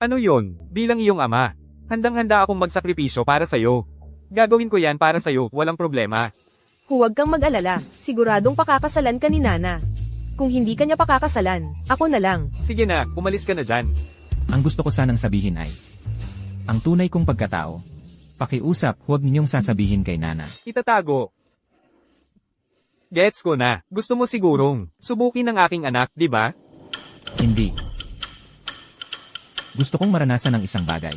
Ano yon? Bilang iyong ama, handang-handa akong magsakripisyo para sa'yo. Gagawin ko yan para sa'yo, walang problema. Huwag kang mag-alala, siguradong pakakasalan ka ni Nana. Kung hindi ka niya pakakasalan, ako na lang. Sige na, umalis ka na dyan. Ang gusto ko sanang sabihin ay, ang tunay kong pagkatao. Pakiusap, huwag ninyong sasabihin kay Nana. Itatago. Gets ko na, gusto mo sigurong subukin ng aking anak, di ba? Hindi. Gusto kong maranasan ng isang bagay.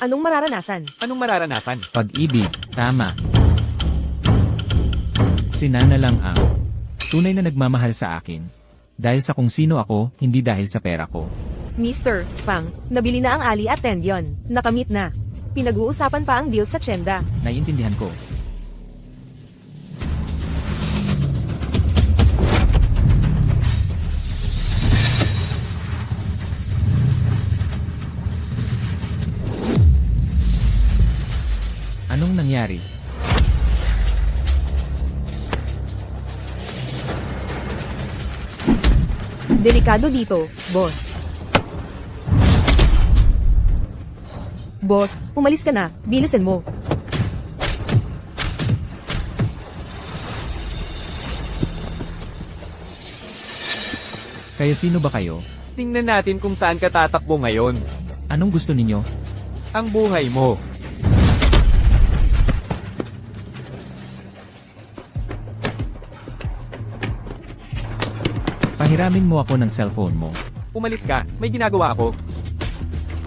Anong mararanasan? Anong mararanasan? Pag-ibig, tama. Si Nana lang ang tunay na nagmamahal sa akin. Dahil sa kung sino ako, hindi dahil sa pera ko. Mr. Pang, nabili na ang Ali at Tendion. Nakamit na. Pinag-uusapan pa ang deal sa Tienda. Naiintindihan ko. Anong nangyari? Delikado dito, boss. Boss, umalis ka na. Bilisan mo. Kaya sino ba kayo? Tingnan natin kung saan ka tatakbo ngayon. Anong gusto ninyo? Ang buhay mo. Pahiramin mo ako ng cellphone mo. Umalis ka, may ginagawa ako.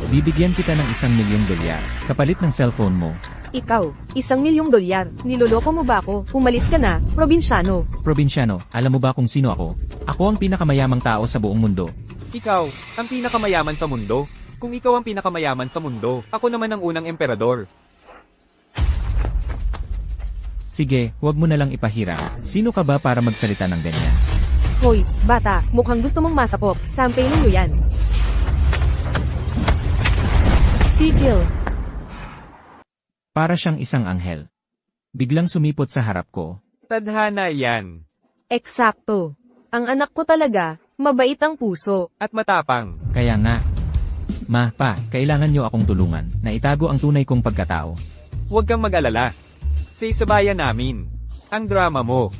Bibigyan kita ng $1,000,000 kapalit ng cellphone mo. Ikaw, $1,000,000. Niloloko mo ba ako? Umalis ka na, probinsyano. Probinsyano, alam mo ba kung sino ako? Ako ang pinakamayamang tao sa buong mundo. Ikaw, ang pinakamayaman sa mundo. Kung ikaw ang pinakamayaman sa mundo, ako naman ang unang emperador. Sige, huwag mo na lang ipahiram. Sino ka ba para magsalita ng ganyan? Hoy, bata, mukhang gusto mong masapok. Sampailin mo yan. Sigil. Para siyang isang anghel. Biglang sumipot sa harap ko. Tadhana yan. Eksakto. Ang anak ko talaga, mabait ang puso. At matapang. Kaya nga, Ma, pa, kailangan nyo akong tulungan na itago ang tunay kong pagkatao. Huwag kang mag-alala. Sa isabayan namin. Ang drama mo.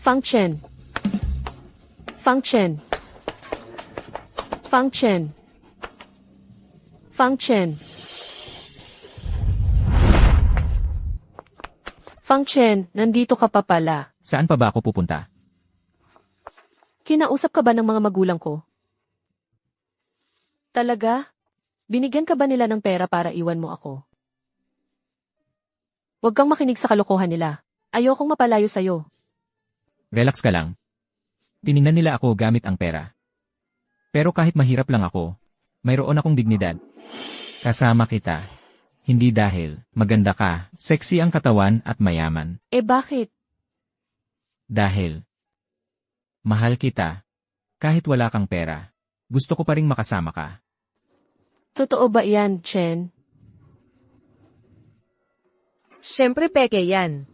Function. Function. Function. Function. Function, nandito ka pa pala. Saan pa ba ako pupunta? Kinausap ka ba ng mga magulang ko? Talaga? Binigyan ka ba nila ng pera para iwan mo ako? Huwag kang makinig sa kalokohan nila. Ayokong mapalayo sa'yo. Relax ka lang. Tiningnan nila ako gamit ang pera. Pero kahit mahirap lang ako, mayroon akong dignidad. Kasama kita. Hindi dahil maganda ka, sexy ang katawan at mayaman. Eh bakit? Dahil mahal kita. Kahit wala kang pera, gusto ko pa ring makasama ka. Totoo ba yan, Chen? Siyempre peke yan.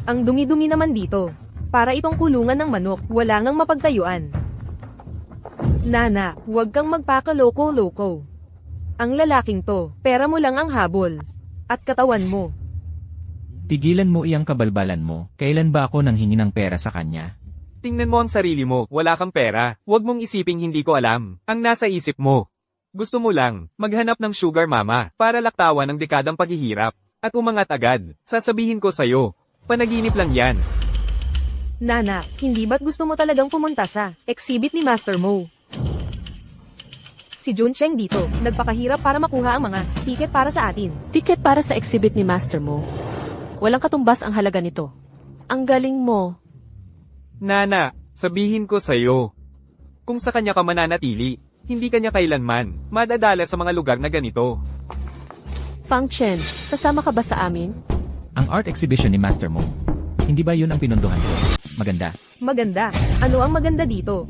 Ang dumi-dumi naman dito. Para itong kulungan ng manok, wala ngang mapagtayuan. Nana, huwag kang magpakaloko-loko. Ang lalaking to, pera mo lang ang habol. At katawan mo. Tigilan mo iyang kabalbalan mo. Kailan ba ako nanghingi ng pera sa kanya? Tingnan mo ang sarili mo, wala kang pera. Huwag mong isiping hindi ko alam. Ang nasa isip mo. Gusto mo lang, maghanap ng sugar mama, para laktawan ng dekadang paghihirap. At umangat agad. Sasabihin ko sa'yo, panaginip lang yan. Nana, hindi ba't gusto mo talagang pumunta sa exhibit ni Master Mo? Si Jun Cheng dito, nagpakahirap para makuha ang mga ticket para sa atin. Ticket para sa exhibit ni Master Mo? Walang katumbas ang halaga nito. Ang galing mo. Nana, sabihin ko sa'yo. Kung sa kanya ka mananatili, hindi kanya kailanman madadala sa mga lugar na ganito. Fang Chen, sasama ka ba sa amin? Ang art exhibition ni Master Mo. Hindi ba yun ang pinunduhan ko? Maganda. Maganda. Ano ang maganda dito?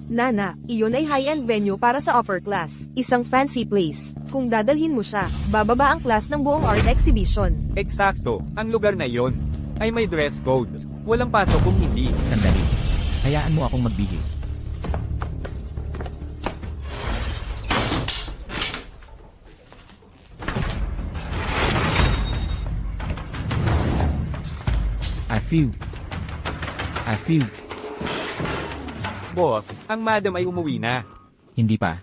Nana, iyon ay high-end venue para sa upper class. Isang fancy place. Kung dadalhin mo siya, bababa ang class ng buong art exhibition. Eksakto, ang lugar na yon ay may dress code. Walang pasok kung hindi. Sandali. Hayaan mo akong magbihis. I feel. Boss, ang madam ay umuwi na. Hindi pa.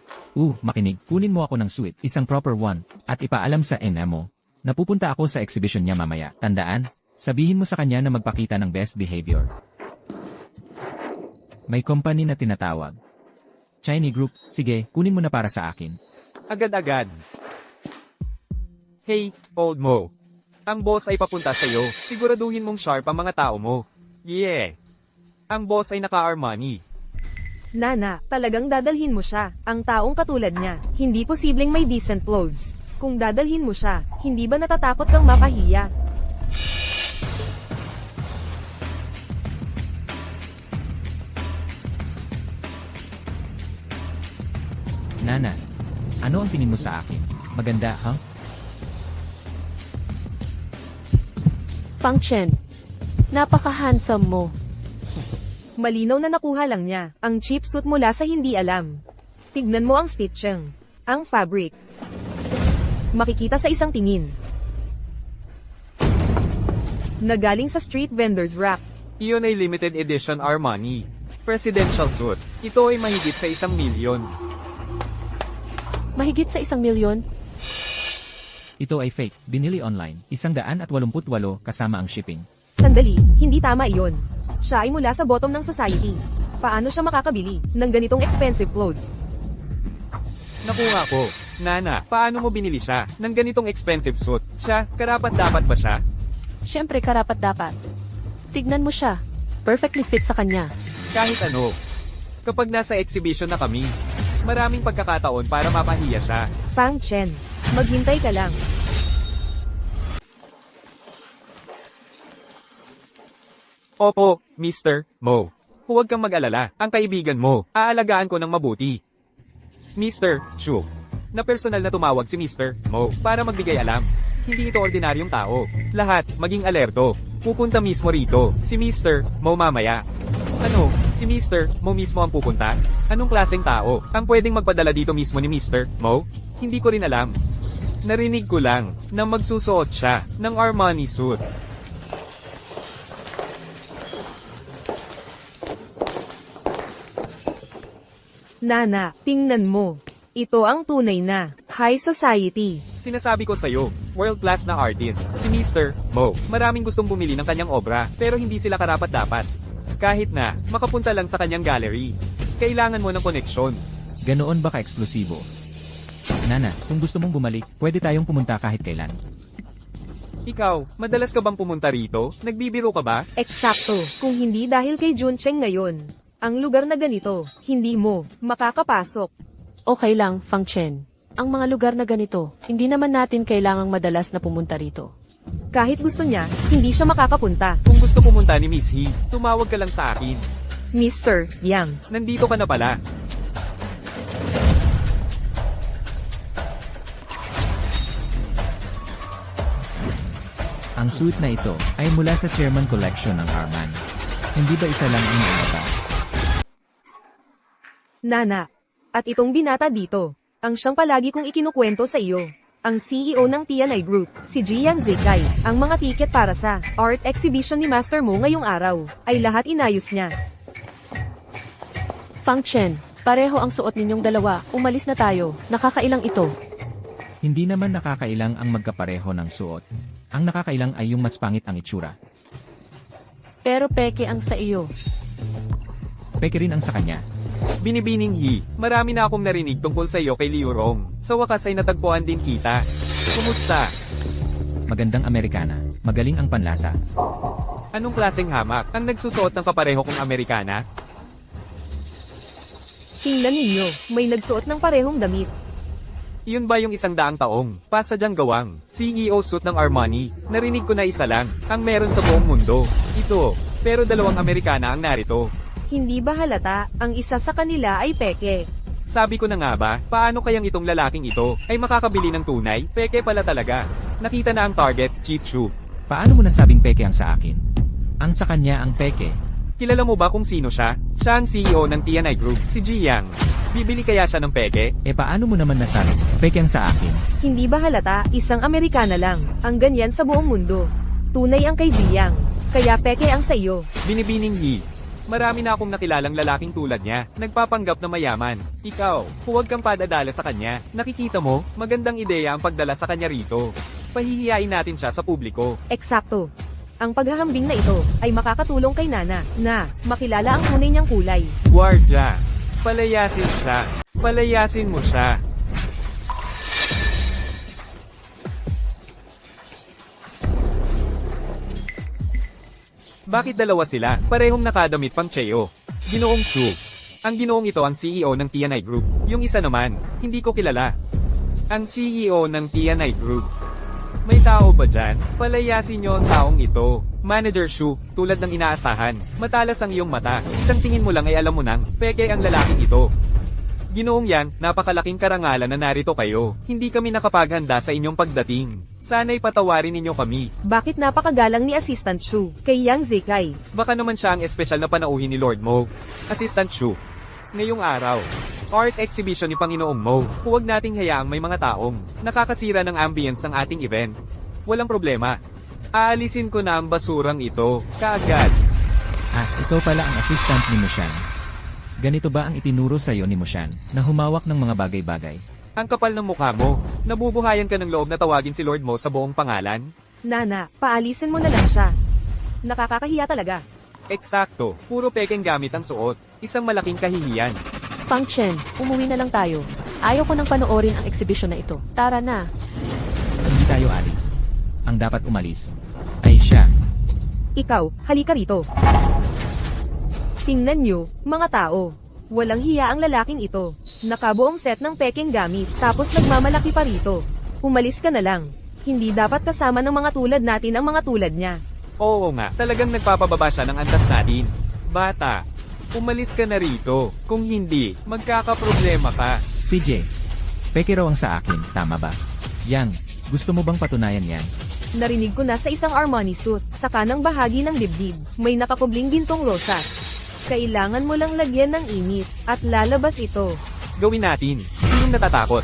Makinig. Kunin mo ako ng suite, isang proper one, at ipaalam sa ina mo. Napupunta ako sa exhibition niya mamaya. Tandaan, sabihin mo sa kanya na magpakita ng best behavior. May company na tinatawag. Chinese Group. Sige, kunin mo na para sa akin. Agad-agad. Hey, old mo. Ang boss ay papunta sa'yo. Siguraduhin mong sharp ang mga tao mo. Yeah. Ang boss ay naka-Armani. Nana, talagang dadalhin mo siya. Ang taong katulad niya, hindi posibleng may decent clothes. Kung dadalhin mo siya, hindi ba natatakot kang mapahiya? Nana, ano ang tingin mo sa akin? Maganda, ha? Fang Chen, napaka-handsome mo. Malinaw na nakuha lang niya ang cheap suit mula sa hindi alam. Tignan mo ang stitching, ang fabric. Makikita sa isang tingin. Nagaling sa street vendor's rack. Iyon ay limited edition Armani. Presidential suit. Ito ay mahigit sa 1 milyon. Mahigit sa 1 milyon? Ito ay fake. Binili online. 188 kasama ang shipping. Sandali, hindi tama iyon. Siya ay mula sa bottom ng society. Paano siya makakabili ng ganitong expensive clothes? Nakuha ko. Nana, paano mo binili siya ng ganitong expensive suit? Siya, karapat-dapat ba siya? Siyempre karapat-dapat. Tignan mo siya. Perfectly fit sa kanya. Kahit ano. Kapag nasa exhibition na kami, maraming pagkakataon para mapahiya siya. Fang Chen, maghintay ka lang. Opo, Mr. Mo. Huwag kang mag-alala, ang kaibigan mo, aalagaan ko ng mabuti. Mr. Chu. Na personal na tumawag si Mr. Mo para magbigay alam. Hindi ito ordinaryong tao. Lahat, maging alerto. Pupunta mismo rito, si Mr. Mo mamaya. Ano, si Mr. Mo mismo ang pupunta? Anong klaseng tao ang pwedeng magpadala dito mismo ni Mr. Mo? Hindi ko rin alam. Narinig ko lang na magsusuot siya ng Armani suit. Nana, tingnan mo. Ito ang tunay na high society. Sinasabi ko sa'yo, world-class na artist, si Mr. Mo. Maraming gustong bumili ng kanyang obra, pero hindi sila karapat-dapat. Kahit na, makapunta lang sa kanyang gallery. Kailangan mo ng koneksyon. Ganoon ba ka-eksklusibo? Nana, kung gusto mong bumalik, pwede tayong pumunta kahit kailan. Ikaw, madalas ka bang pumunta rito? Nagbibiro ka ba? Eksakto, kung hindi dahil kay Juncheng ngayon. Ang lugar na ganito, hindi mo makakapasok. Okay lang, Fang Chen. Ang mga lugar na ganito, hindi naman natin kailangang madalas na pumunta rito. Kahit gusto niya, hindi siya makakapunta. Kung gusto pumunta ni Miss He, tumawag ka lang sa akin. Mr. Yang. Nandito ka na pala. Ang suit na ito ay mula sa Chairman Collection ng Arman. Hindi ba isa lang ang naibatas? Nana. At itong binata dito, ang siyang palagi kong ikinukwento sa iyo. Ang CEO ng TNI Group, si Jiang Zikai, ang mga tiket para sa art exhibition ni Master Mo ngayong araw, ay lahat inayos niya. Fang Chen, pareho ang suot ninyong dalawa, umalis na tayo, nakakailang ito. Hindi naman nakakailang ang magkapareho ng suot. Ang nakakailang ay yung mas pangit ang itsura. Pero peke ang sa iyo. Peke rin ang sa kanya. Binibining He, marami na akong narinig tungkol sa iyo kay Liu Rong. Sa wakas ay natagpuan din kita. Kumusta? Magandang Amerikana, magaling ang panlasa. Anong klaseng hamak ang nagsusuot ng kapareho kong Amerikana? Tingnan ninyo, may nagsuot ng parehong damit. Iyon ba yung 100 taong pasadyang gawang CEO suit ng Armani? Narinig ko na isa lang ang meron sa buong mundo. Ito, pero 2 Amerikana ang narito. Hindi ba halata, ang isa sa kanila ay peke? Sabi ko na nga ba, paano kayang itong lalaking ito ay makakabili ng tunay? Peke pala talaga. Nakita na ang target, cheap shoe. Paano mo nasabing peke ang sa akin? Ang sa kanya ang peke. Kilala mo ba kung sino siya? Siya ang CEO ng TNI Group, si Jiang. Bibili kaya siya ng peke? Paano mo naman nasabi? Peke ang sa akin. Hindi ba halata, isang Amerikana lang, ang ganyan sa buong mundo. Tunay ang kay Jiang, kaya peke ang sa iyo. Binibining He. Marami na akong nakilalang lalaking tulad niya, nagpapanggap na mayaman. Ikaw, huwag kang padadala sa kanya. Nakikita mo, magandang ideya ang pagdala sa kanya rito. Pahihiyain natin siya sa publiko. Eksakto. Ang paghahambing na ito ay makakatulong kay Nana na makilala ang tunay niyang kulay. Guardia, palayasin siya. Palayasin mo siya. Bakit dalawa sila? Parehong nakadamit pang Cheo. Ginoong Chu. Ang ginoong ito ang CEO ng TNI Group. Yung isa naman, hindi ko kilala. Ang CEO ng TNI Group. May tao ba dyan? Palayasin niyo ang taong ito. Manager Shu, tulad ng inaasahan. Matalas ang iyong mata. Isang tingin mo lang ay alam mo nang, peke ang lalaking ito. Ginoong Yang, napakalaking karangalan na narito kayo. Hindi kami nakapaghanda sa inyong pagdating. Sana'y patawarin ninyo kami. Bakit napakagalang ni Assistant Shu kay Yang Zikai? Baka naman siya ang espesyal na panauhin ni Lord Mo. Assistant Shu. Ngayong araw, art exhibition ni Panginoong Mo. Huwag nating hayaang may mga taong nakakasira ng ambience ng ating event. Walang problema. Aalisin ko na ang basurang ito, kaagad. Ikaw pala ang assistant ni Mushan. Ganito ba ang itinuro sa iyo ni Mushan, na humawak ng mga bagay-bagay? Ang kapal ng mukha mo. Nabubuhayan ka ng loob na tawagin si Lord Mo sa buong pangalan? Nana, paalisin mo na lang siya. Nakakakahiya talaga. Eksakto, puro pekeng gamit ang suot. Isang malaking kahihiyan. Fang Chen, umuwi na lang tayo. Ayaw ko nang panoorin ang exhibition na ito. Tara na. Hindi tayo alis. Ang dapat umalis ay siya. Ikaw, halika rito. Tingnan nyo, mga tao. Walang hiya ang lalaking ito. Nakabuong set ng pekeng gamit, tapos nagmamalaki pa rito. Umalis ka na lang. Hindi dapat kasama ng mga tulad natin ang mga tulad niya. Oo nga, talagang nagpapababa siya ng antas natin. Bata, umalis ka na rito. Kung hindi, magkakaproblema ka. CJ, peke raw ang sa akin, tama ba? Yang, gusto mo bang patunayan yan? Narinig ko na sa isang Armani suit, sa kanang bahagi ng dibdib, may nakakubling gintong rosas. Kailangan mo lang lagyan ng init, at lalabas ito. Gawin natin. Sinong natatakot?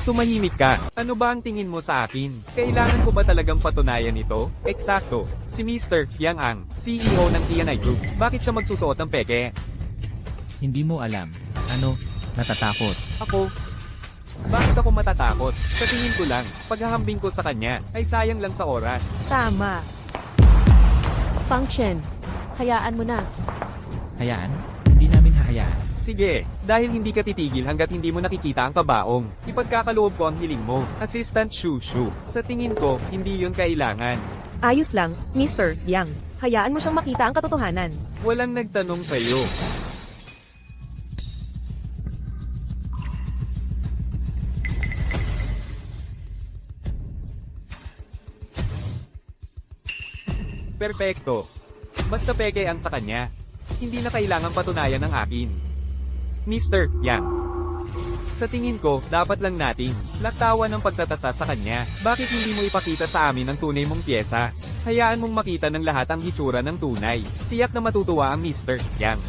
Tumahimik ka. Ano ba ang tingin mo sa akin? Kailangan ko ba talagang patunayan ito? Eksakto. Si Mr. Yang Ang, CEO ng TNI Group. Bakit siya magsusuot ng peke? Hindi mo alam. Ano? Natatakot. Ako? Bakit ako matatakot? Sa tingin ko lang, paghahambing ko sa kanya, ay sayang lang sa oras. Tama. Function. Hayaan mo na. Hayaan? Hindi namin hahayaan. Sige, dahil hindi ka titigil hanggat hindi mo nakikita ang kabaong. Ipagkakaloob ko ang hiling mo. Assistant Shushu. Sa tingin ko, hindi yun kailangan. Ayos lang, Mr. Yang. Hayaan mo siyang makita ang katotohanan. Walang nagtanong sa'yo. Perpekto. Basta peke ang sa kanya. Hindi na kailangang patunayan ng akin. Mr. Yang. Sa tingin ko, dapat lang natin laktawan ng pagtatasa sa kanya. Bakit hindi mo ipakita sa amin ang tunay mong pyesa? Hayaan mong makita ng lahat ang hitsura ng tunay. Tiyak na matutuwa ang Mr. Yang.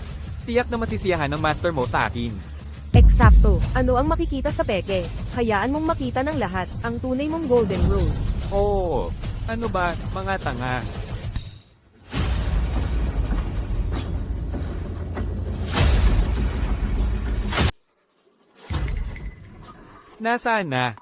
Tiyak na masisiyahan ng master mo sa akin. Eksakto. Ano ang makikita sa peke? Hayaan mong makita ng lahat ang tunay mong golden rose. Oo. Ano ba, mga tanga? Nasaan na?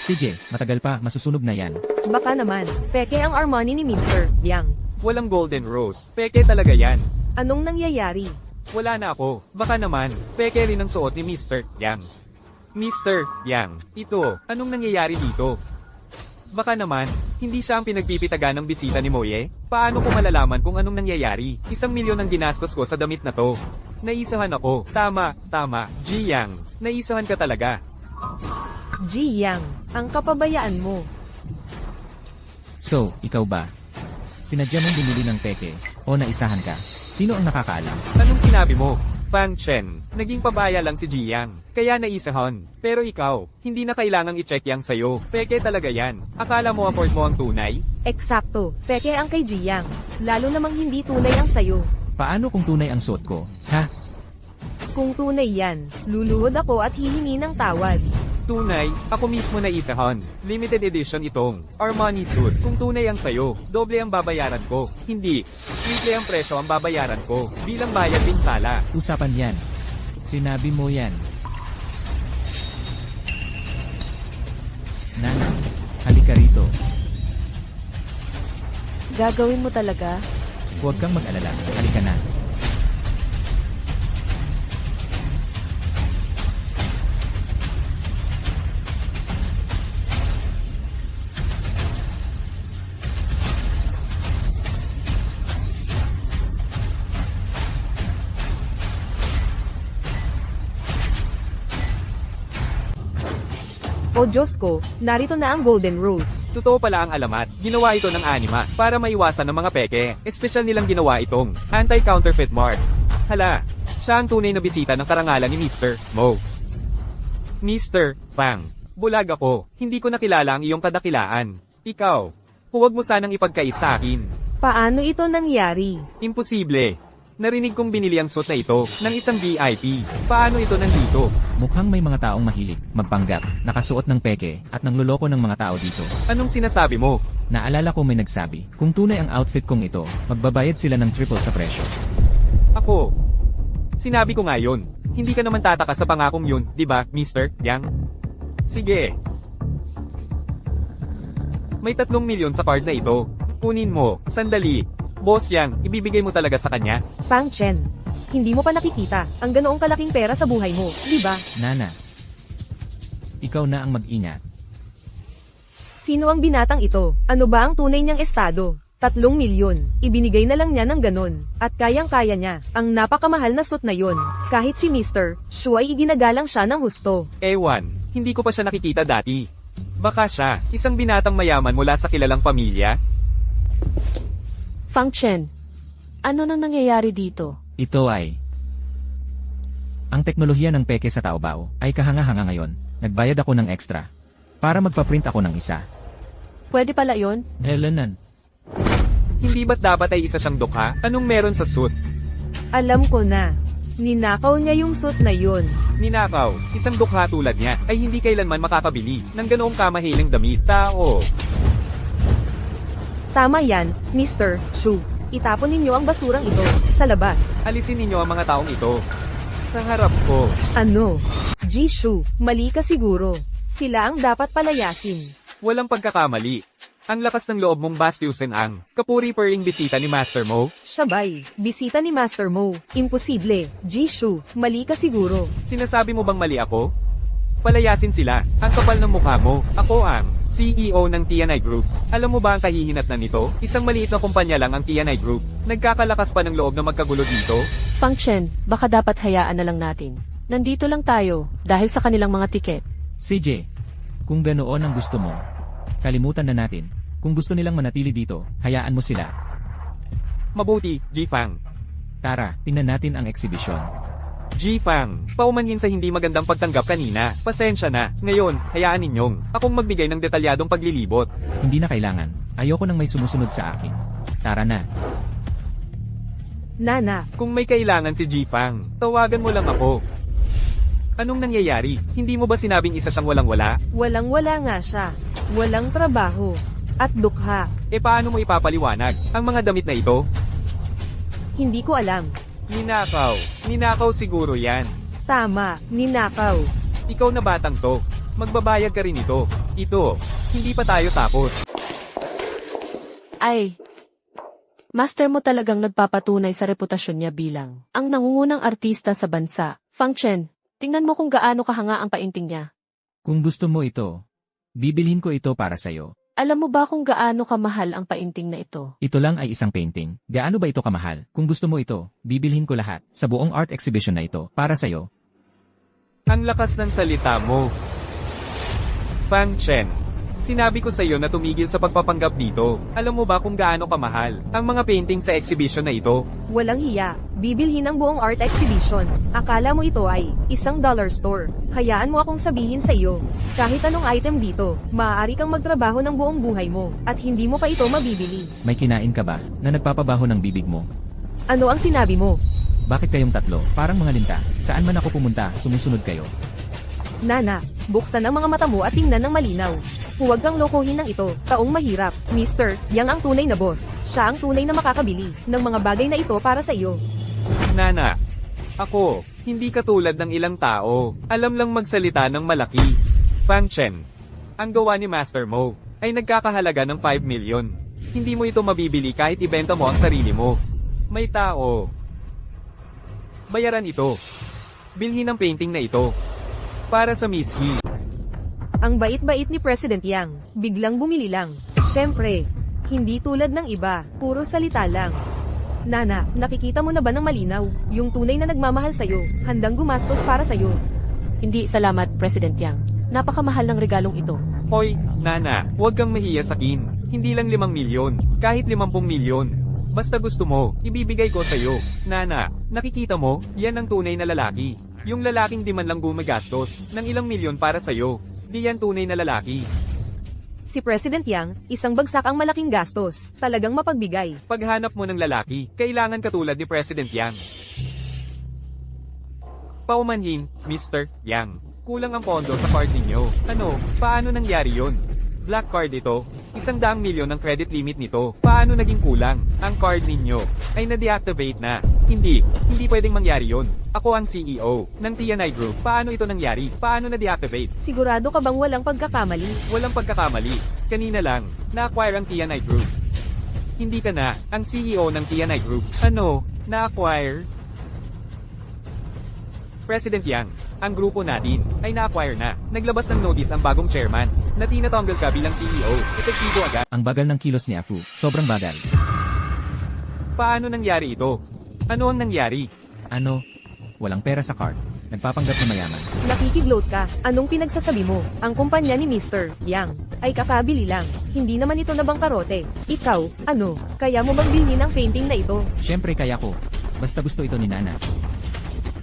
Sige, matagal pa, masusunog na yan. Baka naman, peke ang Armani ni Mr. Yang. Walang golden rose. Peke talaga yan. Anong nangyayari? Wala na ako. Baka naman, peke rin ang suot ni Mr. Yang. Mr. Yang, ito, anong nangyayari dito? Baka naman, hindi siya ang pinagpipitaga ng bisita ni Moye? Paano ko malalaman kung anong nangyayari? 1 milyon ang ginastos ko sa damit na to. Naisahan ako. Tama, Ji Yang. Naisahan ka talaga. Ji Yang, ang kapabayaan mo. So, ikaw ba? Sinadya mong binili ng peke, o naisahan ka? Sino ang nakakaalam? Anong sinabi mo? Fang Chen, naging pabaya lang si Ji Yang. Kaya naisahan. Pero ikaw, hindi na kailangang i-check yang sayo. Peke talaga yan. Akala mo afford mo ang tunay? Eksakto, peke ang kay Ji Yang. Lalo namang hindi tunay ang sayo. Paano kung tunay ang suot ko? Ha? Kung tunay yan, luluhod ako at hihingi ng tawad. Tunay, ako mismo naisahan. Limited edition itong Armani suit. Kung tunay ang sayo, doble ang babayaran ko. Hindi. Triple ang presyo ang babayaran ko. Bilang bayad pinsala. Usapan yan. Sinabi mo yan. Nana, halika rito. Gagawin mo talaga? Huwag kang mag-alala. Halika na. O Diyos ko, narito na ang golden rose. Totoo pala ang alamat. Ginawa ito ng anima para maiwasan ng mga peke. Espesyal nilang ginawa itong anti-counterfeit mark. Hala, siya ang tunay na bisita ng karangalan ni Mr. Mo. Mr. Fang, bulag ako. Hindi ko nakilala ang iyong kadakilaan. Ikaw, huwag mo sanang ipagkait sa akin. Paano ito nangyari? Imposible. Narinig kong binili ang suit na ito ng isang VIP. Paano ito nandito? Mukhang may mga taong mahilig, magpanggap, nakasuot ng peke, at nangloloko ng mga tao dito. Anong sinasabi mo? Naalala ko may nagsabi, kung tunay ang outfit kong ito, magbabayad sila ng triple sa presyo. Ako. Sinabi ko nga yun. Hindi ka naman tataka sa pangakong yun, di ba, Mr. Yang? Sige. May 3 milyon sa card na ito. Kunin mo. Sandali. Boss Yang, ibibigay mo talaga sa kanya? Fang Chen, hindi mo pa nakikita ang ganoong kalaking pera sa buhay mo, di ba? Nana, ikaw na ang mag-ingat. Sino ang binatang ito? Ano ba ang tunay niyang estado? 3 milyon. Ibinigay na lang niya ng ganon. At kayang-kaya niya. Ang napakamahal na suit na yon. Kahit si Mr. Shu ay iginagalang siya ng husto. Ewan, hindi ko pa siya nakikita dati. Baka siya, isang binatang mayaman mula sa kilalang pamilya? Function. Ano nang nangyayari dito? Ito ay... Ang teknolohiya ng peke sa Taobao ay kahanga-hanga ngayon. Nagbayad ako ng extra. Para magpa-print ako ng isa. Pwede pala yon? Helenan. Hindi ba't dapat ay isa siyang dukha? Anong meron sa suit? Alam ko na. Ninakaw niya yung suit na yun. Ninakaw, isang dukha tulad niya, ay hindi kailanman makakabili ng ganoong kamahiling damit. Tao. Tama yan, Mr. Shu. Itapon ninyo ang basurang ito sa labas. Alisin ninyo ang mga taong ito. Sa harap ko. Ano? Jishu, mali ka siguro. Sila ang dapat palayasin. Walang pagkakamali. Ang lakas ng loob mong bastyusin ang kapuri-puring bisita ni Master Mo. Shabay, bisita ni Master Mo. Imposible. Jishu, mali ka siguro. Sinasabi mo bang mali ako? Palayasin sila. Ang kapal ng mukha mo. Ako ang CEO ng TNI Group. Alam mo ba ang kahihinatnan nito? Isang maliit na kumpanya lang ang TNI Group. Nagkakalakas pa ng loob na magkagulo dito. Function, baka dapat hayaan na lang natin. Nandito lang tayo, dahil sa kanilang mga tiket. CJ, kung ganoon ang gusto mo, kalimutan na natin. Kung gusto nilang manatili dito, hayaan mo sila. Mabuti, Jifang. Tara, tingnan natin ang eksibisyon. Jifang, paumanhin sa hindi magandang pagtanggap kanina. Pasensya na. Ngayon, hayaan ninyong akong magbigay ng detalyadong paglilibot. Hindi na kailangan. Ayoko nang may sumusunod sa akin. Tara na. Nana, Kung may kailangan si Jifang, tawagan mo lang ako. Anong nangyayari? Hindi mo ba sinabing isa siyang walang-wala? walang-wala nga siya. Walang trabaho. At dukha. E paano mo ipapaliwanag ang mga damit na ito? Hindi ko alam. Ninakaw. Ninakaw siguro yan. Tama, ninakaw. Ikaw na batang to. Magbabayad ka rin ito. Ito. Hindi pa tayo tapos. Ay, master mo talagang nagpapatunay sa reputasyon niya bilang ang nangungunang artista sa bansa. Function, tingnan mo kung gaano kahanga ang painting niya. Kung gusto mo ito, bibilhin ko ito para sa'yo. Alam mo ba kung gaano kamahal ang painting na ito? Ito lang ay isang painting. Gaano ba ito kamahal? Kung gusto mo ito, bibilhin ko lahat sa buong art exhibition na ito para sa'yo. Ang lakas ng salita mo. Fang Chen. Sinabi ko sa iyo na tumigil sa pagpapanggap dito. Alam mo ba kung gaano kamahal ang mga painting sa exhibition na ito? Walang hiya. Bibilhin ang buong art exhibition. Akala mo ito ay isang dollar store. Hayaan mo akong sabihin sa iyo. Kahit anong item dito, maaari kang magtrabaho ng buong buhay mo, at hindi mo pa ito mabibili. May kinain ka ba na nagpapabaho ng bibig mo? Ano ang sinabi mo? Bakit kayong tatlo? Parang mga linta. Saan man ako pumunta, sumusunod kayo. Nana, buksan ang mga mata mo at tingnan ng malinaw. Huwag kang lokohin ng ito, taong mahirap. Mister, yang ang tunay na boss. Siya ang tunay na makakabili ng mga bagay na ito para sa iyo. Nana, ako, hindi katulad ng ilang tao. Alam lang magsalita ng malaki. Fang Chen, ang gawa ni Master Mo ay nagkakahalaga ng 5 million. Hindi mo ito mabibili kahit ibenta mo ang sarili mo. May tao. Bayaran ito. Bilhin ang painting na ito. Para sa Miss He. Ang bait-bait ni President Yang, biglang bumili lang. Siyempre, hindi tulad ng iba, puro salita lang. Nana, nakikita mo na ba ng malinaw? Yung tunay na nagmamahal sa'yo, handang gumastos para sa'yo. Hindi, salamat, President Yang. Napakamahal ng regalong ito. Hoy, Nana, huwag kang mahiya sa akin. Hindi lang 5 milyon, kahit 50 milyon. Basta gusto mo, ibibigay ko sa'yo. Nana, nakikita mo, yan ang tunay na lalaki. Yung lalaking di man lang gumagastos ng ilang milyon para sa'yo. Di yan tunay na lalaki. Si President Yang, isang bagsak ang malaking gastos, talagang mapagbigay. Paghanap mo ng lalaki, kailangan katulad ni President Yang. Paumanhin, Mr. Yang. Kulang ang pondo sa card ninyo. Ano, paano nangyari yon? Black card ito. 100 milyon ang credit limit nito. Paano naging kulang? Ang card ninyo ay na-deactivate na. Hindi pwedeng mangyari yon. Ako ang CEO ng TNI Group. Paano ito nangyari? Paano na-deactivate? Sigurado ka bang walang pagkakamali? Walang pagkakamali. Kanina lang, na-acquire ang TNI Group. Hindi ka na ang CEO ng TNI Group. Ano? Na-acquire? President Yang, ang grupo natin ay na-acquire na. Naglabas ng notice ang bagong chairman na tinatanggal ka bilang CEO. Epektibo agad. Ang bagal ng kilos ni Afu. Sobrang bagal. Paano nangyari ito? Ano ang nangyari? Ano? Walang pera sa card. Nagpapanggap na mayaman. Nakikigloat ka, anong pinagsasabi mo? Ang kumpanya ni Mr. Yang ay kakabili lang. Hindi naman ito nabangkarote. Ikaw, ano? Kaya mo bang bilhin ang painting na ito? Siyempre kaya ko. Basta gusto ito ni Nana.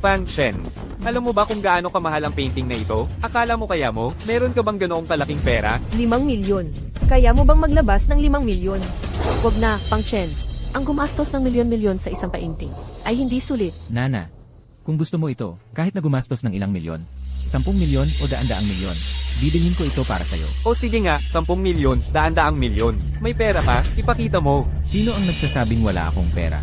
Fang Chen, alam mo ba kung gaano kamahal ang painting na ito? Akala mo kaya mo, meron ka bang ganoong kalaking pera? 5 milyon. Kaya mo bang maglabas ng 5 milyon? Huwag na, Fang Chen. Ang gumastos ng milyon-milyon sa isang painting ay hindi sulit. Nana, kung gusto mo ito, kahit na gumastos ng ilang milyon, 10 milyon o daan-daang milyon, bibilhin ko ito para sa'yo. O sige nga, 10 milyon, daan-daang milyon. May pera ka? Ipakita mo. Sino ang nagsasabing wala akong pera?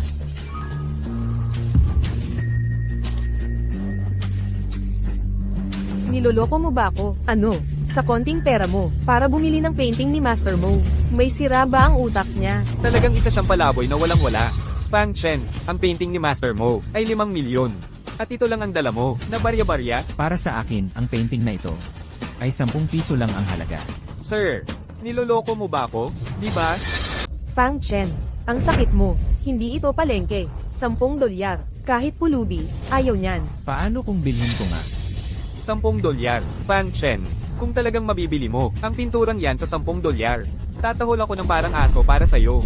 Niloloko mo ba ako? Ano? Sa konting pera mo, para bumili ng painting ni Master Mo. May sira ba ang utak niya? Talagang isa siyang palaboy na walang-wala. Fang Chen, ang painting ni Master Mo ay 5 milyon. At ito lang ang dala mo, na barya-barya? Para sa akin, ang painting na ito ay 10 piso lang ang halaga. Sir, niloloko mo ba ako? Di ba? Fang Chen, ang sakit mo. Hindi ito palengke. 10 dolyar. Kahit pulubi, ayaw niyan. Paano kung bilhin ko nga? 10 dolyar. Fang Chen, kung talagang mabibili mo, ang pinturang yan sa 10 dolyar. Tatahol ako ng parang aso para sa'yo.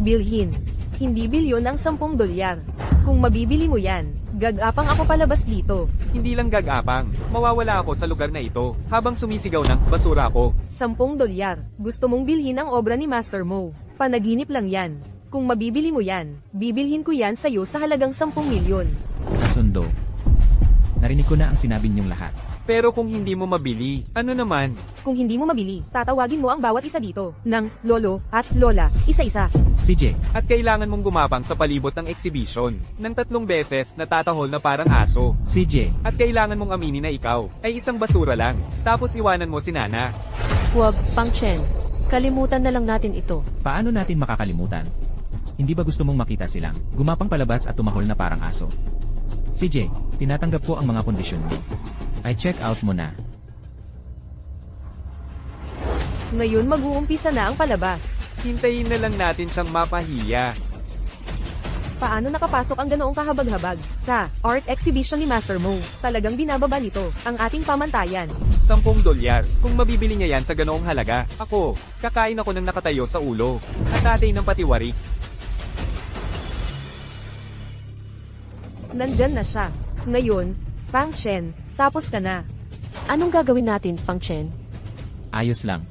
Bilhin. Hindi bilyon ang 10 dolyar. Kung mabibili mo yan, gag-apang ako palabas dito. Hindi lang gag-apang, mawawala ako sa lugar na ito, habang sumisigaw ng basura ako. 10 dolyar. Gusto mong bilhin ang obra ni Master Mo. Panaginip lang yan. Kung mabibili mo yan, bibilhin ko yan sa'yo sa halagang 10 milyon. Kasundo. Narinig ko na ang sinabi niyong lahat. Pero kung hindi mo mabili, ano naman? Kung hindi mo mabili, tatawagin mo ang bawat isa dito, ng lolo at lola, isa-isa. CJ, At kailangan mong gumapang sa palibot ng exhibition, ng 3 beses na tatahol na parang aso. CJ, At kailangan mong aminin na ikaw, ay isang basura lang, tapos iwanan mo si Nana. Huwag, Fang Chen. Kalimutan na lang natin ito. paano natin makakalimutan? Hindi ba gusto mong makita silang gumapang palabas at tumahol na parang aso? CJ, tinatanggap ko ang mga kondisyon mo. I check out mo na. Ngayon mag-uumpisa na ang palabas. Hintayin na lang natin siyang mapahiya. Paano nakapasok ang ganoong kahabag-habag sa art exhibition ni Master Mo? Talagang binababa nito ang ating pamantayan. 10 dolyar. Kung mabibili niya yan sa ganoong halaga, ako, kakain ako ng nakatayo sa ulo. At atay ng patiwarik. Nandyan na siya. Ngayon, Fang Chen, tapos ka na. Anong gagawin natin, Fang Chen? Ayos lang.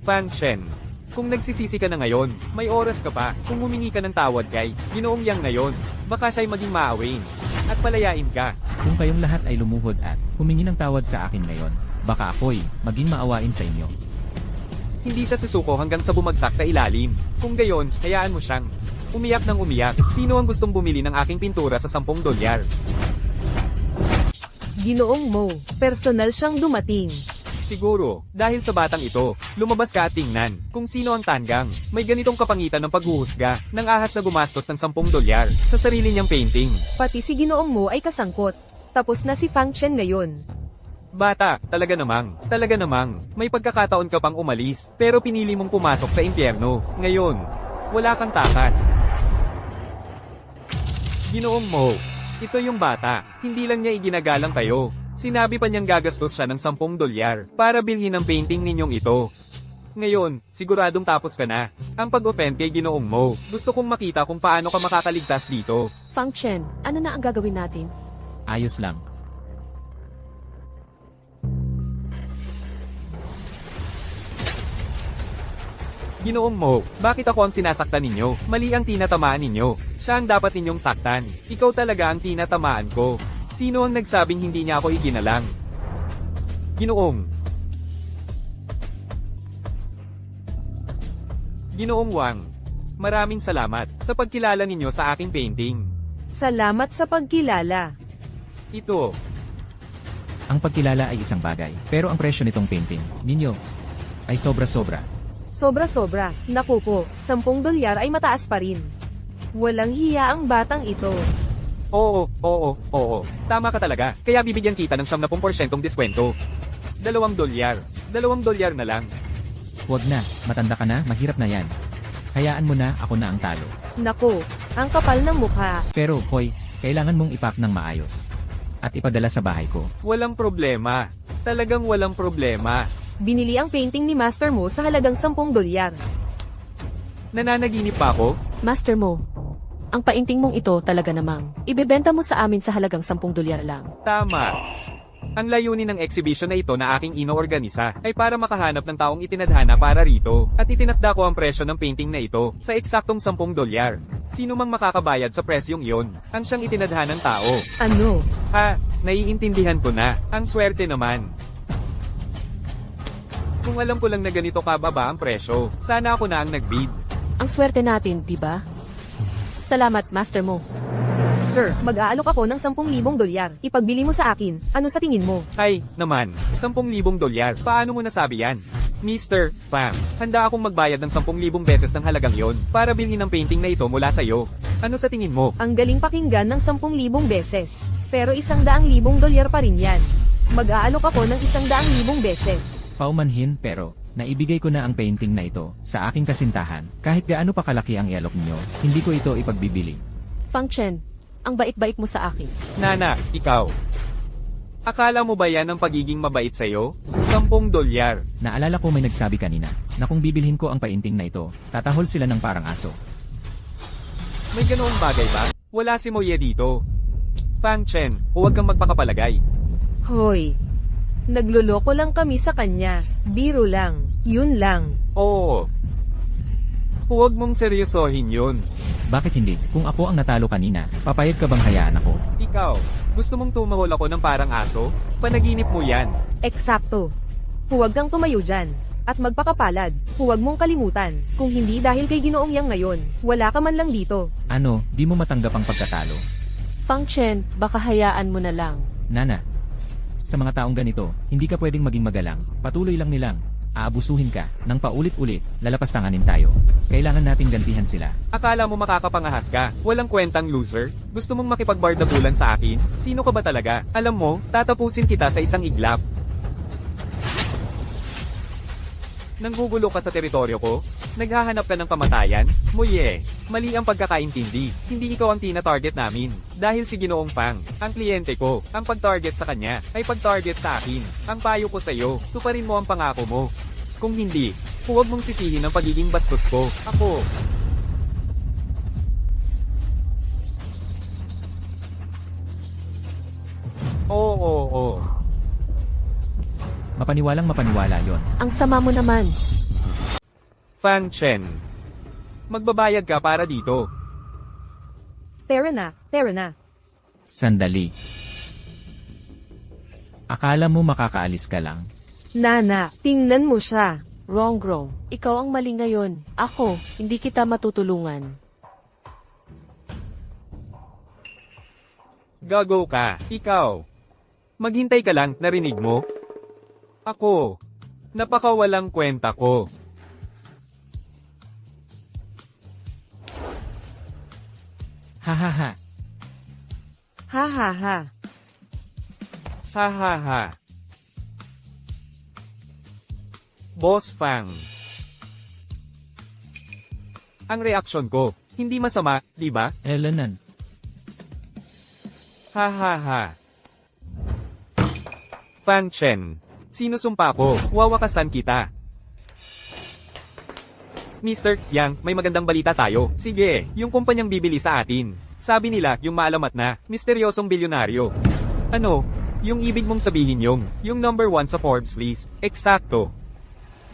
Fang Chen, kung nagsisisi ka na ngayon, may oras ka pa. Kung humingi ka ng tawad kay Ginoong Yang ngayon, baka siya'y maging maawin. At palayain ka. Kung kayong lahat ay lumuhod at humingi ng tawad sa akin ngayon, baka ako'y maging maawain sa inyo. Hindi siya susuko hanggang sa bumagsak sa ilalim. Kung gayon, hayaan mo siyang umiyak ng umiyak. Sino ang gustong bumili ng aking pintura sa 10 dolyar? Ginoong Mo, personal siyang dumating. Siguro, dahil sa batang ito, lumabas ka at tingnan kung sino ang tanggang. May ganitong kapangitan ng paghuhusga ng ahas na gumastos ng 10 dolyar sa sarili niyang painting. Pati si Ginoong Mo ay kasangkot. Tapos na si Fang Chen ngayon. Bata, talaga namang, may pagkakataon ka pang umalis, pero pinili mong pumasok sa impyerno. Ngayon, wala kang takas. Ginoong Mo, ito yung bata, hindi lang niya iginagalang kayo. Sinabi pa niyang gagastos siya ng 10 dolyar para bilhin ang painting ninyong ito. Ngayon, siguradong tapos ka na. Ang pag-offend kay Ginoong Mo, gusto kong makita kung paano ka makakaligtas dito. Fang Chen, ano na ang gagawin natin? Ayos lang. Ginoong Mo, bakit ako ang sinasaktan ninyo? Mali ang tinatamaan ninyo. Siya ang dapat ninyong saktan. Ikaw talaga ang tinatamaan ko. Sino ang nagsabing hindi niya ako iginalang? Ginoong Wang, maraming salamat sa pagkilala ninyo sa aking painting. Salamat sa pagkilala. Ito, Ang pagkilala ay isang bagay, pero ang presyo nitong painting, ninyo, ay sobra-sobra. Sobra-sobra. Naku po, 10 dolyar ay mataas pa rin. Walang hiya ang batang ito. Oo. Tama ka talaga. Kaya bibigyan kita ng 70% diskwento. 2 dolyar. 2 dolyar na lang. Huwag na, matanda ka na, mahirap na yan. Hayaan mo na, ako na ang talo. Naku, ang kapal ng mukha. Pero, hoy, kailangan mong ipack ng maayos. At ipadala sa bahay ko. Walang problema. Talagang walang problema. Binili ang painting ni Master Mo sa halagang 10 dolyar. Nananaginip pa ako? Master Mo, ang painting mong ito talaga namang ibebenta mo sa amin sa halagang 10 dolyar lang. Tama. Ang layunin ng exhibition na ito na aking inoorganisa ay para makahanap ng taong itinadhana para rito, at itinakda ko ang presyo ng painting na ito sa eksaktong $10. Sino mang makakabayad sa presyong iyon, ang siyang itinadhanang tao. Ano? Naiintindihan ko na. Ang swerte naman. Kung alam ko lang na ganito kababa ang presyo, sana ako na ang nag-bid. Ang swerte natin, di ba? Salamat, Master Mo. Sir, mag-aalok ako ng $10,000. Ipagbili mo sa akin. Ano sa tingin mo? Ay, naman, $10,000. Paano mo nasabi yan? Mr. Pam, handa akong magbayad ng 10,000 beses ng halagang yon para bilhin ang painting na ito mula sa iyo. Ano sa tingin mo? Ang galing pakinggan ng 10,000 beses. Pero $100,000 pa rin yan. Mag-aalok ako ng $100,000 beses. Paumanhin pero, naibigay ko na ang painting na ito sa aking kasintahan. Kahit gaano pa kalaki ang ialok niyo, hindi ko ito ipagbibili. Fang Chen, ang bait-bait mo sa akin. Nana, ikaw. Akala mo ba yan ang pagiging mabait sa'yo? $10. Naalala ko may nagsabi kanina na kung bibilhin ko ang painting na ito, tatahol sila ng parang aso. May ganoong bagay ba? Wala si Moye dito. Fang Chen, huwag kang magpakapalagay. Hoy. Nagloloko lang kami sa kanya. Biro lang. Yun lang. Oo. Huwag mong seryosohin yun. Bakit hindi? Kung ako ang natalo kanina, papayag ka bang hayaan ako? Ikaw, gusto mong tumahol ako ng parang aso? Panaginip mo yan. Eksakto. Huwag kang tumayo dyan. At magpakapalad. Huwag mong kalimutan. Kung hindi dahil kay Ginoong Yang ngayon, wala ka man lang dito. Ano, di mo matanggap ang pagkatalo? Fang Chen, baka hayaan mo na lang. Nana, sa mga taong ganito, hindi ka pwedeng maging magalang. Patuloy lang nilang. Aabusuhin ka, nang paulit-ulit, lalapastanganin tayo. Kailangan nating gantihan sila. Akala mo makakapangahas ka? Walang kwentang loser? Gusto mong makipagbardagulan sa akin? Sino ka ba talaga? Alam mo, tatapusin kita sa isang iglap. Nanggugulo ka sa teritoryo ko? Naghahanap ka ng kamatayan? Moye, mali ang pagkakaintindi. Hindi ikaw ang tina-target namin. Dahil si Ginoong Pang, ang kliyente ko, ang pag-target sa kanya, ay pag-target sa akin. Ang payo ko sa'yo, tuparin mo ang pangako mo. Kung hindi, huwag mong sisihin ang pagiging bastos ko. Ako. Oo. Mapaniwalang mapaniwala yon. Ang sama mo naman. Fang Chen. Magbabayad ka para dito. Tara na. Sandali. Akala mo makakaalis ka lang? Nana, tingnan mo siya. Wrong. Ikaw ang mali ngayon. Ako, hindi kita matutulungan. Gago ka, ikaw. Maghintay ka lang, narinig mo? Ako. Napakawalang kwenta ko. Hahaha. Ha. Hahaha. Boss Fang. Ang reaksyon ko, hindi masama, di ba? Elenan. Hahaha. Fang Chen. Sinusumpa ko, wawakasan kita. Mr. Yang, may magandang balita tayo. Sige, yung kumpanyang bibili sa atin. Sabi nila, yung maalamat na, misteryosong bilyonaryo. Ano? Yung ibig mong sabihin yung number 1 sa Forbes list. Eksakto.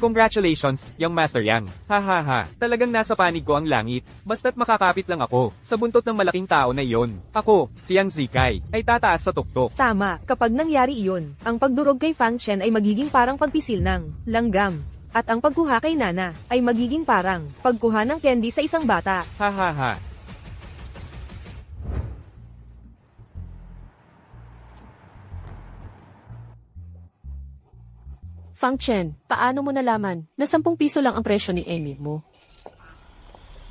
Congratulations, young Master Yang. Hahaha, talagang nasa panig ko ang langit. Basta't makakapit lang ako, sa buntot ng malaking tao na iyon. Ako, si Yang Zikai, ay tataas sa tuktok. Tama, kapag nangyari iyon, ang pagdurog kay Fang Chen ay magiging parang pagpisil ng langgam. At ang pagkuha kay Nana ay magiging parang pagkuha ng candy sa isang bata. Hahaha. Fang Chen, paano mo nalaman na 10 piso lang ang presyo ni Amy mo?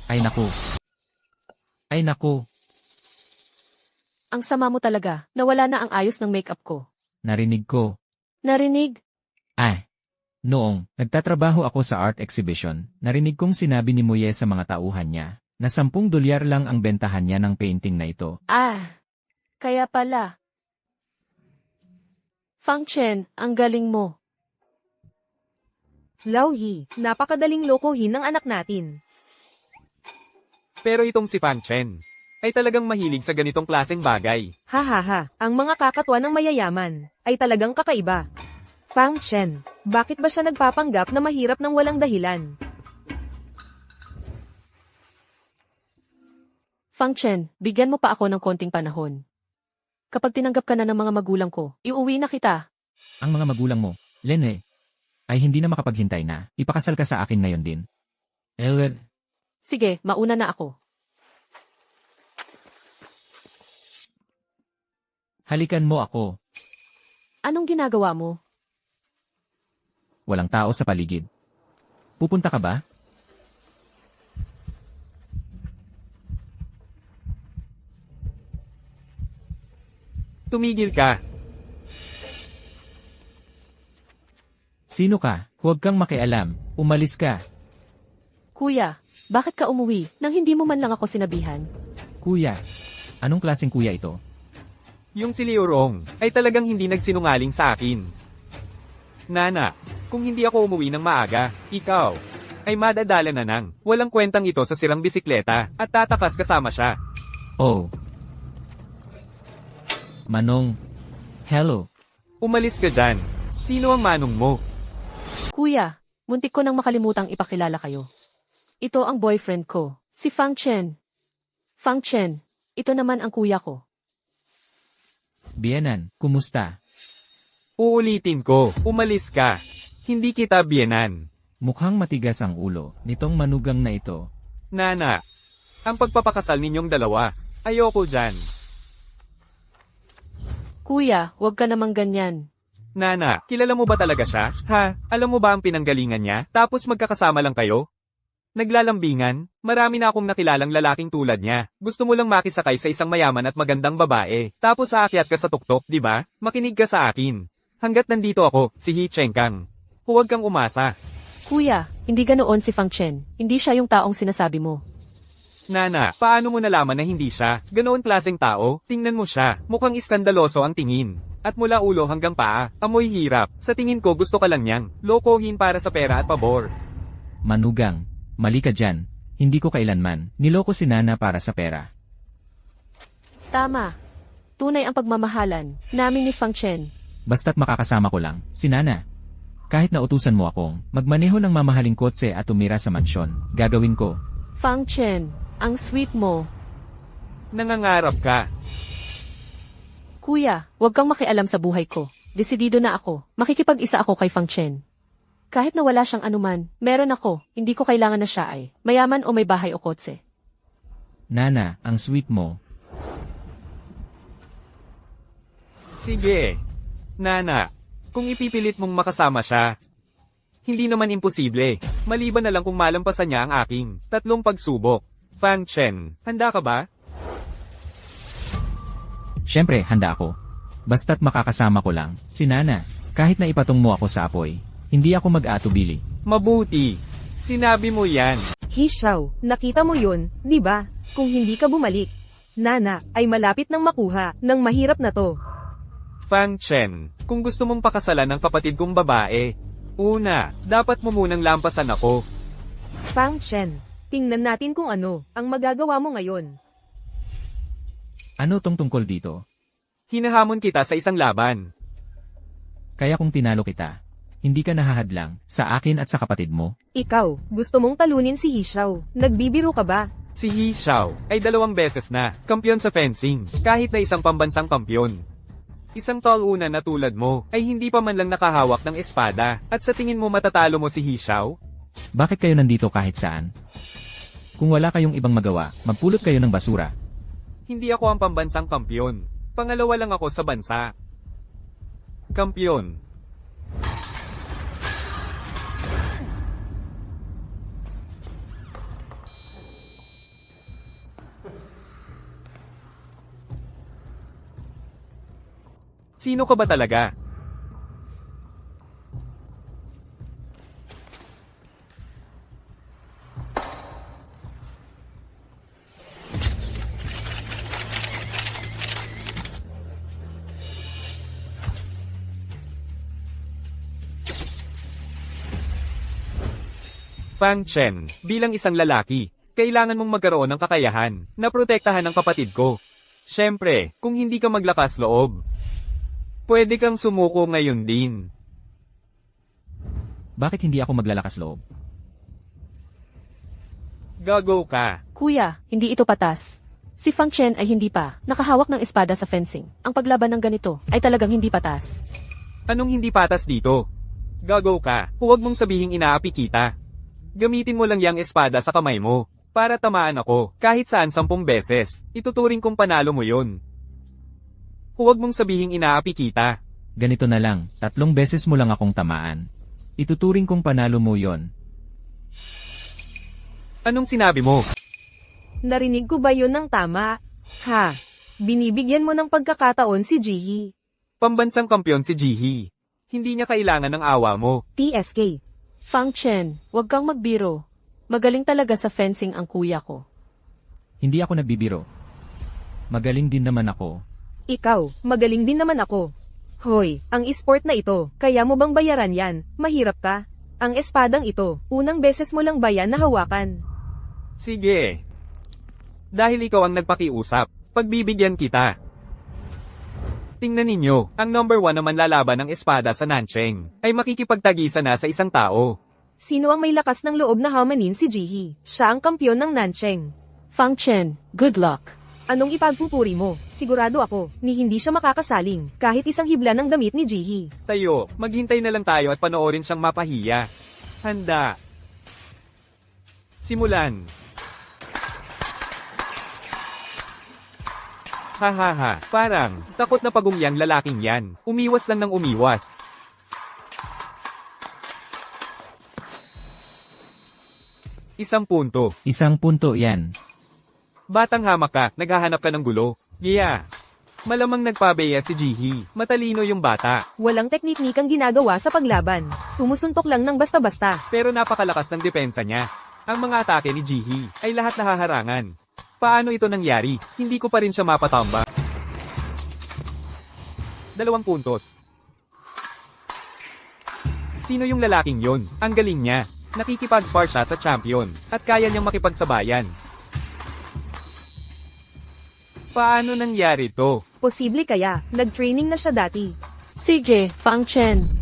Ay naku. Ang sama mo talaga, nawala na ang ayos ng makeup ko. Narinig ko. Narinig? Noong nagtatrabaho ako sa art exhibition, narinig kong sinabi ni Moye sa mga tauhan niya na $10 lang ang bentahan niya ng painting na ito. Kaya pala. Fang Chen, ang galing mo. Lauhi, napakadaling lokohin ng anak natin. Pero itong si Fang Chen, ay talagang mahilig sa ganitong klaseng bagay. Hahaha, ang mga kakatwa ng mayayaman ay talagang kakaiba. Fang Chen, bakit ba siya nagpapanggap na mahirap ng walang dahilan? Fang Chen, bigyan mo pa ako ng konting panahon. Kapag tinanggap ka na ng mga magulang ko, iuwi na kita. Ang mga magulang mo, Lene, ay hindi na makapaghintay na. Ipakasal ka sa akin ngayon din. Well, Sige, mauna na ako. halikan mo ako. Anong ginagawa mo? Walang tao sa paligid. Pupunta ka ba? Tumigil ka. Sino ka? Huwag kang makialam. Umalis ka. Kuya, bakit ka umuwi nang hindi mo man lang ako sinabihan? Kuya. Anong klaseng kuya ito? Yung si Liurong ay talagang hindi nagsinungaling sa akin. Nana, kung hindi ako umuwi ng maaga, ikaw ay madadala na nang walang kwentang ito sa sirang bisikleta at tatakas kasama siya. Oh. Manong. Hello. Umalis ka dyan. Sino ang manong mo? Kuya, muntik ko nang makalimutang ipakilala kayo. Ito ang boyfriend ko, si Fang Chen. Fang Chen, ito naman ang kuya ko. Bienan, kumusta? Uulitin ko, umalis ka. Hindi kita biyenan. Mukhang matigas ang ulo nitong manugang na ito. Nana, ang pagpapakasal ninyong dalawa, ayoko dyan. Kuya, huwag ka namang ganyan. Nana, kilala mo ba talaga siya? Ha? Alam mo ba ang pinanggalingan niya? Tapos magkakasama lang kayo? Naglalambingan? Marami na akong nakilalang lalaking tulad niya. Gusto mo lang makisakay sa isang mayaman at magandang babae. Tapos aakyat ka sa tuktok, di ba? Makinig ka sa akin. Hanggat nandito ako, si He Chengkang. Huwag kang umasa. Kuya, hindi ganoon si Fang Chen. Hindi siya yung taong sinasabi mo. Nana, paano mo nalaman na hindi siya? Ganoon klaseng tao? Tingnan mo siya. Mukhang iskandaloso ang tingin. At mula ulo hanggang paa, amoy hirap. Sa tingin ko gusto ka lang niyang lokohin para sa pera at pabor. Manugang, mali ka dyan. Hindi ko kailanman niloko si Nana para sa pera. Tama. Tunay ang pagmamahalan namin ni Fang Chen. Basta't makakasama ko lang, si Nana. Kahit na utusan mo akong magmaneho ng mamahaling kotse at tumira sa mansyon, gagawin ko. Fang Chen, ang sweet mo. Nangangarap ka. Kuya, huwag kang makialam sa buhay ko. Desidido na ako. Makikipag-isa ako kay Fang Chen. Kahit na wala siyang anuman, meron ako. Hindi ko kailangan na siya ay mayaman o may bahay o kotse. Nana, ang sweet mo. Sige. Nana, kung ipipilit mong makasama siya, hindi naman imposible. Maliban na lang kung malampasan niya ang aking 3 pagsubok. Fang Chen, handa ka ba? Siyempre, handa ako. Basta't makakasama ko lang, si Nana. Kahit na ipatong mo ako sa apoy, hindi ako mag-atubili. Mabuti. Sinabi mo yan. He Xiao, nakita mo yun, di ba? Kung hindi ka bumalik, Nana ay malapit nang makuha ng mahirap na to. Fang Chen, kung gusto mong pakasalan ng kapatid kong babae, una, dapat mo munang lampasan ako. Fang Chen, tingnan natin kung ano ang magagawa mo ngayon. Ano tong tungkol dito? Hinahamon kita sa isang laban. Kaya kung tinalo kita, hindi ka nahahadlang sa akin at sa kapatid mo? Ikaw, gusto mong talunin si He Xiao. Nagbibiro ka ba? Si He Xiao ay 2 beses na kampiyon sa fencing, kahit na isang pambansang kampiyon. Isang talunan na tulad mo ay hindi pa man lang nakahawak ng espada, at sa tingin mo matatalo mo si He Xiao? Bakit kayo nandito kahit saan? Kung wala kayong ibang magawa, magpulot kayo ng basura. Hindi ako ang pambansang kampiyon. Pangalawa lang ako sa bansa. Kampiyon. Sino ka ba talaga? Fang Chen, bilang isang lalaki, Kailangan mong magkaroon ng kakayahan na protektahan ng kapatid ko. Siyempre, kung hindi ka maglakas loob, pwede kang sumuko ngayon din. Bakit hindi ako maglalakas loob? Gago ka. Kuya, hindi ito patas. Si Fang Chen ay hindi pa nakahawak ng espada sa fencing. Ang paglaban ng ganito ay talagang hindi patas. Anong hindi patas dito? Gago ka. Huwag mong sabihing inaapi kita. Gamitin mo lang yang espada sa kamay mo para tamaan ako kahit saan 10 beses. Ituturing kong panalo mo yon. Huwag mong sabihing inaapi kita. Ganito na lang, 3 beses mo lang akong tamaan. Ituturing kong panalo mo yon. Anong sinabi mo? Narinig ko ba yun ng tama? Ha? Binibigyan mo ng pagkakataon si Jihi. Pambansang kampyon si Jihi. Hindi niya kailangan ng awa mo. TSK. Fang Chen, huwag kang magbiro. Magaling talaga sa fencing ang kuya ko. Hindi ako nagbibiro. Magaling din naman ako. Ikaw, magaling din naman ako. Hoy, ang esport na ito, kaya mo bang bayaran yan? Mahirap ka? Ang espadang ito, unang beses mo lang ba yan na hawakan? Sige. Dahil ikaw ang nagpakiusap, pagbibigyan kita. Tingnan ninyo, ang number 1 na manlalaban ng espada sa Nancheng, ay makikipagtagisa na sa isang tao. Sino ang may lakas ng loob na hamanin si Jihi? Siya ang kampyon ng Nancheng. Fang Chen, good luck. Anong ipagpupuri mo? Sigurado ako, ni hindi siya makakasaling, kahit isang hibla ng damit ni Jihi. Tayo, maghintay na lang tayo at panoorin siyang mapahiya. Handa. Simulan. Hahaha, parang, takot na pagumyang lalaking yan. Umiwas lang ng umiwas. Isang punto. 1 punto yan. Batang hamak ka, naghahanap ka ng gulo. Yeah. Malamang nagpabeya si Jihi. Matalino yung bata. Walang teknikang ginagawa sa paglaban. Sumusuntok lang ng basta-basta. Pero napakalakas ng depensa niya. Ang mga atake ni Jihi ay lahat nahaharangan. Paano ito nangyari? Hindi ko pa rin siya mapatamba. 2 puntos. Sino yung lalaking yon? Ang galing niya. Nakikipag-spar siya sa champion, at kaya niyang makipagsabayan. Paano nangyari to? Posible kaya, nag-training na siya dati. CJ, Fang Chen.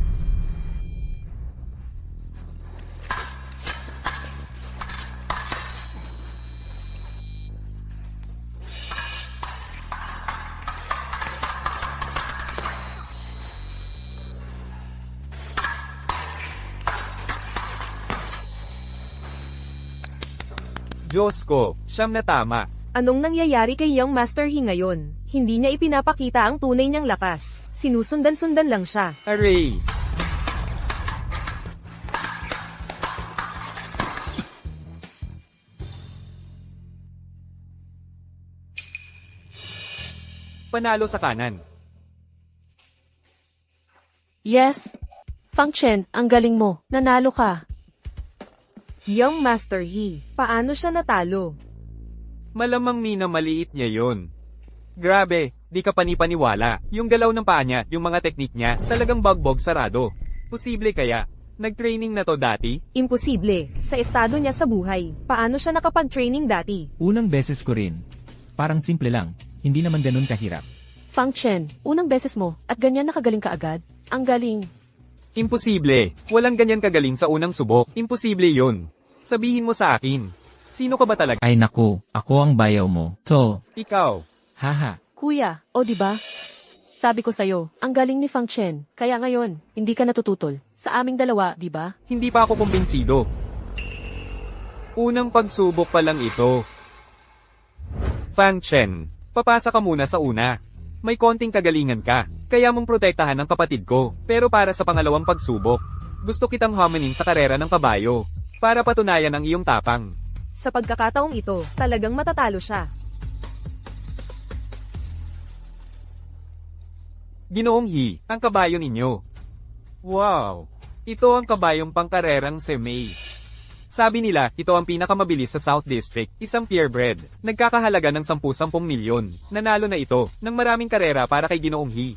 Diyos ko, siyam na tama. Anong nangyayari kay Young Master He ngayon? Hindi niya ipinapakita ang tunay niyang lakas. Sinusundan-sundan lang siya. Array. Panalo sa kanan. Yes. Fang Chen, ang galing mo. Nanalo ka. Young Master He, paano siya natalo? Malamang maliit niya yon. Grabe, di ka panipaniwala. Yung galaw ng paa niya, yung mga teknik niya, talagang bagbog sarado. Posible kaya, nag-training na to dati? Imposible. Sa estado niya sa buhay, paano siya nakapag-training dati? Unang beses ko rin. Parang simple lang. Hindi naman ganun kahirap. Fang Chen, unang beses mo, at ganyan nakagaling ka agad? Ang galing. Imposible. Walang ganyan kagaling sa unang subok. Imposible yun. Sabihin mo sa akin. Sino ka ba talaga? Ay naku, ako ang bayaw mo. So, Ikaw. haha. Kuya, o di ba? Sabi ko sa'yo, ang galing ni Fang Chen. Kaya ngayon, hindi ka natututol. Sa aming dalawa, di ba? Hindi pa ako kumbinsido. Unang pagsubok pa lang ito. Fang Chen, papasa ka muna sa una. May konting kagalingan ka, kaya mong protektahan ang kapatid ko. Pero para sa pangalawang pagsubok, gusto kitang hamanin sa karera ng kabayo, para patunayan ang iyong tapang. Sa pagkakataong ito, talagang matatalo siya. Ginoong He, ang kabayo ninyo. Wow! Ito ang kabayong pangkarerang Semei. Sabi nila, ito ang pinakamabilis sa South District, isang purebred. Nagkakahalaga ng 10-10 milyon. Nanalo na ito, ng maraming karera para kay Ginoong He.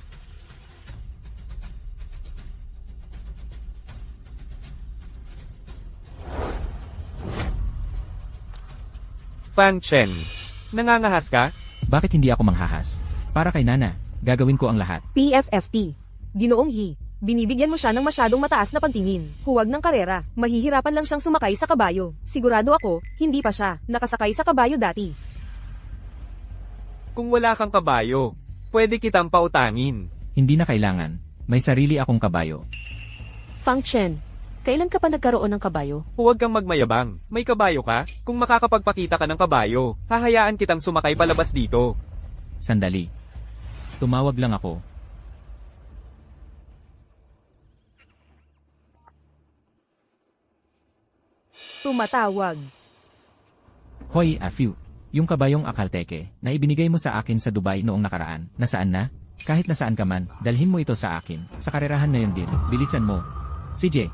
Fang Chen. Nangangahas ka? Bakit hindi ako manghahas? Para kay Nana, gagawin ko ang lahat. PFFT. Ginoong He, binibigyan mo siya ng masyadong mataas na pagtingin. Huwag ng karera. Mahihirapan lang siyang sumakay sa kabayo. Sigurado ako, hindi pa siya nakasakay sa kabayo dati. Kung wala kang kabayo, pwede kitang pautangin. Hindi na kailangan. May sarili akong kabayo. Fang Chen, kailan ka pa nagkaroon ng kabayo? Huwag kang magmayabang. May kabayo ka? Kung makakapagpakita ka ng kabayo, hahayaan kitang sumakay palabas dito. Sandali. Tumawag lang ako. Tumatawag. Hoy, Afiu. Yung kabayong akalteke na ibinigay mo sa akin sa Dubai noong nakaraan, nasaan na? Kahit nasaan ka man, dalhin mo ito sa akin. Sa karerahan na yun din. Bilisan mo. CJ.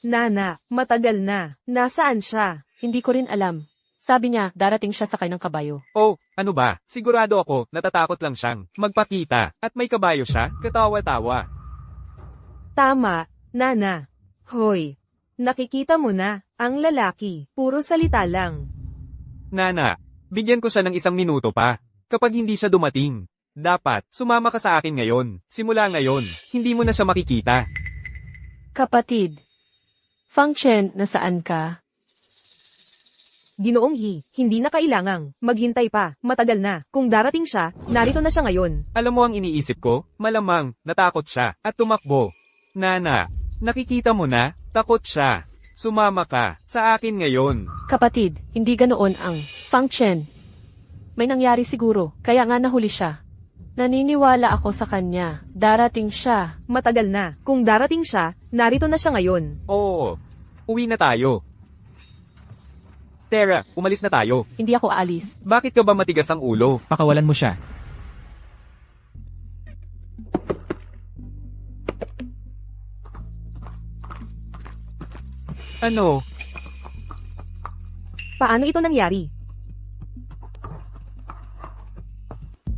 Nana, matagal na. Nasaan siya? Hindi ko rin alam. Sabi niya, darating siya sakay ng kabayo. Oh, ano ba? Sigurado ako, natatakot lang siyang magpakita. At may kabayo siya, katawa-tawa. Tama, Nana. Hoy, nakikita mo na, ang lalaki, puro salita lang. Nana, bigyan ko siya ng 1 minuto pa. Kapag hindi siya dumating, dapat sumama ka sa akin ngayon. Simula ngayon, hindi mo na siya makikita. Kapatid. Fang Chen, nasaan ka? Ginoong He, hindi na kailangang maghintay pa, matagal na. Kung darating siya, narito na siya ngayon. Alam mo ang iniisip ko? Malamang, natakot siya, at tumakbo. Nana, nakikita mo na, takot siya. Sumama ka sa akin ngayon. Kapatid, hindi ganoon ang Fang Chen. May nangyari siguro, kaya nga nahuli siya. Naniniwala ako sa kanya. Darating siya. Matagal na. Kung darating siya, narito na siya ngayon. Oo, uwi na tayo. Tara, umalis na tayo. Hindi ako aalis. Bakit ka ba matigas ang ulo? Pakawalan mo siya. Ano? Paano ito nangyari?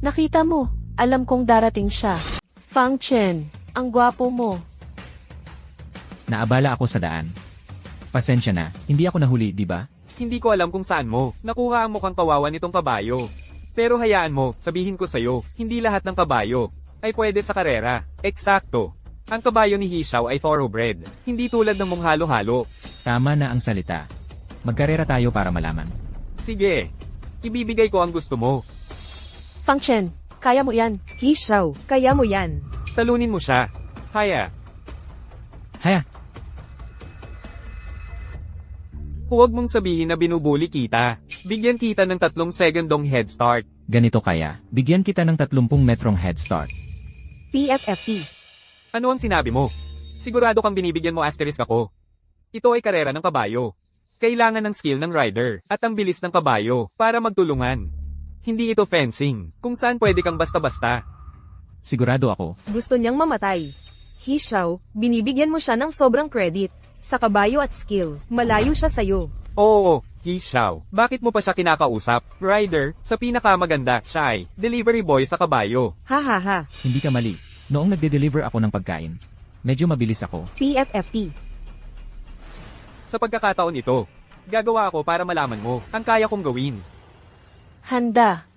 Nakita mo, alam kong darating siya. Fang Chen, ang gwapo mo. Naabala ako sa daan. Pasensya na, hindi ako nahuli, di ba? Hindi ko alam kung saan mo. Nakuha ang mukhang kawawa nitong kabayo. Pero hayaan mo, sabihin ko sa'yo, hindi lahat ng kabayo ay pwede sa karera. Eksakto. Ang kabayo ni Hishao ay thoroughbred. Hindi tulad ng mong halo-halo. Tama na ang salita. Magkarera tayo para malaman. Sige. Ibibigay ko ang gusto mo. Fang Chen, kaya mo yan. Hishao, kaya mo yan. Talunin mo siya. Haya. Haya, Huwag mong sabihin na binubuli kita. Bigyan kita ng 3 segundong head start. ganito kaya. Bigyan kita ng 30 metrong head start. PFFT. Ano ang sinabi mo? Sigurado kang binibigyan mo asterisk ako. Ito ay karera ng kabayo. Kailangan ng skill ng rider at ang bilis ng kabayo para magtulungan. Hindi ito fencing, kung saan pwede kang basta-basta. Sigurado ako. Gusto niyang mamatay. Hishao, binibigyan mo siya ng sobrang credit. Sa kabayo at skill, malayo siya sa'yo. Oo, Hishao. Bakit mo pa siya kinakausap? Rider, sa pinakamaganda, siya ay delivery boy sa kabayo. Ha ha ha. Hindi ka mali. Noong nagde-deliver ako ng pagkain, medyo mabilis ako. PFFT. Sa pagkakataon ito, gagawa ako para malaman mo ang kaya kong gawin. Handa.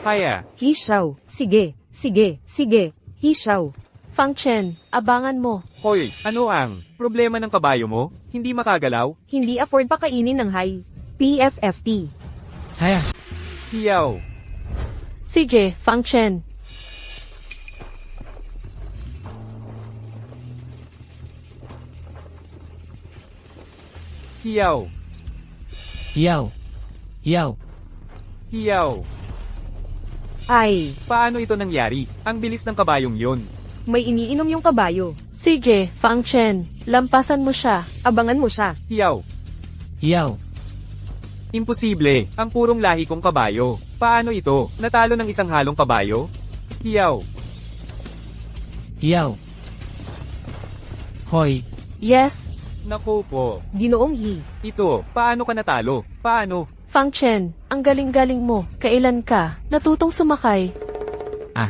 Kaya, Hishao, sige, sige, sige. Hishao. Fang Chen, abangan mo. hoy, ano ang problema ng kabayo mo? Hindi makagalaw? Hindi afford pakainin ng high. PFFT. Haya, Hiyaw. CJ, Fang Chen. Hiyaw. hiyaw. Hiyaw. Hiyaw. Ay, Paano ito nangyari? Ang bilis ng kabayong yun. may iniinom yung kabayo. CJ, Fang Chen, lampasan mo siya. Abangan mo siya. Hiyaw. Hiyaw. Imposible. Ang purong lahi kong kabayo. Paano ito? Natalo ng isang halong kabayo? Hiyaw. Hiyaw. Hoy, Yes, Naku po. Ginoong He. Ito, paano ka natalo? Paano? Fang Chen, ang galing-galing mo. Kailan ka natutong sumakay?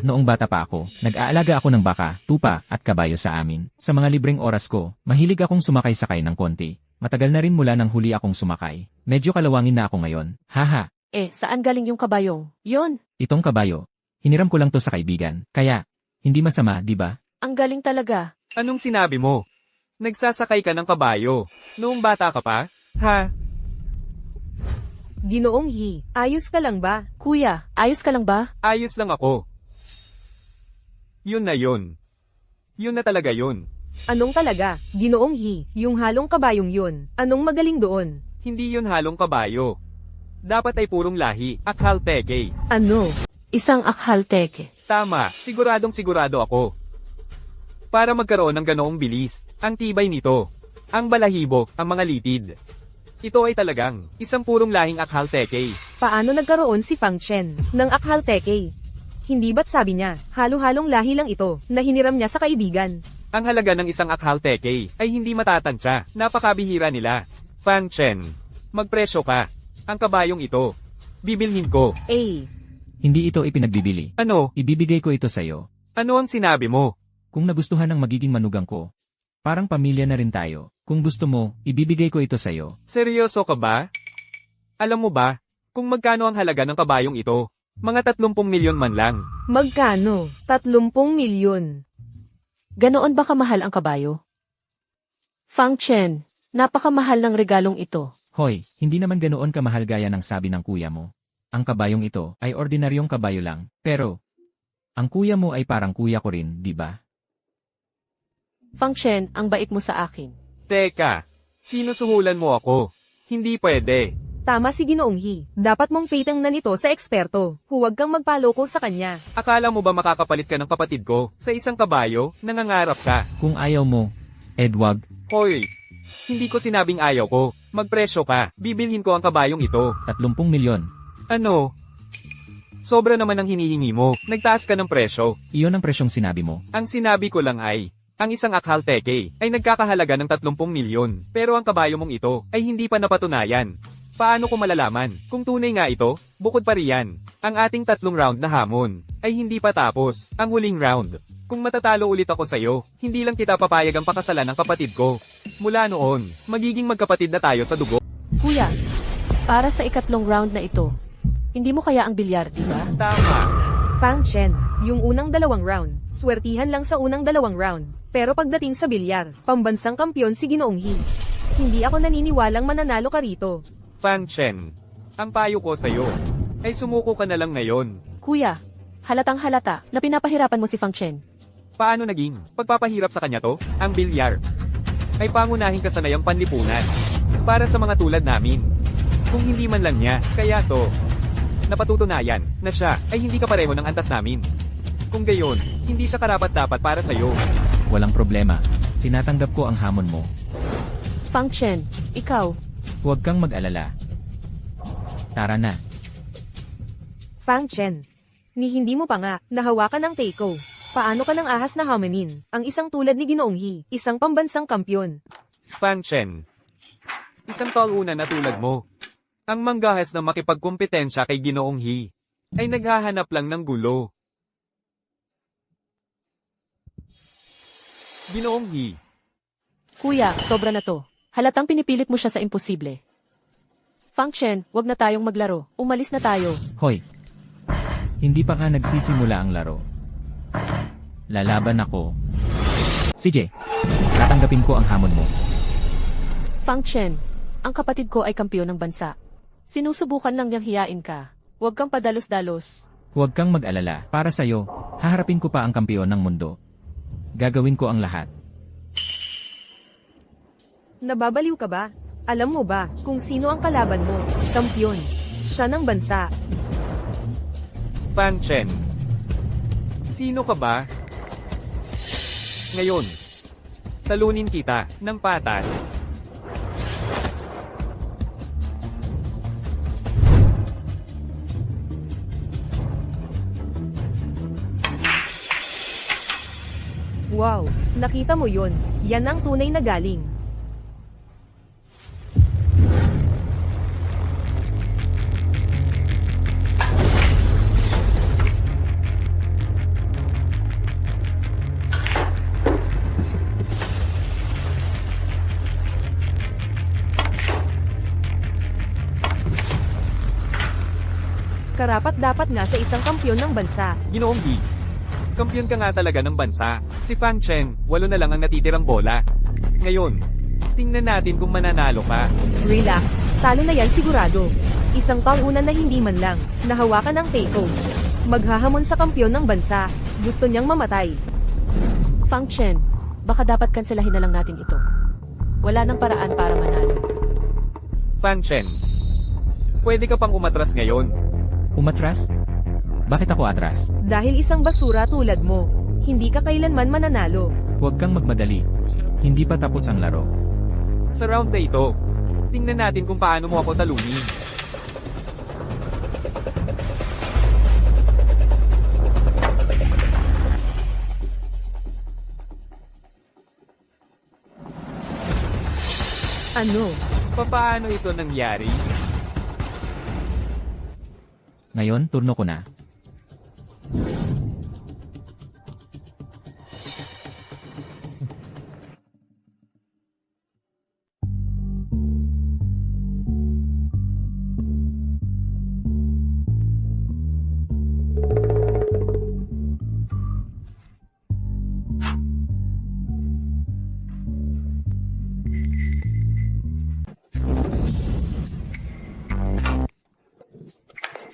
noong bata pa ako, nag-aalaga ako ng baka, tupa, at kabayo sa amin. Sa mga libreng oras ko, mahilig akong sumakay-sakay ng konti. Matagal na rin mula nang huli akong sumakay. Medyo kalawangin na ako ngayon. Haha, Saan galing yung kabayong? Yon, itong kabayo. Hiniram ko lang to sa kaibigan. Kaya, hindi masama, di ba? ang galing talaga. Anong sinabi mo? Nagsasakay ka ng kabayo. Noong bata ka pa? Ha? Ginoong He, ayos ka lang ba? Kuya, ayos ka lang ba? Ayos lang ako. Yun na yun. Yun na talaga yun. Anong talaga? Ginoong He, yung halong kabayong yun. Anong magaling doon? Hindi yun halong kabayo. Dapat ay purong lahi, akhal teke. Ano? Isang akhal teke. Tama, siguradong sigurado ako. Para magkaroon ng ganoong bilis, ang tibay nito, ang balahibo, ang mga litid. Ito ay talagang isang purong lahing akhal teke. Paano nagkaroon si Fang Chen ng akhal teke? Hindi ba't sabi niya, halo-halong lahi lang ito, na hiniram niya sa kaibigan? Ang halaga ng isang akhal teke ay hindi matatantya, napakabihira nila. Fang Chen, magpresyo ka. Ang kabayong ito, bibilhin ko. Hindi ito ipinagbibili. Ano? Ibibigay ko ito sa'yo. Ano ang sinabi mo? Kung nagustuhan ng magiging manugang ko. Parang pamilya na rin tayo. Kung gusto mo, ibibigay ko ito sa'yo. Seryoso ka ba? Alam mo ba, kung magkano ang halaga ng kabayong ito? Mga 30 milyon man lang. Magkano? 30 milyon. Ganoon ba kamahal ang kabayo? Fang Chen, napakamahal ng regalong ito. Hoy, hindi naman ganoon kamahal gaya ng sabi ng kuya mo. Ang kabayong ito ay ordinaryong kabayo lang. Pero, ang kuya mo ay parang kuya ko rin, di ba? Fang Chen, ang bait mo sa akin. Teka, sinusuhulan mo ako. Hindi pwede. Tama si Ginoong He, dapat mong pitang na nito sa eksperto. Huwag kang magpaloko sa kanya. Akala mo ba makakapalit ka ng kapatid ko sa isang kabayo? Nangangarap ka. Kung ayaw mo, Edward, Hoy, hindi ko sinabing ayaw ko. Magpresyo ka. Bibilhin ko ang kabayong ito. 30 milyon. Ano? Sobra naman ang hinihingi mo. Nagtaas ka ng presyo. Iyon ang presyong sinabi mo. Ang sinabi ko lang ay, ang isang akhal teke ay nagkakahalaga ng 30 milyon. Pero ang kabayo mong ito ay hindi pa napatunayan. Paano ko malalaman kung tunay nga ito? Bukod pa riyan, ang ating 3 round na hamon ay hindi pa tapos. Ang huling round. Kung matatalo ulit ako sa'yo, hindi lang kita papayag ang pakasalan ng kapatid ko. Mula noon, magiging magkapatid na tayo sa dugo. Kuya, para sa ikatlong round na ito, hindi mo kaya ang bilyar, di ba? Tama. Fang Chen, yung unang 2 round, swertihan lang sa unang 2 round. Pero pagdating sa bilyar, pambansang kampyon si Ginoong He. Hindi ako naniniwalang mananalo ka rito. Fang Chen, ang payo ko sa'yo ay sumuko ka na lang ngayon. Kuya, halatang halata na pinapahirapan mo si Fang Chen. Paano naging pagpapahirap sa kanya to? Ang bilyar ay pangunahing kasanayang panlipunan para sa mga tulad namin. Kung hindi man lang niya, kaya to napatutunayan na siya ay hindi kapareho ng antas namin. Kung gayon, hindi siya karapat-dapat para sa'yo. Walang problema. Tinatanggap ko ang hamon mo. Fang Chen, ikaw, Huwag kang mag-alala. Tara na. Fang Chen, ni hindi mo pa nga nahawakan ng Teiko. Paano ka ng ahas na hominin, ang isang tulad ni Ginoong He, isang pambansang kampyon? Fang Chen, isang tauna na tulad mo. Ang manggahas na makipagkumpetensya kay Ginoong He ay naghahanap lang ng gulo. Ginoong He, kuya, sobra na to. Halatang pinipilit mo siya sa imposible. Fang Chen, wag na tayong maglaro. Umalis na tayo. Hoy. Hindi pa nga nagsisimula ang laro. Lalaban ako. Sige. Tatanggapin ko ang hamon mo. Fang Chen, ang kapatid ko ay kampiyon ng bansa. Sinusubukan lang niyang hiyain ka. Huwag kang padalos-dalos. Huwag kang mag-alala. Para sa'yo, haharapin ko pa ang kampiyon ng mundo. Gagawin ko ang lahat. Nababaliw ka ba? Alam mo ba kung sino ang kalaban mo? Kampyon. Siya ng bansa. Fang Chen, sino ka ba? Ngayon, talunin kita ng patas. Wow, nakita mo yun. Yan ang tunay na galing. Karapat-dapat nga sa isang kampyon ng bansa. Ginoong Yi. Kampiyon ka nga talaga ng bansa. Si Fang Chen, 8 na lang ang natitirang bola. Ngayon, tingnan natin kung mananalo ka. Relax, talo na yan sigurado. Isang taon na hindi man lang, nahawakan ng Teiko. Maghahamon sa kampyon ng bansa, gusto niyang mamatay. Fang Chen, baka dapat kanselahin na lang natin ito. Wala nang paraan para manalo. Fang Chen, pwede ka pang umatras ngayon. Umatras? Bakit ako atras? Dahil isang basura tulad mo, hindi ka kailanman mananalo. Huwag kang magmadali. Hindi pa tapos ang laro. Sa round na ito, tingnan natin kung paano mo ako talunin. Ano? Paano ito nangyari? Ngayon, turno ko na.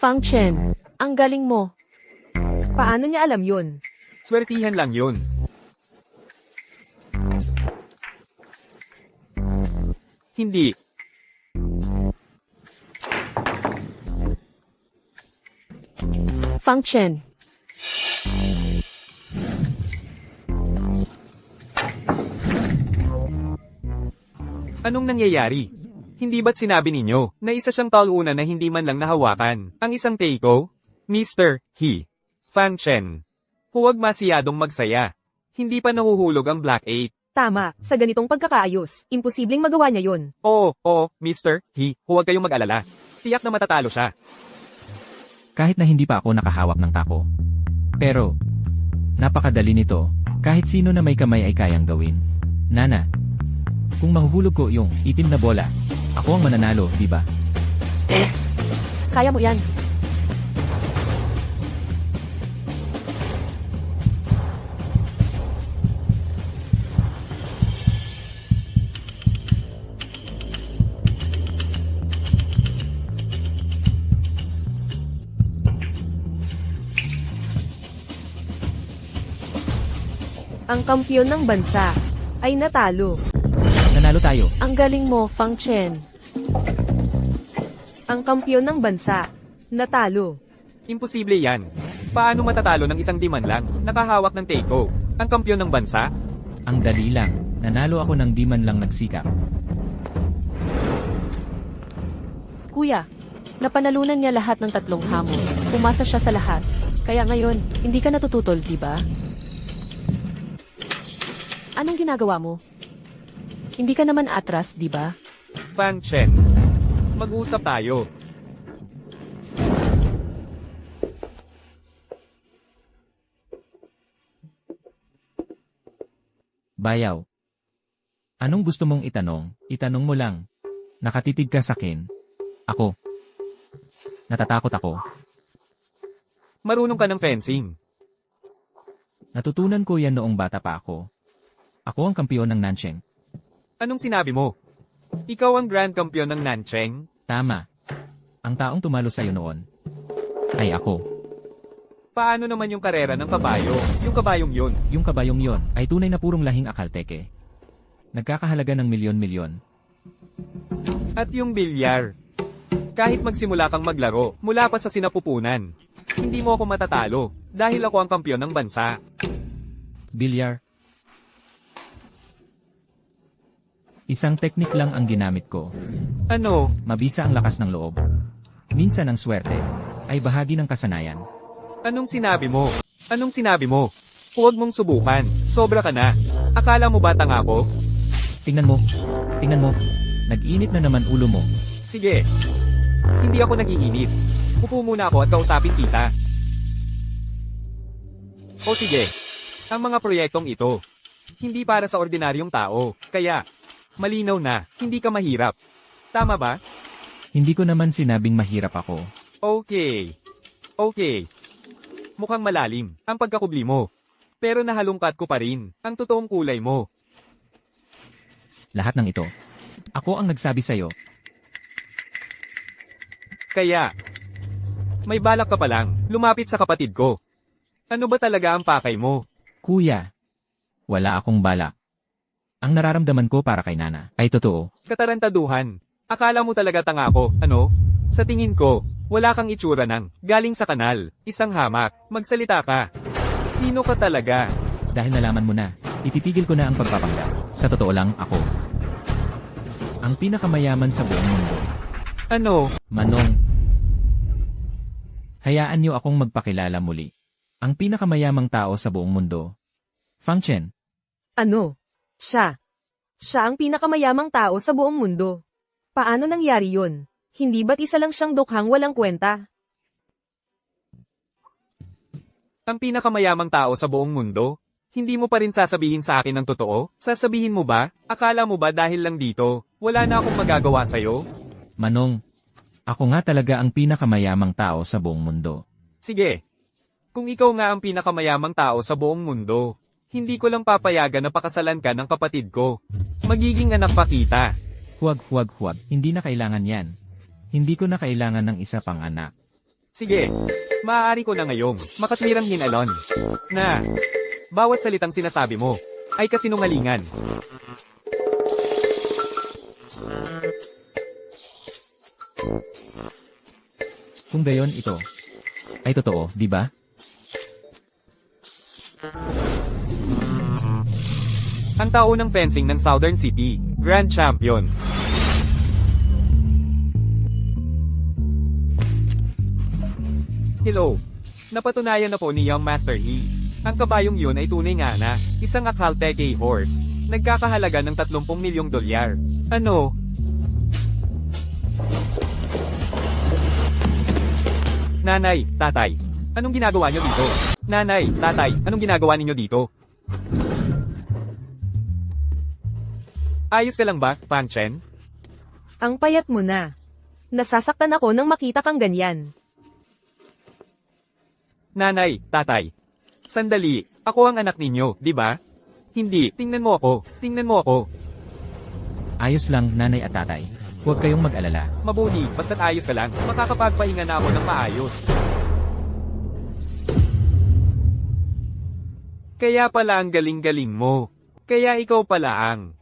Fang Chen, ang galing mo. Paano niya alam yun? Swertihan lang yun. Hindi. Fang Chen, Anong nangyayari? Hindi ba't sinabi ninyo na isa siyang talunan na hindi man lang nahawakan? Ang isang Teiko? Mr. He. Fang Chen. Huwag masyadong magsaya. Hindi pa nahuhulog ang Black 8. Tama, sa ganitong pagkakaayos, imposibleng magawa niya yun. Oo, Mr. He, huwag kayong mag-alala. Tiyak na matatalo siya. Kahit na hindi pa ako nakahawak ng tako. Pero, napakadali nito. Kahit sino na may kamay ay kayang gawin. Nana, kung mahuhulog ko yung itim na bola, ako ang mananalo, di ba? kaya mo yan. Ang kampyon ng bansa ay natalo. Nanalo tayo. Ang galing mo, Fang Chen. Ang kampyon ng bansa natalo. Imposible yan. Paano matatalo ng isang diman lang, nakahawak ng Teiko? Ang kampyon ng bansa? Ang dali lang. Nanalo ako ng di man lang nagsikap. Kuya, napanalunan niya lahat ng 3 hamon. Umasa siya sa lahat. Kaya ngayon, hindi ka natututol, di ba? Anong ginagawa mo? Hindi ka naman atras, di ba? Fang Chen. Mag-usap tayo. Bayaw. Anong gusto mong itanong? Itanong mo lang. Nakatitig ka sa akin. Ako. Natatakot ako. Marunong ka ng fencing. Natutunan ko yan noong bata pa ako. Ako ang kampiyon ng Nancheng. Anong sinabi mo? Ikaw ang Grand Champion ng Nancheng? Tama. Ang taong tumalo sa'yo noon ay ako. Paano naman yung karera ng kabayo? Yung kabayong yun. Yung kabayong yon ay tunay na purong lahing akalteke. Nagkakahalaga ng milyon-milyon. At yung bilyar. Kahit magsimula kang maglaro, mula pa sa sinapupunan. Hindi mo ako matatalo, dahil ako ang kampiyon ng bansa. Bilyar. Isang teknik lang ang ginamit ko. Ano? Mabisa ang lakas ng loob. Minsan ang swerte ay bahagi ng kasanayan. Anong sinabi mo? Anong sinabi mo? Huwag mong subukan. Sobra ka na. Akala mo batang ako? Tingnan mo. Tingnan mo. Nag-init na naman ulo mo. Sige. Hindi ako nag-iinit. Upo muna ako at kausapin kita. O sige. Ang mga proyektong ito, hindi para sa ordinaryong tao. Kaya, malinaw na, hindi ka mahirap. Tama ba? Hindi ko naman sinabing mahirap ako. Okay. Okay. Mukhang malalim ang pagkakubli mo. Pero nahalungkat ko pa rin ang totoong kulay mo. Lahat ng ito. Ako ang nagsabi sa'yo. Kaya, may balak ka pa lang lumapit sa kapatid ko. Ano ba talaga ang pakay mo? Kuya, wala akong balak. Ang nararamdaman ko para kay Nana ay totoo. Katarantaduhan. Akala mo talaga tanga ako, ano? Sa tingin ko, wala kang itsura ng galing sa kanal, isang hamak, magsalita ka. Sino ka talaga? Dahil nalaman mo na, ititigil ko na ang pagpapanggap. Sa totoo lang, ako. Ang pinakamayaman sa buong mundo. Ano? Manong. Hayaan niyo akong magpakilala muli. Ang pinakamayamang tao sa buong mundo. Fang Chen. Ano? Siya. Siya ang pinakamayamang tao sa buong mundo. Paano nangyari yun? Hindi ba't isa lang siyang dukhang walang kwenta? Ang pinakamayamang tao sa buong mundo? Hindi mo pa rin sasabihin sa akin ang totoo? Sasabihin mo ba? Akala mo ba dahil lang dito, wala na akong magagawa sa'yo? Manong. Ako nga talaga ang pinakamayamang tao sa buong mundo. Sige. Kung ikaw nga ang pinakamayamang tao sa buong mundo, hindi ko lang papayagan na pakasalan ka ng kapatid ko. Magiging anak pa kita. Huwag. Hindi na kailangan yan. Hindi ko na kailangan ng isa pang anak. Sige. Maaari ko na ngayong makatwirang hinalon na bawat salitang sinasabi mo ay kasinungalingan. Kung gayon ito, ay totoo, di ba? Ang tao ng fencing ng Southern City, Grand Champion. Hello. Napatunayan na po ni Young Master Yi. Ang kabayong yun ay tunay nga na, isang Akhal-Teke horse. Nagkakahalaga ng 30 milyong dolyar. Ano? Nanay, tatay, anong ginagawa nyo dito? Nanay, tatay, anong ginagawa ninyo dito? Ayos ka lang ba, Fang Chen? Ang payat mo na. Nasasaktan ako nang makita kang ganyan. Nanay, tatay. Sandali, ako ang anak ninyo, di ba? Hindi, tingnan mo ako. Ayos lang, nanay at tatay. Huwag kayong mag-alala. Mabuti, basta't ayos ka lang, makakapagpahinga na ako ng maayos. Kaya pala ang galing-galing mo. Kaya ikaw pala ang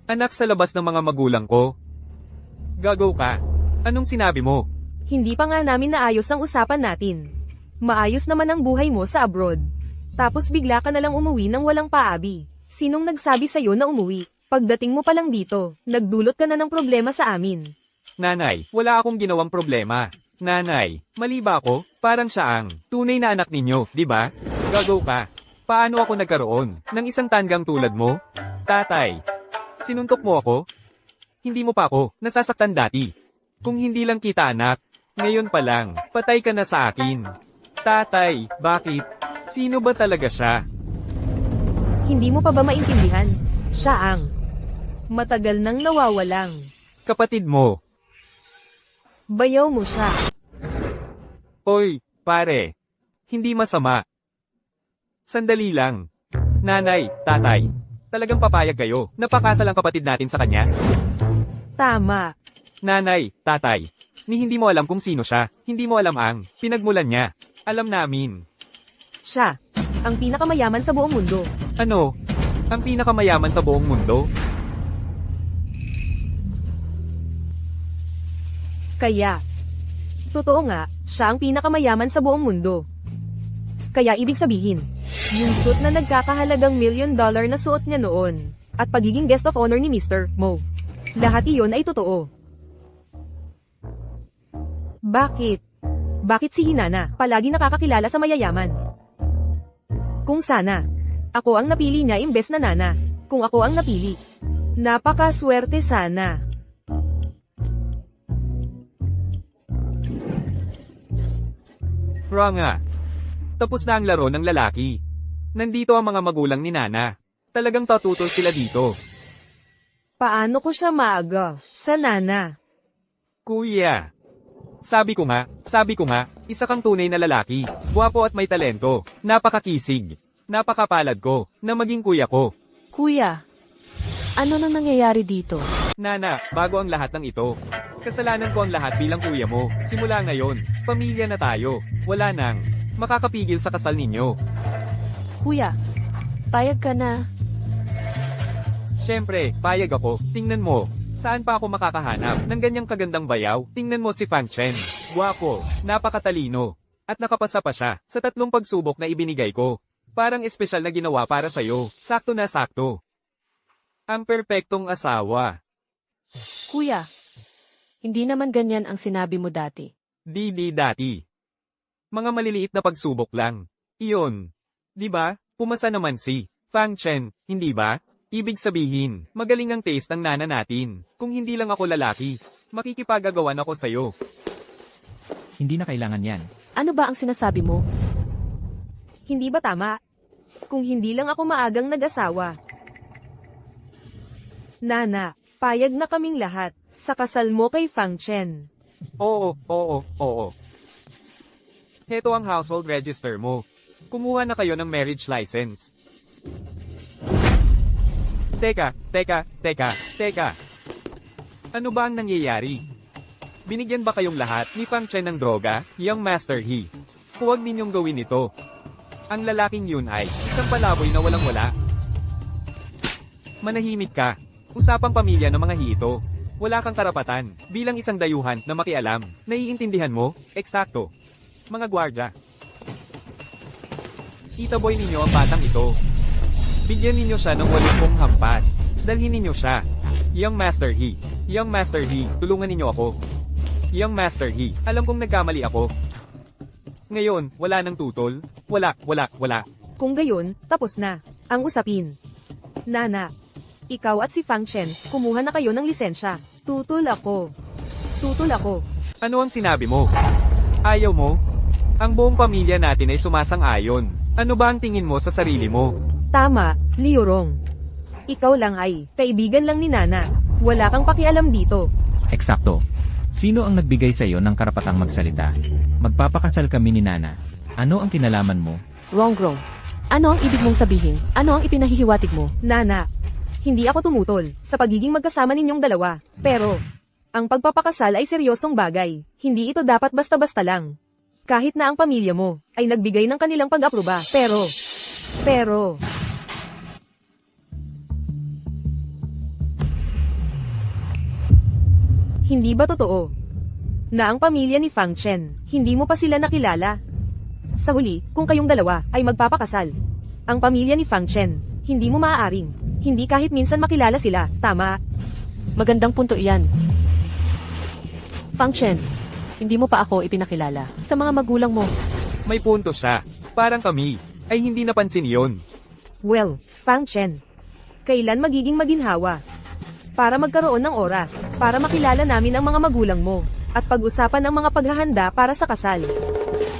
anak sa labas ng mga magulang ko. Gagaw ka. Anong sinabi mo? Hindi pa nga namin naayos ang usapan natin. Maayos naman ang buhay mo sa abroad. Tapos bigla ka na lang umuwi nang walang paabi. Sinong nagsabi sa'yo na umuwi? Pagdating mo pa lang dito, nagdulot ka na ng problema sa amin. Nanay, wala akong ginawang problema. Nanay, mali ba ako? Parang siya ang tunay na anak ninyo, di ba? Gagaw ka. Paano ako nagkaroon ng isang tanggang tulad mo? Tatay, sinuntok mo ako? Hindi mo pa ako nasasaktan dati. Kung hindi lang kita anak, ngayon pa lang, patay ka na sa akin. Tatay, bakit? Sino ba talaga siya? Hindi mo pa ba maintindihan? Siya ang matagal nang nawawalang. Kapatid mo. Bayaw mo siya. Oy, pare. Hindi masama. Sandali lang. Nanay, tatay. Talagang papayag kayo. Napakasal ang kapatid natin sa kanya. Tama. Nanay, tatay. Ni hindi mo alam kung sino siya. Hindi mo alam ang pinagmulan niya. Alam namin. Siya. Ang pinakamayaman sa buong mundo. Ano? Ang pinakamayaman sa buong mundo? Kaya. Totoo nga, siya ang pinakamayaman sa buong mundo. Kaya ibig sabihin, yung suit na nagkakahalagang $1 million na suot niya noon, at pagiging guest of honor ni Mr. Mo. Lahat iyon ay totoo. Bakit? Bakit si Hinana palagi nakakakilala sa mayayaman? Kung sana, ako ang napili niya imbes na Nana. Kung ako ang napili. Napakaswerte sana. Wrong nga. Tapos na ang laro ng lalaki. Nandito ang mga magulang ni Nana. Talagang tatutol sila dito. Paano ko siya maaga? Sa Nana. Kuya. Sabi ko nga, isa kang tunay na lalaki. Gwapo at may talento. Napakakisig. Napakapalad ko, na maging kuya ko. Kuya, ano nang nangyayari dito? Nana, bago ang lahat ng ito. Kasalanan ko ang lahat bilang kuya mo. Simula ngayon, pamilya na tayo. Wala nang makakapigil sa kasal ninyo. Kuya, payag ka na. Siyempre, payag ako. Tingnan mo. Saan pa ako makakahanap ng ganyang kagandang bayaw? Tingnan mo si Fang Chen. Guwapo, napakatalino. At nakapasa pa siya sa 3 pagsubok na ibinigay ko. Parang espesyal na ginawa para sa'yo. Sakto na sakto. Ang perpektong asawa. Kuya, hindi naman ganyan ang sinabi mo dati. Di dati. Mga maliliit na pagsubok lang. Iyon. Di ba? Pumasa naman si Fang Chen, hindi ba? Ibig sabihin, magaling ang taste ng nana natin. Kung hindi lang ako lalaki, makikipagagawan ako sa'yo. Hindi na kailangan yan. Ano ba ang sinasabi mo? Hindi ba tama? Kung hindi lang ako maagang nag-asawa. Nana, payag na kaming lahat sa kasal mo kay Fang Chen. Oo. Heto ang household register mo. Kumuha na kayo ng marriage license. Teka. Ano ba ang nangyayari? Binigyan ba kayong lahat ni Fang Chen ng droga, Young Master He? Huwag ninyong gawin ito. Ang lalaking yun ay isang palaboy na walang-wala. Manahimik ka. Usapang pamilya ng mga hito. Wala kang karapatan bilang isang dayuhan na makialam. Naiintindihan mo? Eksakto. Mga gwardya. Itaboy ninyo ang batang ito. Bigyan ninyo siya ng 80 hampas. Dalhin ninyo siya. Young Master He, tulungan ninyo ako. Young Master He, alam kong nagkamali ako. Ngayon, wala nang tutol. Wala. Kung gayon, tapos na ang usapin. Nana, ikaw at si Fang Chen, kumuha na kayo ng lisensya. Tutol ako. Ano ang sinabi mo? Ayaw mo? Ang buong pamilya natin ay sumasang-ayon. Ano ba ang tingin mo sa sarili mo? Tama, Liurong. Ikaw lang ay kaibigan lang ni Nana. Wala kang pakialam dito. Eksakto. Sino ang nagbigay sa iyo ng karapatang magsalita? Magpapakasal kami ni Nana. Ano ang kinalaman mo? Wrong. Ano ang ibig mong sabihin? Ano ang ipinahihiwatig mo? Nana, hindi ako tumutol sa pagiging magkasama ninyong dalawa. Pero, ang pagpapakasal ay seryosong bagay. Hindi ito dapat basta-basta lang. Kahit na ang pamilya mo ay nagbigay ng kanilang pag-aproba. Pero, hindi ba totoo na ang pamilya ni Fang Chen, hindi mo pa sila nakilala? Sa huli, kung kayong dalawa ay magpapakasal, ang pamilya ni Fang Chen, hindi mo maaaring, hindi kahit minsan makilala sila, tama? Magandang punto iyan. Fang Chen, hindi mo pa ako ipinakilala sa mga magulang mo. May punto siya. Parang kami ay hindi napansin yon. Well, Fang Chen, kailan magiging maginhawa? Para magkaroon ng oras, para makilala namin ang mga magulang mo, at pag-usapan ang mga paghahanda para sa kasal.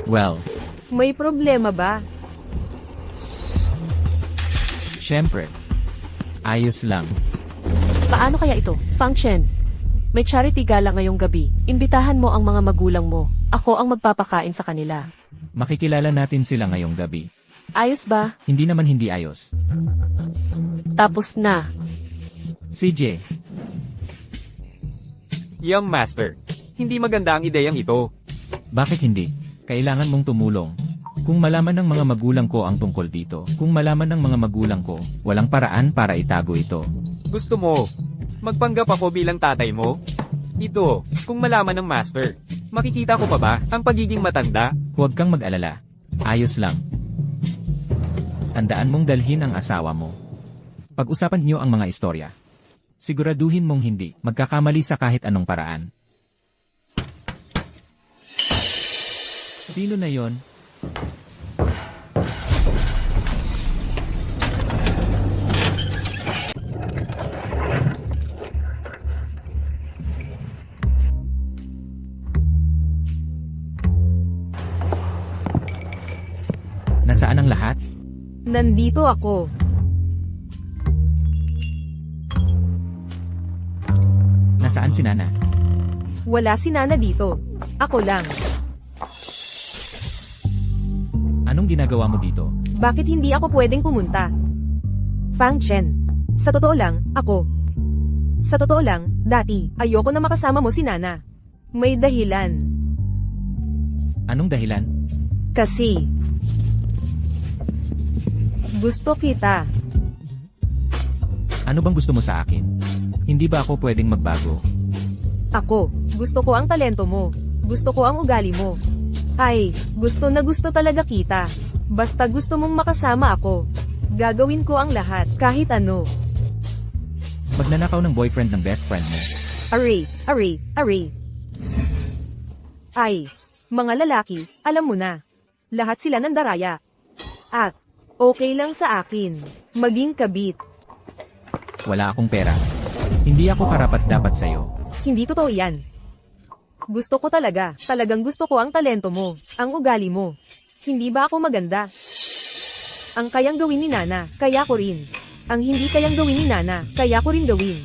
Well, May problema ba? syempre. Ayos lang. Paano kaya ito, Fang Chen? May charity gala ngayong gabi. Imbitahan mo ang mga magulang mo. Ako ang magpapakain sa kanila. Makikilala natin sila ngayong gabi. Ayos ba? Hindi naman hindi ayos. Tapos na. CJ, Young Master, hindi maganda ang ideyang ito. bakit hindi? Kailangan mong tumulong. Kung malaman ng mga magulang ko ang tungkol dito, kung malaman ng mga magulang ko, walang paraan para itago ito. Gusto mo, magpanggap ako bilang tatay mo? Ito, kung malaman ng Master, makikita ko pa ba ang pagiging matanda? Huwag kang mag-alala. Ayos lang. Tandaan mong dalhin ang asawa mo. Pag-usapan niyo ang mga istorya. Siguraduhin mong hindi magkakamali sa kahit anong paraan. Sino na yon? Nasaan ang lahat? Nandito ako. Nasaan si Nana? Wala si Nana dito. Ako lang. Anong ginagawa mo dito? Bakit hindi ako pwedeng pumunta? Fang Chen. Sa totoo lang, ako. Sa totoo lang, dati, ayoko na makasama mo si Nana. May dahilan. Anong dahilan? Kasi, gusto kita. Ano bang gusto mo sa akin? Hindi ba ako pwedeng magbago? Ako, gusto ko ang talento mo. Gusto ko ang ugali mo. Ay, gusto na gusto talaga kita. Basta gusto mong makasama ako. Gagawin ko ang lahat, kahit ano. Magnanakaw ng boyfriend ng best friend mo. Array. Ay, mga lalaki, alam mo na. Lahat sila ng daraya. At, okay lang sa akin. Maging kabit. Wala akong pera. Hindi ako karapat-dapat sa'yo. Hindi totoo yan. Gusto ko talagang gusto ko ang talento mo, ang ugali mo. Hindi ba ako maganda? Ang kayang gawin ni Nana, kaya ko rin. Ang hindi kayang gawin ni Nana, kaya ko rin gawin.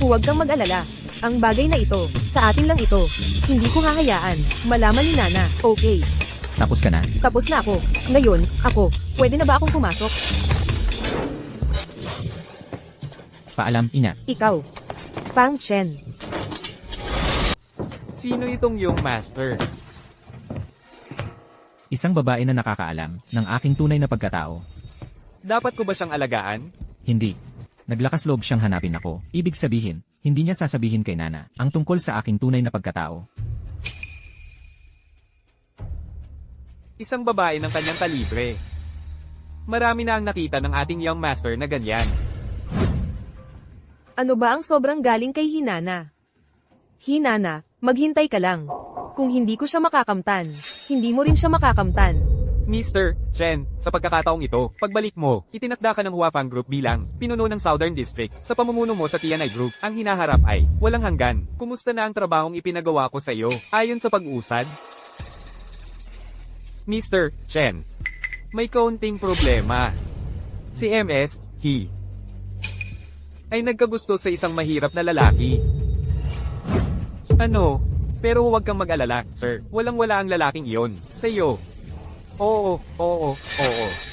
Huwag kang mag-alala. Ang bagay na ito, sa atin lang ito. Hindi ko hahayaan, malaman ni Nana, okay. Tapos ka na? Tapos na ako. Ngayon, ako, pwede na ba akong pumasok? Paalam, ina. Ikaw. Fang Chen. Sino itong yung master? Isang babae na nakakaalam ng aking tunay na pagkatao. Dapat ko ba siyang alagaan? Hindi. Naglakas loob siyang hanapin ako. Ibig sabihin, hindi niya sasabihin kay Nana ang tungkol sa aking tunay na pagkatao. Isang babae ng kanyang kalibre. Marami na ang nakita ng ating young master na ganyan. Ano ba ang sobrang galing kay Hinana? Hinana, maghintay ka lang. Kung hindi ko siya makakamtan, hindi mo rin siya makakamtan. Mr. Chen, sa pagkakataong ito, pagbalik mo, itinakda ka ng Huafang Group bilang pinuno ng Southern District. Sa pamumuno mo sa Tianai Group, ang hinaharap ay walang hanggan. Kumusta na ang trabahong ipinagawa ko sa iyo? Ayon sa pag-usad? Mr. Chen, may kaunting problema. Si MS, ay nagkagusto sa isang mahirap na lalaki. Ano? Pero huwag kang mag-alala, sir. Walang-wala ang lalaking iyon. Sa iyo. Oo.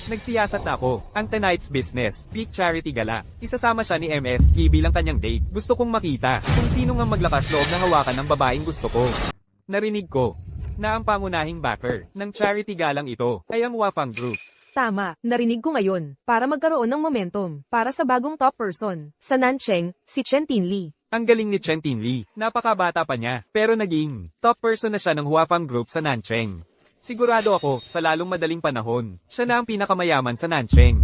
Nagsiyasat na ako. Ang tonight's business, big charity gala. Isasama siya ni MS bilang kanyang date. Gusto kong makita kung sino nga maglakas loob na hawakan ng babaeng gusto ko. Narinig ko na ang pangunahing backer ng charity galang ito ay ang Huafang Group. Tama, narinig ko ngayon, para magkaroon ng momentum, para sa bagong top person, sa Nancheng, si Chen Tinli. Ang galing ni Chen Tinli, napakabata pa niya, pero naging top person na siya ng Huafang Group sa Nancheng. Sigurado ako, sa lalong madaling panahon, siya na ang pinakamayaman sa Nancheng.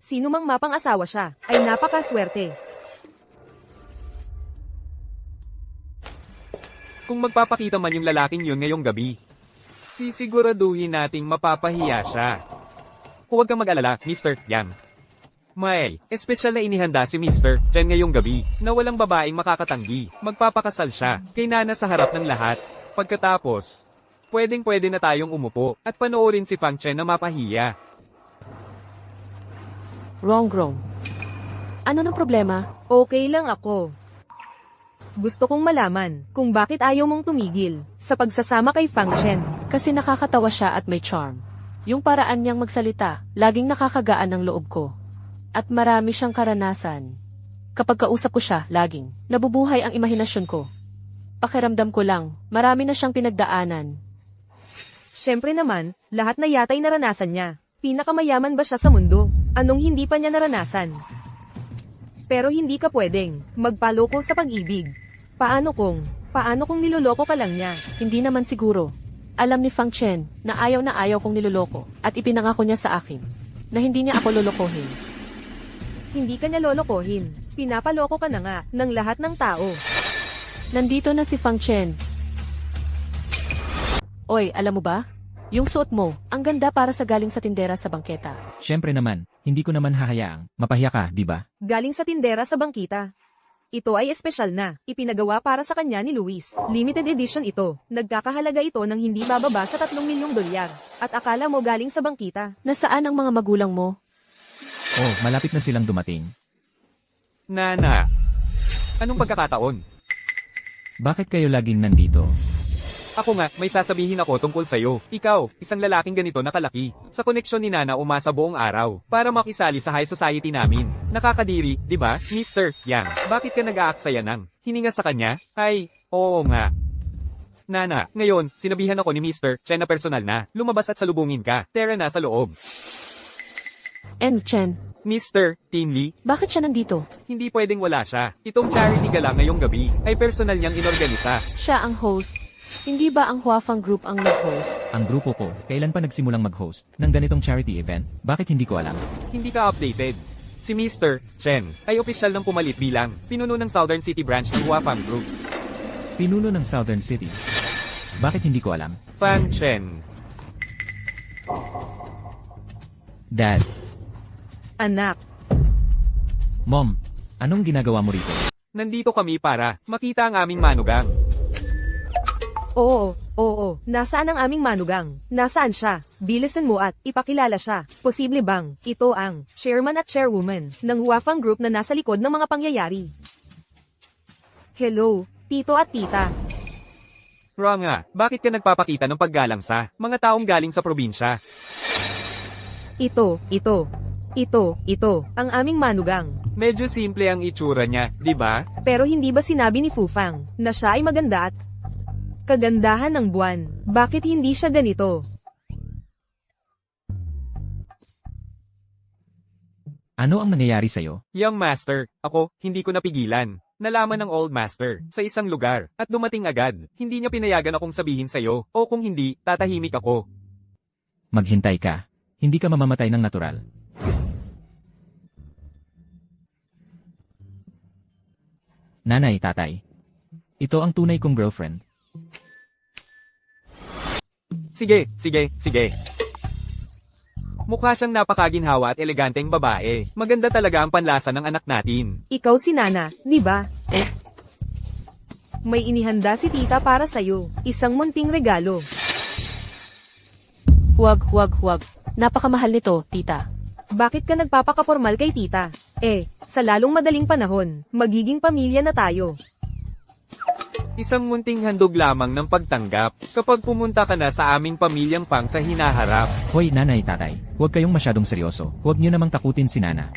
Sino mang mapang-asawa siya, ay napakaswerte. Kung magpapakita man yung lalaking yun ngayong gabi, sisiguraduhin nating mapapahiya siya. Huwag kang mag-alala, Mr. Yang. May, espesyal na inihanda si Mr. Chen ngayong gabi, na walang babaeng makakatanggi. Magpapakasal siya, kay Nana sa harap ng lahat. Pagkatapos, pwedeng-pwede na tayong umupo, at panoorin si Fang Chen na mapahiya. Wrong. Ano ng problema? Okay lang ako. Gusto kong malaman, kung bakit ayaw mong tumigil, sa pagsasama kay Fang Chen. Kasi nakakatawa siya at may charm. Yung paraan niyang magsalita, laging nakakagaan ng loob ko. At marami siyang karanasan. Kapag kausap ko siya, laging nabubuhay ang imahinasyon ko. Pakiramdam ko lang, marami na siyang pinagdaanan. Siyempre naman, lahat na yata'y naranasan niya. Pinakamayaman ba siya sa mundo? Anong hindi pa niya naranasan? Pero hindi ka pwedeng magpaloko sa pag-ibig. Paano kung niloloko ka lang niya? Hindi naman siguro. Alam ni Fang Chen na ayaw kong niloloko at ipinangako niya sa akin na hindi niya ako lolokohin. Hindi ka niya lolokohin. Pinapaloko ka na nga ng lahat ng tao. Nandito na si Fang Chen. Oy, alam mo ba? Yung suot mo, ang ganda para sa galing sa tindera sa bangketa. Siyempre naman, hindi ko naman hahayaang mapahiya ka, di ba? Galing sa tindera sa bangkita. Ito ay espesyal na, ipinagawa para sa kanya ni Luis. Limited edition ito. Nagkakahalaga ito ng hindi bababa sa 3 milyong dolyar. At akala mo galing sa bangkita. Nasaan ang mga magulang mo? Oh, malapit na silang dumating. Nana, anong pagkakataon? Bakit kayo laging nandito? Ako nga, may sasabihin ako tungkol sa'yo. Ikaw, isang lalaking ganito na kalaki. Sa koneksyon ni Nana umasa buong araw, para makisali sa high society namin. Nakakadiri, di ba, Mr. Yang? Bakit ka nag-aaksaya ng hininga sa kanya? Ay, oo nga. Nana, ngayon, sinabihan ako ni Mr. Chen na personal na. Lumabas at salubungin ka. Tara na sa loob. And Chen, Mr. Tinley, bakit siya nandito? hindi pwedeng wala siya. Itong charity gala ngayong gabi ay personal niyang inorganisa. Siya ang host. Hindi ba ang Huafang Group ang nag-host? Ang grupo ko, kailan pa nagsimulang mag-host ng ganitong charity event? Bakit hindi ko alam? Hindi ka updated. Si Mr. Chen ay opisyal ng pumalit bilang pinuno ng Southern City branch ng Huafang Group. Pinuno ng Southern City. Bakit hindi ko alam? Fan Chen. Dad, Anak, Mom, anong ginagawa mo rito? Nandito kami para makita ang aming manugang. oo. Nasaan ang aming manugang? Nasaan siya? Bilisan mo at ipakilala siya. Posible bang ito ang chairman at chairwoman ng Huafang Group na nasa likod ng mga pangyayari? Hello, tito at tita. Wrong nga, bakit ka nagpapakita ng paggalang sa mga taong galing sa probinsya? Ito, ang aming manugang. Medyo simple ang itsura niya, di ba? Pero hindi ba sinabi ni Fufang na siya ay maganda at kagandahan ng buwan? Bakit hindi siya ganito? Ano ang nangyayari sa'yo? Young master, ako, hindi ko napigilan. Nalaman ng old master sa isang lugar at dumating agad. Hindi niya pinayagan akong sabihin sa'yo o kung hindi, tatahimik ako. Maghintay ka. Hindi ka mamamatay ng natural. Nanay, tatay. Ito ang tunay kong girlfriend. Sige. Mukha siyang napakaginhawa at eleganteng babae. Maganda talaga ang panlasa ng anak natin. Ikaw si Nana, di ba? May inihanda si tita para sa'yo. Isang munting regalo. Huwag. Napakamahal nito, tita. Bakit ka nagpapakapormal kay tita? Sa lalong madaling panahon, magiging pamilya na tayo. Isang munting handog lamang ng pagtanggap kapag pumunta ka na sa aming pamilyang pang sa hinaharap. Hoy, nanay, tatay. Huwag kayong masyadong seryoso. Huwag niyo namang takutin si Nana.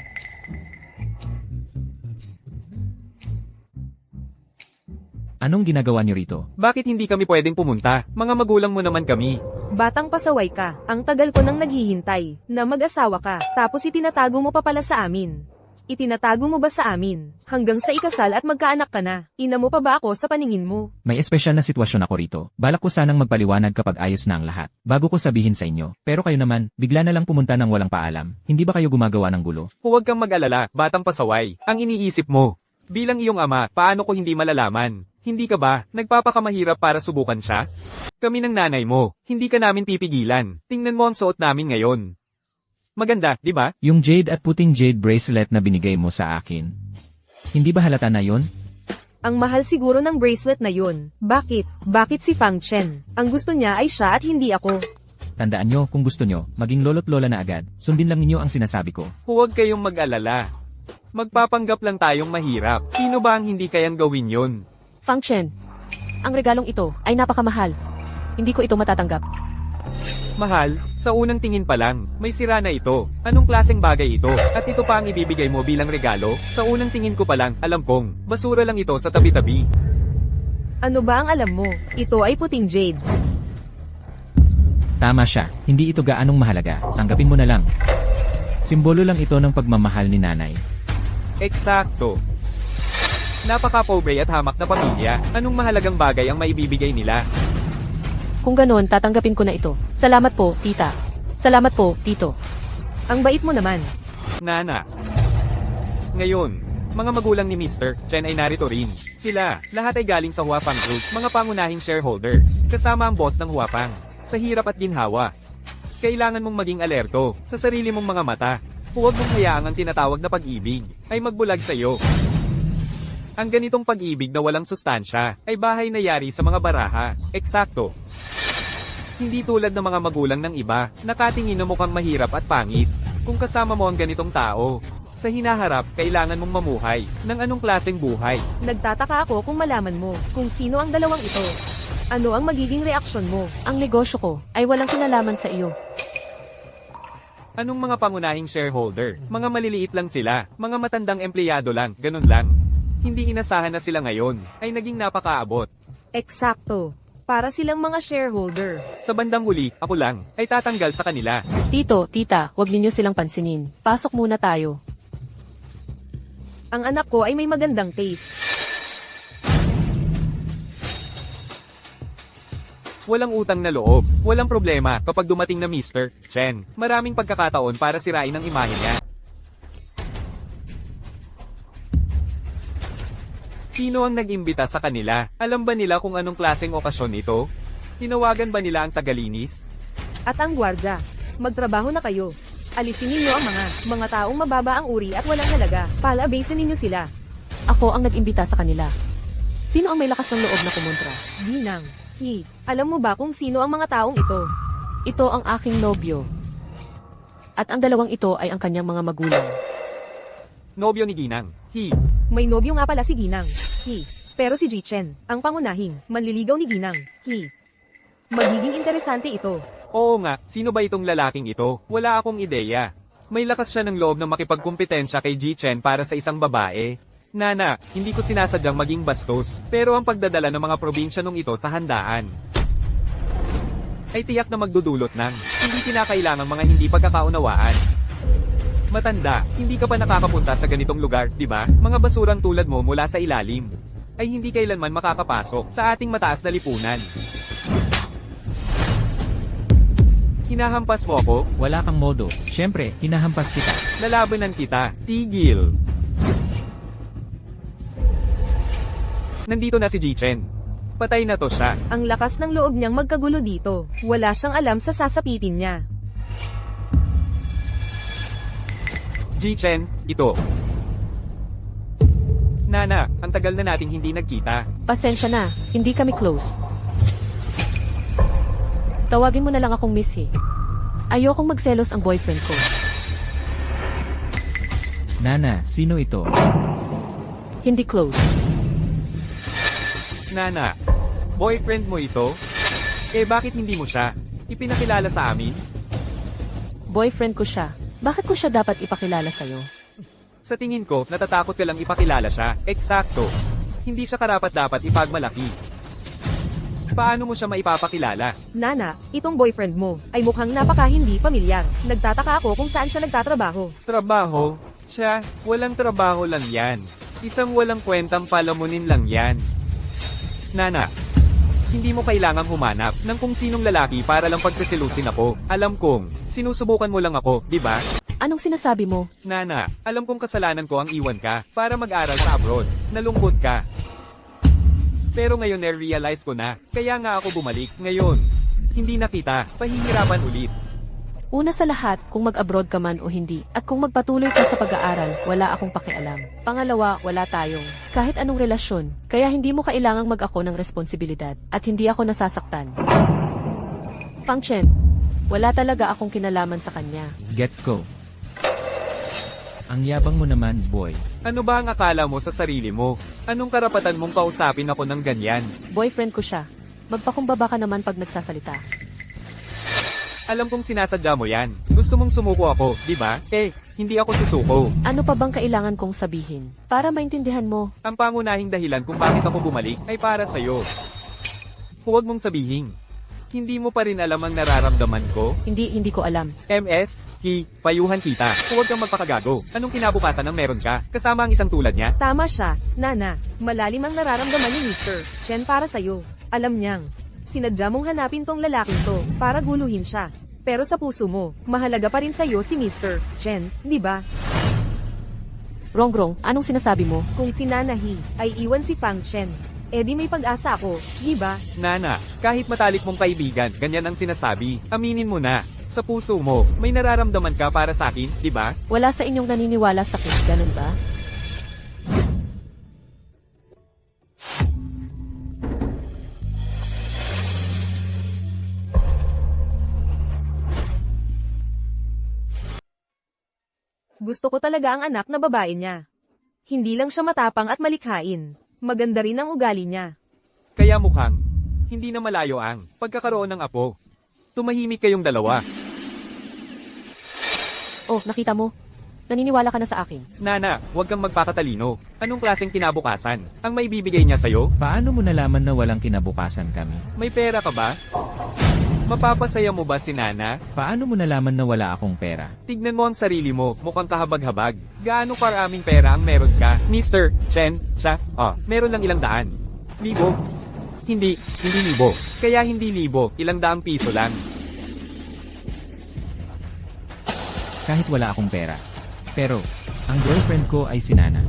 Anong ginagawa niyo rito? Bakit hindi kami pwedeng pumunta? Mga magulang mo naman kami. Batang pasaway ka, ang tagal ko nang naghihintay, na mag-asawa ka, tapos itinatago mo pa pala sa amin. Itinatago mo ba sa amin, hanggang sa ikasal at magkaanak ka na? Ina mo pa ba ako sa paningin mo? May espesyal na sitwasyon ako rito. Balak ko sanang magpaliwanag kapag ayos na ang lahat. Bago ko sabihin sa inyo. Pero kayo naman, bigla na lang pumunta ng walang paalam. Hindi ba kayo gumagawa ng gulo? Huwag kang mag-alala, batang pasaway. Ang iniisip mo. Bilang iyong ama, paano ko hindi malalaman? Hindi ka ba nagpapakamahirap para subukan siya? Kami ng nanay mo, hindi ka namin pipigilan. Tingnan mo ang suot namin ngayon. Maganda, di ba? Yung jade at puting jade bracelet na binigay mo sa akin. Hindi ba halata na yon? Ang mahal siguro ng bracelet na yun. Bakit? Bakit si Fang Chen? Ang gusto niya ay siya at hindi ako. Tandaan nyo, kung gusto nyo, maging lolo't lola na agad. Sundin lang ninyo ang sinasabi ko. Huwag kayong mag-alala. Magpapanggap lang tayong mahirap. Sino ba ang hindi kayang gawin yun? Fang Chen, ang regalong ito ay napakamahal. Hindi ko ito matatanggap. Mahal, sa unang tingin pa lang, may sira na ito. Anong klaseng bagay ito? At ito pa ang ibibigay mo bilang regalo? Sa unang tingin ko pa lang, alam kong, basura lang ito sa tabi-tabi. Ano ba ang alam mo? Ito ay puting jade. Tama siya, hindi ito gaanong mahalaga. Tanggapin mo na lang. Simbolo lang ito ng pagmamahal ni nanay. Eksakto. Napaka-pobre at hamak na pamilya. Anong mahalagang bagay ang maibibigay nila? Kung ganoon, tatanggapin ko na ito. Salamat po, tita. Salamat po, tito. Ang bait mo naman. Nana. Ngayon, mga magulang ni Mr. Chen ay narito rin. Sila, lahat ay galing sa Huafang Group, mga pangunahing shareholder, kasama ang boss ng Huafang. Sa hirap at ginhawa, kailangan mong maging alerto sa sarili mong mga mata. Huwag mong hayaang ang tinatawag na pag-ibig ay magbulag sa iyo. Ang ganitong pag-ibig na walang sustansya ay bahay na yari sa mga baraha. Eksakto. Hindi tulad ng mga magulang ng iba, nakatingin na mukhang mahirap at pangit. Kung kasama mo ang ganitong tao, sa hinaharap, kailangan mong mamuhay ng anong klaseng buhay. Nagtataka ako kung malaman mo kung sino ang dalawang ito. Ano ang magiging reaksyon mo? Ang negosyo ko ay walang kinalaman sa iyo. Anong mga pangunahing shareholder? Mga maliliit lang sila, mga matandang empleyado lang, ganun lang. Hindi inasahan na sila ngayon, ay naging napakaabot. Eksakto. Para silang mga shareholder. Sa bandang huli, ako lang, ay tatanggal sa kanila. Tito, tita, huwag ninyo silang pansinin. Pasok muna tayo. Ang anak ko ay may magandang taste. Walang utang na loob, walang problema kapag dumating na Mr. Chen. Maraming pagkakataon para sirain ang imahe niya. Sino ang nag-imbita sa kanila? Alam ba nila kung anong klaseng okasyon ito? Tinawagan ba nila ang tagalinis? At ang gwardya. Magtrabaho na kayo. Alisin ninyo ang mga taong mababa ang uri at walang halaga. Palabasin ninyo sila. Ako ang nag-imbita sa kanila. Sino ang may lakas ng loob na kumontra? Ginang. Alam mo ba kung sino ang mga taong ito? Ito ang aking nobyo. At ang dalawang ito ay ang kanyang mga magulang. Nobyo ni Ginang. May nobyo nga pala si Ginang. Pero si Jichen, ang pangunahing, manliligaw ni Ginang. Magiging interesante ito. Oo nga, sino ba itong lalaking ito? Wala akong ideya. May lakas siya ng loob na makipagkumpetensya kay Ji-Chen para sa isang babae. Nana, hindi ko sinasadyang maging bastos, pero ang pagdadala ng mga probinsya nung ito sa handaan ay tiyak na magdudulot ng hindi kinakailangang mga hindi pagkakaunawaan. Matanda, hindi ka pa nakakapunta sa ganitong lugar, di ba? Mga basurang tulad mo mula sa ilalim ay hindi kailanman makakapasok sa ating mataas na lipunan. Hinahampas mo ako? Wala kang modo. Siyempre, hinahampas kita. Lalabanan kita. Tigil. Nandito na si Ji-Chen. Patay na to siya. Ang lakas ng loob niyang magkagulo dito. Wala siyang alam sa sasapitin niya. Ji-Chen, ito. Nana, ang tagal na nating hindi nagkita. Pasensya na, hindi kami close. Tawagin mo na lang akong Miss He. Ayokong magselos ang boyfriend ko. Nana, sino ito? Hindi close. Nana, boyfriend mo ito? Eh bakit hindi mo siya ipinakilala sa amin? Boyfriend ko siya. Bakit ko siya dapat ipakilala sa'yo? Sa tingin ko, natatakot ka lang ipakilala siya. Eksakto. Hindi siya karapat-dapat ipagmalaki. Paano mo siya maipapakilala? Nana, itong boyfriend mo ay mukhang napaka hindi pamilyar. Nagtataka ako kung saan siya nagtatrabaho. Trabaho? Siya, walang trabaho lang yan. Isang walang kwentang palamunin lang yan. Nana, hindi mo kailangang humanap ng kung sinong lalaki para lang pagsisilusin ako. Alam kong, sinusubukan mo lang ako, di ba? Anong sinasabi mo? Nana, alam kong kasalanan ko ang iwan ka para mag-aral sa abroad. Nalungkot ka. Pero ngayon na-realize ko na, kaya nga ako bumalik. Ngayon, hindi na kita, pahihirapan ulit. Una sa lahat, kung mag-abroad ka man o hindi, at kung magpatuloy ka sa pag-aaral, wala akong pakialam. Pangalawa, wala tayong kahit anong relasyon, kaya hindi mo kailangang mag-ako ng responsibilidad, at hindi ako nasasaktan. Fang Chen, wala talaga akong kinalaman sa kanya. Gets go. Ang yabang mo naman, boy. Ano ba ang akala mo sa sarili mo? Anong karapatan mong kausapin ako ng ganyan? Boyfriend ko siya. Magpakumbaba ka naman pag nagsasalita. Alam kong sinasadya mo yan. Gusto mong sumuko ako, di ba? Eh, hindi ako susuko. Ano pa bang kailangan kong sabihin? Para maintindihan mo, Ang pangunahing dahilan kung bakit ako bumalik ay para sa'yo. Huwag mong sabihin. Hindi mo pa rin alam ang nararamdaman ko? hindi ko alam. MS, payuhan kita. Huwag kang magpakagago. Anong kinabukasan ng meron ka? Kasama ang isang tulad niya? Tama siya, Nana. Malalim ang nararamdaman ni Mr. Chen para sa'yo. Alam niyang, sinadya mong hanapin tong lalaking to para guluhin siya. Pero sa puso mo, mahalaga pa rin sa'yo si Mr. Chen, di ba? Rongrong, anong sinasabi mo? Kung si Nana He ay iwan si Fang Chen, edi may pag-asa ako, di ba? Nana, kahit matalik mong kaibigan, ganyan ang sinasabi. Aminin mo na. Sa puso mo, may nararamdaman ka para sa akin, di ba? Wala sa inyong naniniwala sa akin, ganun ba? Gusto ko talaga ang anak na babae niya. Hindi lang siya matapang at malikhain. Maganda rin ang ugali niya. Kaya mukhang, hindi na malayo ang pagkakaroon ng apo. Tumahimik kayong dalawa. Oh, nakita mo? Naniniwala ka na sa akin. Nana, huwag kang magpakatalino. Anong klaseng kinabukasan ang may bibigay niya sa'yo? Paano mo nalaman na walang kinabukasan kami? May pera ka ba? Mapapasaya mo ba si Nana? Paano mo nalaman na wala akong pera? Tignan mo ang sarili mo, mukhang kahabag-habag. Gaano karaming pera ang meron ka? Mr. Chen, siya, meron lang 200. Libo? Hindi libo. Kaya hindi libo, 200 piso lang. Kahit wala akong pera. Pero, ang girlfriend ko ay si Nana.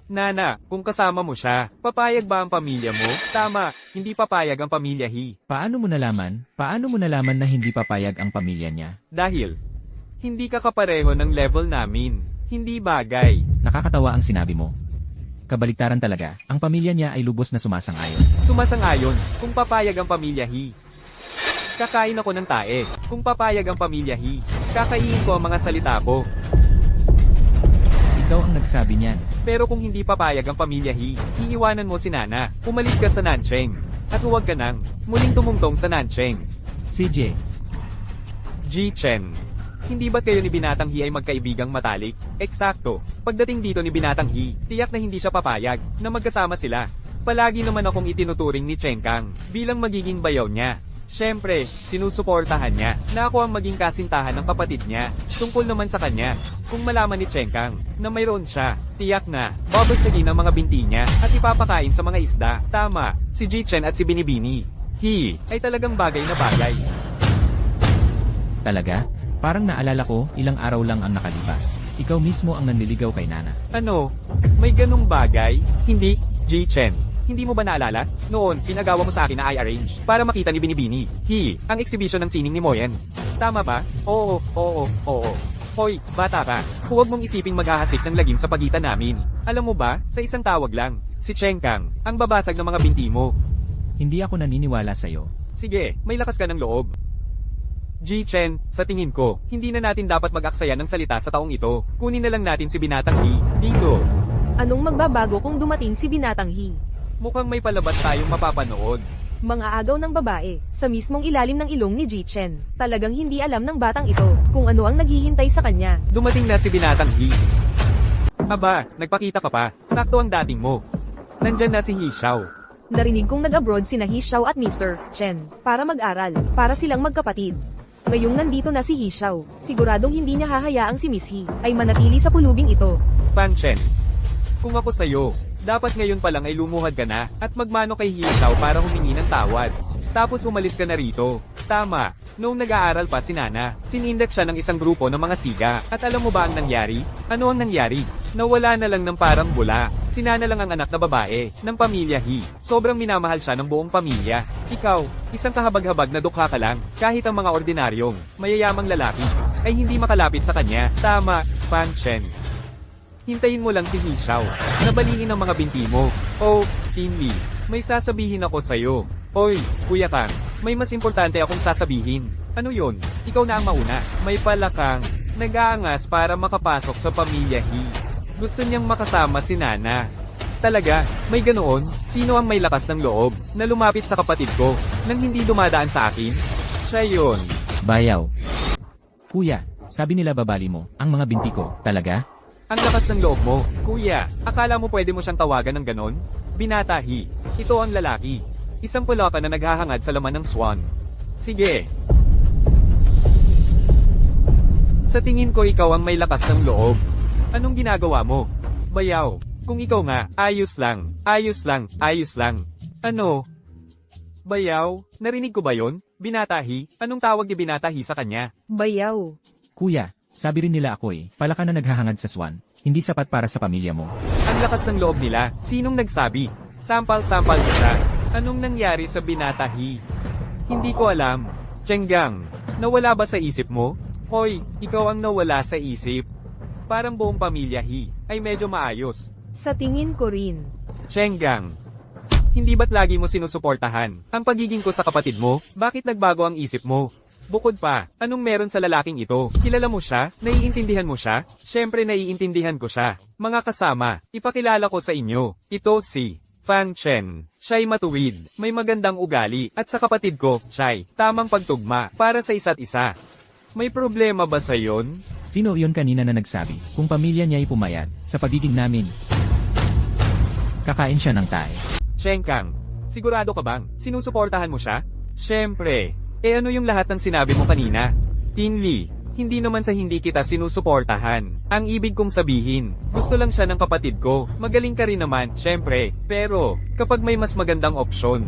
Nana, kung kasama mo siya, papayag ba ang pamilya mo? Tama, hindi papayag ang pamilya He. Paano mo nalaman? Paano mo nalaman na hindi papayag ang pamilya niya? Dahil, hindi ka kapareho ng level namin. Hindi bagay. Nakakatawa ang sinabi mo. Kabaliktaran talaga, ang pamilya niya ay lubos na sumasang-ayon. Sumasang-ayon, kung papayag ang pamilya He. Kakain ako ng tae. Kung papayag ang pamilya He, kakainin ko ang mga salita ko. Ikaw ang nagsabi niyan. Pero kung hindi papayag ang pamilya He, iiwanan mo si Nana. Umalis ka sa Nancheng. At huwag ka nang muling tumungtong sa Nancheng. CJ, Ji Chen. Hindi ba't kayo ni Binatang He ay magkaibigang matalik? Eksakto. Pagdating dito ni Binatang He, tiyak na hindi siya papayag na magkasama sila. Palagi naman akong itinuturing ni Cheng Kang bilang magiging bayaw niya. Siyempre, sinusuportahan niya na ako ang maging kasintahan ng kapatid niya. Tungkol naman sa kanya, kung malaman ni Cheng Kang na mayroon siya, tiyak na babasagin ang mga binti niya at ipapakain sa mga isda. Tama, si Ji Chen at si Binibini. He ay talagang bagay na bagay. talaga? Parang naalala ko, ilang araw lang ang nakalipas. Ikaw mismo ang nanliligaw kay Nana. Ano? May ganung bagay? Hindi, Ji Chen. Hindi mo ba naalala? Noon, pinagawa mo sa akin na I-arrange para makita ni Binibini. Ang exhibition ng sining ni Moyen. Tama ba? Oo. Hoy, bata ka. Huwag mong isiping maghahasik ng lagim sa pagitan namin. Alam mo ba, sa isang tawag lang, si Cheng Kang, ang babasag ng mga binti mo. Hindi ako naniniwala sa'yo. Sige, may lakas ka ng loob. Ji Chen, sa tingin ko, hindi na natin dapat mag-aksaya ng salita sa taong ito. Kunin na lang natin si Binatang He. Bingo! Anong magbabago kung dumating si Binatang He? Mukhang may palabas tayong mapapanood. Mga agaw ng babae, sa mismong ilalim ng ilong ni Ji Chen. Talagang hindi alam ng batang ito kung ano ang naghihintay sa kanya. Dumating na si Binatang He. Aba, nagpakita ka pa. Sakto ang dating mo. Nandyan na si He Xiao. Narinig kong nag-abroad sina He Xiao at Mr. Chen para mag-aral, para silang magkapatid. Ngayong nandito na si He Xiao, siguradong hindi niya hahayaang si Miss He ay manatili sa pulubing ito. Fan Chen, kung ako sa'yo, dapat ngayon pa lang ay lumuhad ka na at magmano kay He Xiao para humingi ng tawad. Tapos umalis ka na rito. Tama, noong nag-aaral pa si Nana, sinindak siya ng isang grupo ng mga siga. At alam mo ba ang nangyari? Ano ang nangyari? Nawala na lang ng parang bula. Si Nana lang ang anak na babae ng pamilya He. Sobrang minamahal siya ng buong pamilya. Ikaw, isang kahabag-habag na dukha ka lang. Kahit ang mga ordinaryong, mayayamang lalaki, ay hindi makalapit sa kanya. Tama, Fan Chen. Hintayin mo lang si He Xiao. Nabaliin ang mga binti mo. Oh, Team Lee, may sasabihin ako sa'yo. Hoy, Kuya Kang, may mas importante akong sasabihin. Ano yon? Ikaw na ang mauna. May pala kang nag-aangas para makapasok sa pamilya He. Gusto niyang makasama si Nana. Talaga, may ganoon? Sino ang may lakas ng loob na lumapit sa kapatid ko nang hindi dumadaan sa akin? Siya yun. Bayaw. Kuya, sabi nila babali mo, ang mga binti ko, talaga? Ang lakas ng loob mo, kuya. Akala mo pwede mo siyang tawagan ng ganon? Binata He. Ito ang lalaki. Isang pulaka na naghahangad sa laman ng swan. Sige. Sa tingin ko ikaw ang may lakas ng loob. Anong ginagawa mo? Bayaw. Kung ikaw nga, ayos lang. Ano? Bayaw, narinig ko ba yon? Binata He? Anong tawag ni Binata He sa kanya? Bayaw. Kuya, sabi rin nila ako palaka na naghahangad sa swan. Hindi sapat para sa pamilya mo. Ang lakas ng loob nila. Sinong nagsabi? Sampal-sampal siya. Anong nangyari sa Binata He? Hindi ko alam. Chenggang, nawala ba sa isip mo? Hoy, ikaw ang nawala sa isip. Parang buong pamilya He ay medyo maayos. Sa tingin ko rin. Chenggang, hindi ba't lagi mo sinusuportahan ang pagiging ko sa kapatid mo? Bakit nagbago ang isip mo? Bukod pa, anong meron sa lalaking ito? Kilala mo siya? Naiintindihan mo siya? Siyempre naiintindihan ko siya. Mga kasama, ipakilala ko sa inyo. Ito si Fang Chen. Siya'y matuwid, may magandang ugali, at sa kapatid ko, siya'y tamang pagtugma para sa isa't isa. May problema ba sa yon? Sino iyon kanina na nagsabi kung pamilya niya'y pumayat sa pagiging namin? Kakain siya ng tae. Cheng Kang, sigurado ka bang sinusuportahan mo siya? Siyempre. Ano yung lahat ng sinabi mo kanina? Tin Lee, hindi naman sa hindi kita sinusuportahan. Ang ibig kong sabihin, gusto lang siya ng kapatid ko. Magaling ka rin naman, siyempre. Pero, kapag may mas magandang opsyon.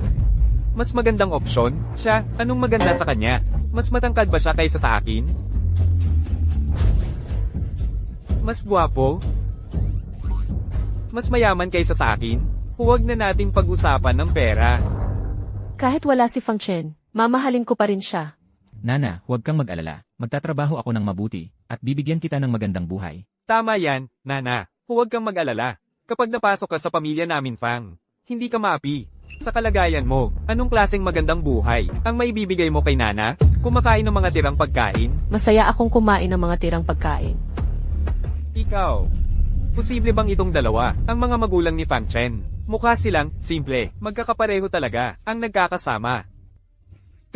Mas magandang opsyon? Siya, anong maganda sa kanya? Mas matangkad ba siya kaysa sa akin? Mas gwapo? Mas mayaman kaysa sa akin? Huwag na nating pag-usapan ng pera. Kahit wala si Fang Chen, mamahalin ko pa rin siya. Nana, huwag kang mag-alala. Magtatrabaho ako ng mabuti, at bibigyan kita ng magandang buhay. Tama yan, Nana. Huwag kang mag-alala. Kapag napasok ka sa pamilya namin, Fang, hindi ka maapi. Sa kalagayan mo, anong klaseng magandang buhay ang maibibigay mo kay Nana? Kumakain ng mga tirang pagkain? Masaya akong kumain ng mga tirang pagkain. Ikaw. Posible bang itong dalawa, ang mga magulang ni Fang Chen? Mukha silang, simple, magkakapareho talaga, ang nagkakasama.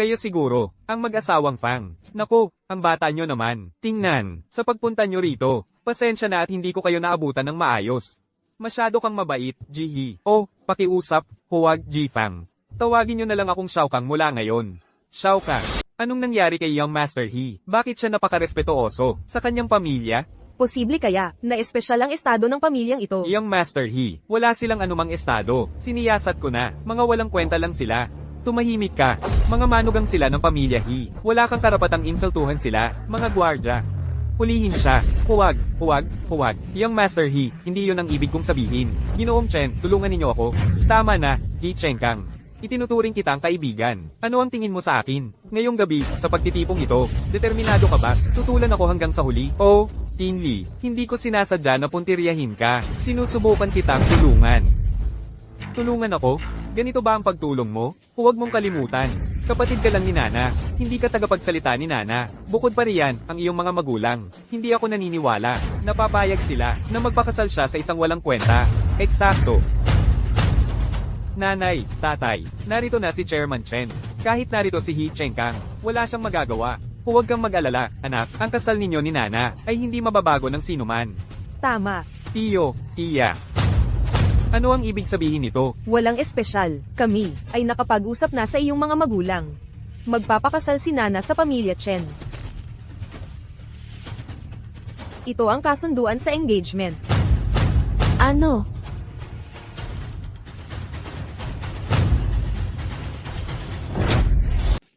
Kayo siguro, ang mag-asawang Fang. Naku, ang bata nyo naman. Tingnan, sa pagpunta nyo rito, pasensya na at hindi ko kayo naabutan ng maayos. Masyado kang mabait, Ji-He. O, pakiusap, huwag, Ji-Fang. Tawagin nyo na lang akong Xiao Kang mula ngayon. Xiao Kang, anong nangyari kay Young Master He? Bakit siya napakarespetuoso sa kanyang pamilya? Posible kaya na espesyal ang estado ng pamilyang ito? Young Master He, wala silang anumang estado. Siniyasat ko na, mga walang kwenta lang sila. Tumahimik ka, mga manugang sila ng pamilya He. Wala kang karapatang insultuhan sila, mga gwardya. Hulihin siya. Huwag, huwag, huwag. Young Master He, hindi yun ang ibig kong sabihin. Ginoong Chen, tulungan ninyo ako. Tama na, He Cheng Kang. Itinuturing kitang kaibigan. Ano ang tingin mo sa akin? Ngayong gabi, sa pagtitipong ito, determinado ka ba? Tutulan ako hanggang sa huli? Oh, Tin Lee, hindi ko sinasadya na puntiryahin ka. Sinusubukan kitang tulungan. Tulungan ako? Ganito ba ang pagtulong mo? Huwag mong kalimutan. Kapatid ka lang ni Nana. Hindi ka tagapagsalita ni Nana. Bukod pa riyan, ang iyong mga magulang. Hindi ako naniniwala. Napapayag sila na magpakasal siya sa isang walang kwenta. Eksakto. Nanay, tatay, narito na si Chairman Chen. Kahit narito si He Cheng Kang, wala siyang magagawa. Huwag kang mag-alala, anak. Ang kasal ninyo ni Nana ay hindi mababago ng sinuman. Tama. Tiyo, tiya. Ano ang ibig sabihin nito? Walang espesyal. Kami ay nakapag-usap na sa iyong mga magulang. Magpapakasal si Nana sa pamilya Chen. Ito ang kasunduan sa engagement. Ano?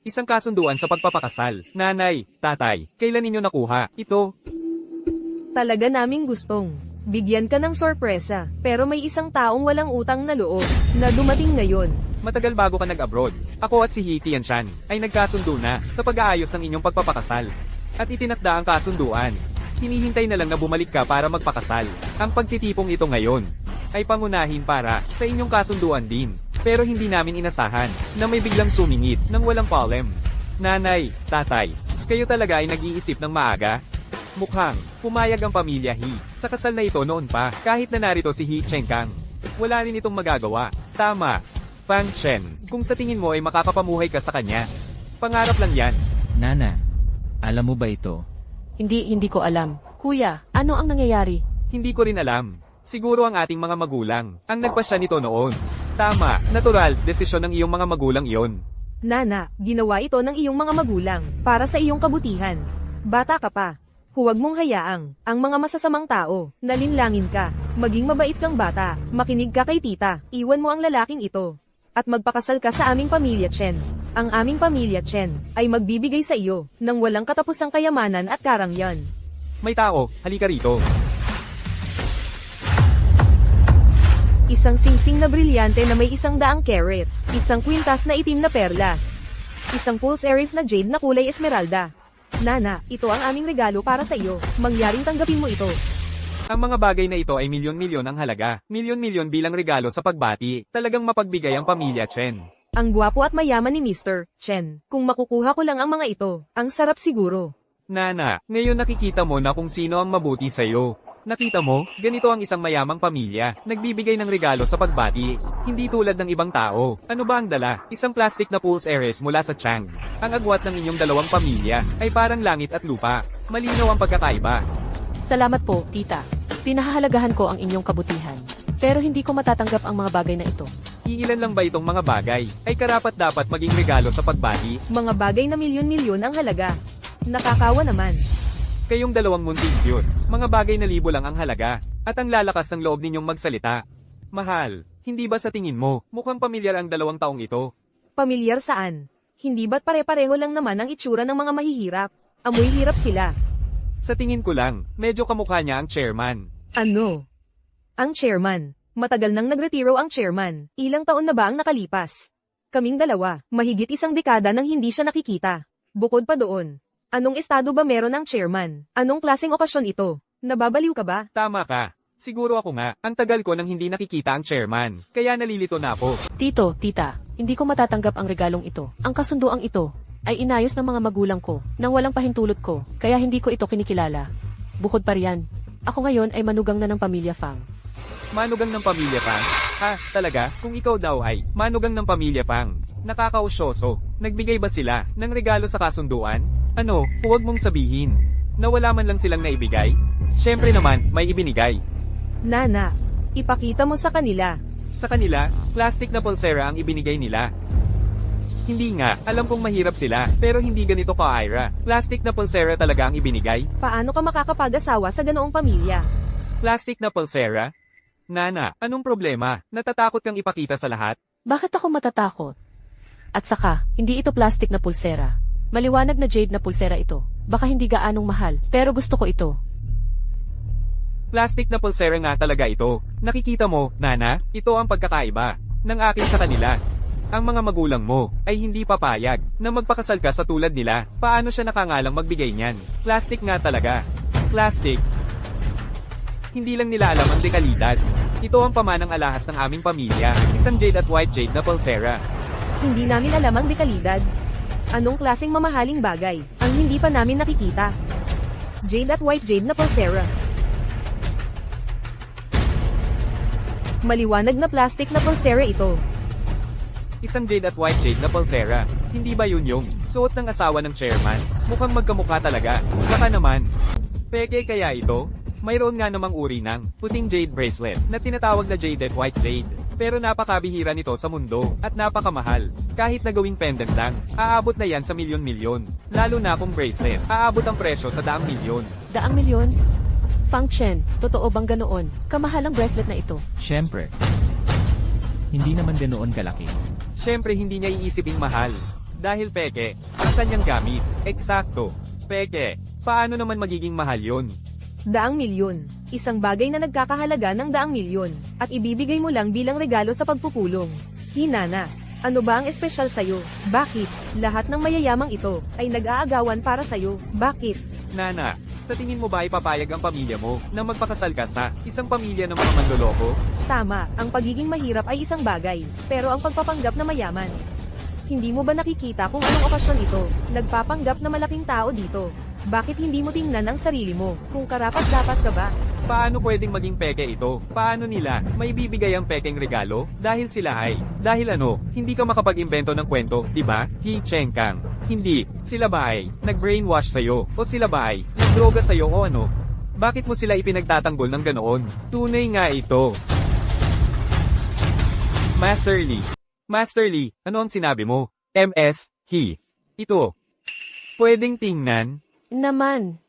Isang kasunduan sa pagpapakasal. Nanay, tatay, kailan ninyo nakuha? Ito. Talaga naming gustong bigyan ka ng sorpresa, pero may isang taong walang utang na loob na dumating ngayon. Matagal bago ka nag-abroad. Ako at si He Tianshan ay nagkasundo na sa pag-aayos ng inyong pagpapakasal. At itinakda ang kasunduan. Hinihintay na lang na bumalik ka para magpakasal. Ang pagtitipong ito ngayon ay pangunahin para sa inyong kasunduan din. Pero hindi namin inasahan na may biglang sumingit ng walang palem. Nanay, tatay, kayo talaga ay nag-iisip ng maaga? Mukhang pumayag ang pamilya He sa kasal na ito noon pa kahit na narito si He Cheng Kang. Wala rin itong magagawa. Tama. Fang Chen, kung sa tingin mo ay makakapamuhay ka sa kanya, pangarap lang yan. Nana, alam mo ba ito? Hindi ko alam. Kuya, ano ang nangyayari? Hindi ko rin alam. Siguro ang ating mga magulang ang nagpasya nito noon. Tama, natural, desisyon ng iyong mga magulang iyon. Nana, ginawa ito ng iyong mga magulang para sa iyong kabutihan. Bata ka pa. Huwag mong hayaang ang mga masasamang tao, nalinlangin ka. Maging mabait kang bata, makinig ka kay tita, iwan mo ang lalaking ito. At magpakasal ka sa aming pamilya Chen. Ang aming pamilya Chen ay magbibigay sa iyo ng walang katapusang kayamanan at karangyan. May tao, halika rito. Isang singsing na brilyante na may 100 carat, isang kwintas na itim na perlas, isang pulse Aries na jade na kulay esmeralda. Nana, ito ang aming regalo para sa iyo, mangyaring tanggapin mo ito. Ang mga bagay na ito ay milyon-milyon ang halaga. Milyon-milyon bilang regalo sa pagbati. Talagang mapagbigay ang pamilya Chen. Ang gwapo at mayaman ni Mr. Chen. Kung makukuha ko lang ang mga ito, ang sarap siguro. Nana, ngayon nakikita mo na kung sino ang mabuti sa'yo. Nakita mo, ganito ang isang mayamang pamilya, nagbibigay ng regalo sa pagbati. Hindi tulad ng ibang tao. Ano ba ang dala? Isang plastic na Pulse Heiress mula sa Chang. Ang agwat ng inyong dalawang pamilya ay parang langit at lupa. Malinaw ang pagkakaiba. Salamat po, tita. Pinahahalagahan ko ang inyong kabutihan. Pero hindi ko matatanggap ang mga bagay na ito. Iilan lang ba itong mga bagay ay karapat dapat maging regalo sa pagbati? Mga bagay na milyon-milyon ang halaga. Nakakawa naman. Kayong dalawang munting cute, mga bagay na libo lang ang halaga, at ang lalakas ng loob ninyong magsalita. Mahal, hindi ba sa tingin mo, mukhang pamilyar ang 2 taong ito? Pamilyar saan? Hindi ba't pare-pareho lang naman ang itsura ng mga mahihirap? Amoy hirap sila. Sa tingin ko lang, medyo kamukha niya ang chairman. Ano? Ang chairman. Matagal nang nagretiro ang chairman. Ilang taon na ba ang nakalipas? Kaming dalawa, mahigit 1 dekada nang hindi siya nakikita. Bukod pa doon, anong estado ba meron ang chairman? Anong klaseng okasyon ito? Nababaliw ka ba? Tama ka. Siguro ako nga, ang tagal ko nang hindi nakikita ang chairman, kaya nalilito na ako. Tito, tita, hindi ko matatanggap ang regalong ito. Ang kasunduang ito ay inayos ng mga magulang ko nang walang pahintulot ko, kaya hindi ko ito kinikilala. Bukod pa riyan, ako ngayon ay manugang na ng pamilya Fang. Manugang ng pamilya Fang? Ha, talaga? Kung ikaw daw ay manugang ng pamilya Fang, nakakausyoso. Nagbigay ba sila ng regalo sa kasunduan? Ano, huwag mong sabihin. Nawala man lang silang naibigay? Siyempre naman, may ibinigay. Nana, ipakita mo sa kanila. Sa kanila, plastic na pulsera ang ibinigay nila. Hindi nga, alam kong mahirap sila, pero hindi ganito ka, Ira. Plastic na pulsera talaga ang ibinigay? Paano ka makakapag-asawa sa ganoong pamilya? Plastic na pulsera? Nana, anong problema? Natatakot kang ipakita sa lahat? Bakit ako matatakot? At saka, hindi ito plastic na pulsera. Maliwanag na jade na pulsera ito. Baka hindi gaanong mahal, pero gusto ko ito. Plastic na pulsera nga talaga ito. Nakikita mo, Nana, ito ang pagkakaiba ng akin sa kanila. Ang mga magulang mo ay hindi papayag na magpakasal ka sa tulad nila. Paano siya nakangalang magbigay niyan? Plastic nga talaga. Plastic. Hindi lang nila alam ang dekalidad. Ito ang pamanang alahas ng aming pamilya. Isang jade at white jade na pulsera. Hindi namin alam ang dekalidad. Anong klaseng mamahaling bagay ang hindi pa namin nakikita? Jade at white jade na pulsera. Maliwanag na plastic na pulsera ito. Isang jade at white jade na pulsera. Hindi ba yun yung suot ng asawa ng chairman? Mukhang magkamukha talaga. Baka naman. Peke kaya ito? Mayroon nga namang uri ng puting jade bracelet na tinatawag na jade at white jade. Pero napakabihira nito sa mundo at napakamahal. Kahit na gawing pendant lang, aabot na yan sa milyon-milyon. Lalo na kung bracelet, aabot ang presyo sa 100,000,000. 100,000,000? Fang Chen, totoo bang ganoon? Kamahal ang bracelet na ito. Siyempre. Hindi naman ganoon kalaki. Siyempre hindi niya iisiping mahal. Dahil peke, ang kanyang gamit. Eksakto. Peke, paano naman magiging mahal yun? 100,000,000. Isang bagay na nagkakahalaga ng 100,000,000 at ibibigay mo lang bilang regalo sa pagpupulong. Hinana, ano ba ang espesyal sa'yo? Bakit? Lahat ng mayayamang ito ay nag-aagawan para sa'yo. Bakit? Nana, sa tingin mo ba ipapayag ang pamilya mo na magpakasal ka sa isang pamilya ng mga manloloko? Tama, ang pagiging mahirap ay isang bagay, pero ang pagpapanggap na mayaman. Hindi mo ba nakikita kung anong okasyon ito? Nagpapanggap na malaking tao dito. Bakit hindi mo tingnan ang sarili mo? Kung karapat-dapat ka ba? Paano pwedeng maging peke ito? Paano nila may bibigay ang pekeng regalo? Dahil sila ay, dahil ano, hindi ka makapag-imbento ng kwento, di ba? Hi Cheng Kang. Hindi, sila ba ay nag-brainwash sa'yo? O sila ba ay nagdroga sa'yo o ano? Bakit mo sila ipinagtatanggol ng ganoon? Tunay nga ito. Master Lee. Master Lee, ano ang sinabi mo? MS, he. Ito. Pwedeng tingnan? Naman.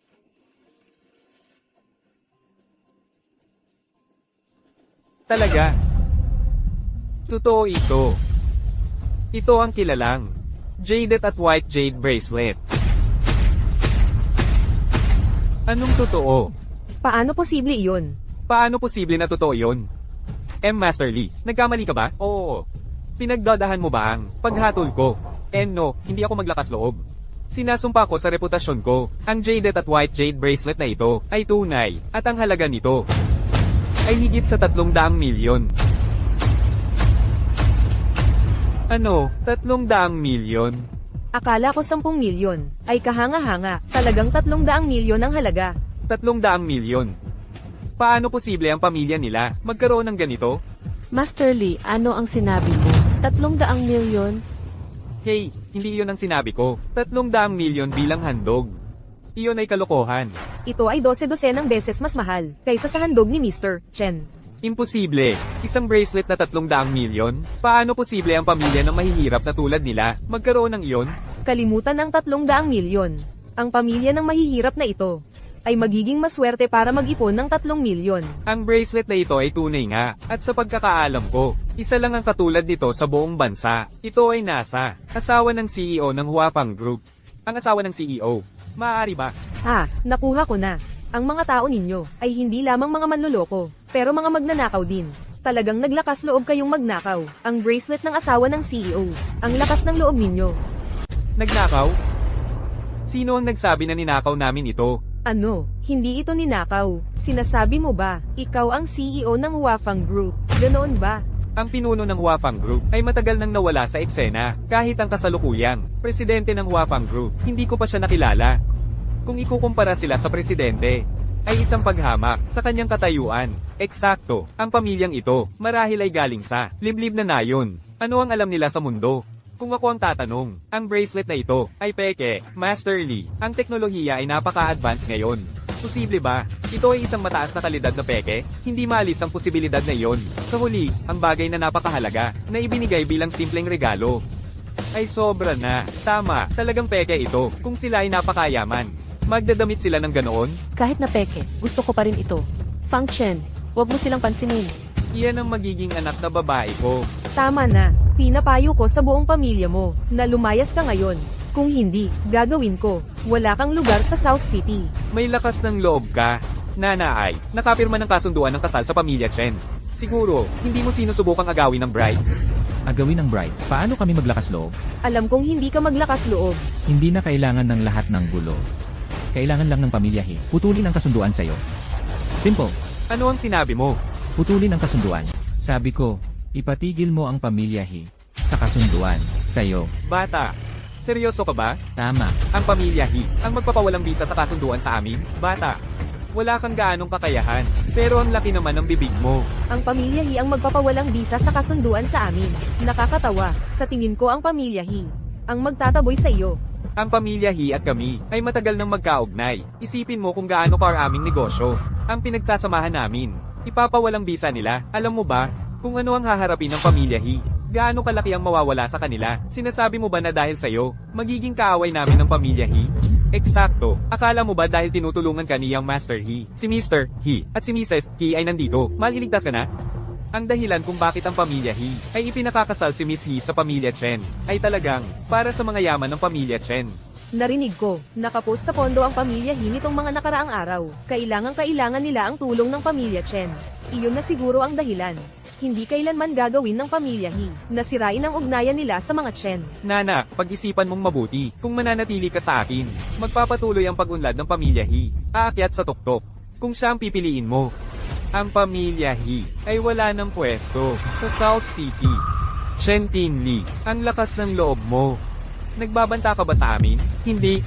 Talaga. Totoo ito. Ito ang kilalang jaded at white jade bracelet. Anong totoo? Paano posible iyon? Paano posible na totoo yon? Master Lee, nagkamali ka ba? Oo. Pinagdadahan mo ba ang paghatol ko? No, hindi ako maglakas loob. Sinasumpa ko sa reputasyon ko, ang jaded at white jade bracelet na ito ay tunay, at ang halaga nito ay higit sa 300 milyon. Ano, 300 milyon? Akala ko 10 milyon. Ay kahanga-hanga, talagang 300 milyon ang halaga. 300 milyon. Paano posible ang pamilya nila magkaroon ng ganito? Master Lee, ano ang sinabi mo? 300 milyon? Hey, hindi iyon ang sinabi ko. 300 milyon bilang handog. Iyon ay kalokohan. Ito ay 12-dosenang beses mas mahal kaysa sa handog ni Mr. Chen. Imposible. Isang bracelet na 300 milyon? Paano posible ang pamilya ng mahihirap na tulad nila magkaroon ng iyon? Kalimutan ang 300 milyon. Ang pamilya ng mahihirap na ito ay magiging maswerte para mag-ipon ng 3 milyon. Ang bracelet na ito ay tunay nga, at sa pagkakaalam ko, isa lang ang katulad nito sa buong bansa. Ito ay NASA, asawa ng CEO ng Huafang Group. Ang asawa ng CEO. Maaari ba? Nakuha ko na. Ang mga tao ninyo ay hindi lamang mga manloloko, pero mga magnanakaw din. Talagang naglakas loob kayong magnakaw. Ang bracelet ng asawa ng CEO. Ang lakas ng loob ninyo. Nagnakaw? Sino ang nagsabi na ninakaw namin ito? Ano? Hindi ito ninakaw. Sinasabi mo ba, ikaw ang CEO ng Huafang Group? Ganoon ba? Ang pinuno ng Huafang Group ay matagal nang nawala sa eksena, kahit ang kasalukuyang presidente ng Huafang Group, hindi ko pa siya nakilala. Kung ikukumpara sila sa presidente, ay isang paghamak sa kanyang katayuan. Eksakto, ang pamilyang ito, marahil ay galing sa liblib na nayon. Ano ang alam nila sa mundo? Kung ako ang tatanong, ang bracelet na ito ay peke, Master Lee. Ang teknolohiya ay napaka-advanced ngayon. Posible ba? Ito ay isang mataas na kalidad na peke? Hindi maalis ang posibilidad na iyon. Sa huli, ang bagay na napakahalaga, na ibinigay bilang simpleng regalo. Ay sobra na. Tama, talagang peke ito, kung sila ay napakayaman. Magdadamit sila ng ganoon? Kahit na peke, gusto ko pa rin ito. Function, wag mo silang pansinin. Iyan ang magiging anak na babae ko. Tama na. Pinapayo ko sa buong pamilya mo na lumayas ka ngayon. Kung hindi, gagawin ko. Wala kang lugar sa South City. May lakas ng loob ka. Nanaay, nakapirma ng kasunduan ng kasal sa pamilya Chen. Siguro, hindi mo sinusubukang agawin ng bride. Agawin ng bride, paano kami maglakas loob? Alam kong hindi ka maglakas loob. Hindi na kailangan ng lahat ng gulo. Kailangan lang ng pamilyahe. Putulin ang kasunduan sa'yo. Simple. Ano ang sinabi mo? Putulin ang kasunduan. Sabi ko, ipatigil mo ang pamilyahe sa kasunduan sa'yo. Bata. Seryoso ka ba? Tama. Ang pamilyahi, ang magpapawalang bisa sa kasunduan sa amin? Bata. Wala kang gaanong kakayahan, pero ang laki naman ng bibig mo. Ang pamilyahi ang magpapawalang bisa sa kasunduan sa amin. Nakakatawa. Sa tingin ko ang pamilyahi ang magtataboy sa iyo. Ang pamilyahi at kami ay matagal nang magkaugnay. Isipin mo kung gaano karaming negosyo ang pinagsasamahan namin. Ipapawalang bisa nila. Alam mo ba kung ano ang haharapin ng pamilyahi? Gaano kalaki ang mawawala sa kanila? Sinasabi mo ba na dahil sa'yo, magiging kaaway namin ng pamilyahi? Eksakto. Akala mo ba dahil tinutulungan ka niyang Master He, si Mr. He, at si Mrs. He ay nandito, maliligtas ka na? Ang dahilan kung bakit ang pamilya He ay ipinakakasal si Miss He sa pamilya Chen ay talagang para sa mga yaman ng pamilya Chen. Narinig ko, nakapost sa pondo ang pamilya He nitong mga nakaraang araw. Kailangan nila ang tulong ng pamilya Chen. Iyon na siguro ang dahilan. Hindi kailanman gagawin ng pamilya He na sirain ang ugnayan nila sa mga Chen. Nana, pag-isipan mong mabuti. Kung mananatili ka sa akin, magpapatuloy ang pag-unlad ng pamilya He. Aakyat sa tuktok. Kung siya ang pipiliin mo. Ang pamilya He ay wala ng pwesto sa South City. Chen Tinli, ang lakas ng loob mo. Nagbabanta ka ba sa amin? Hindi.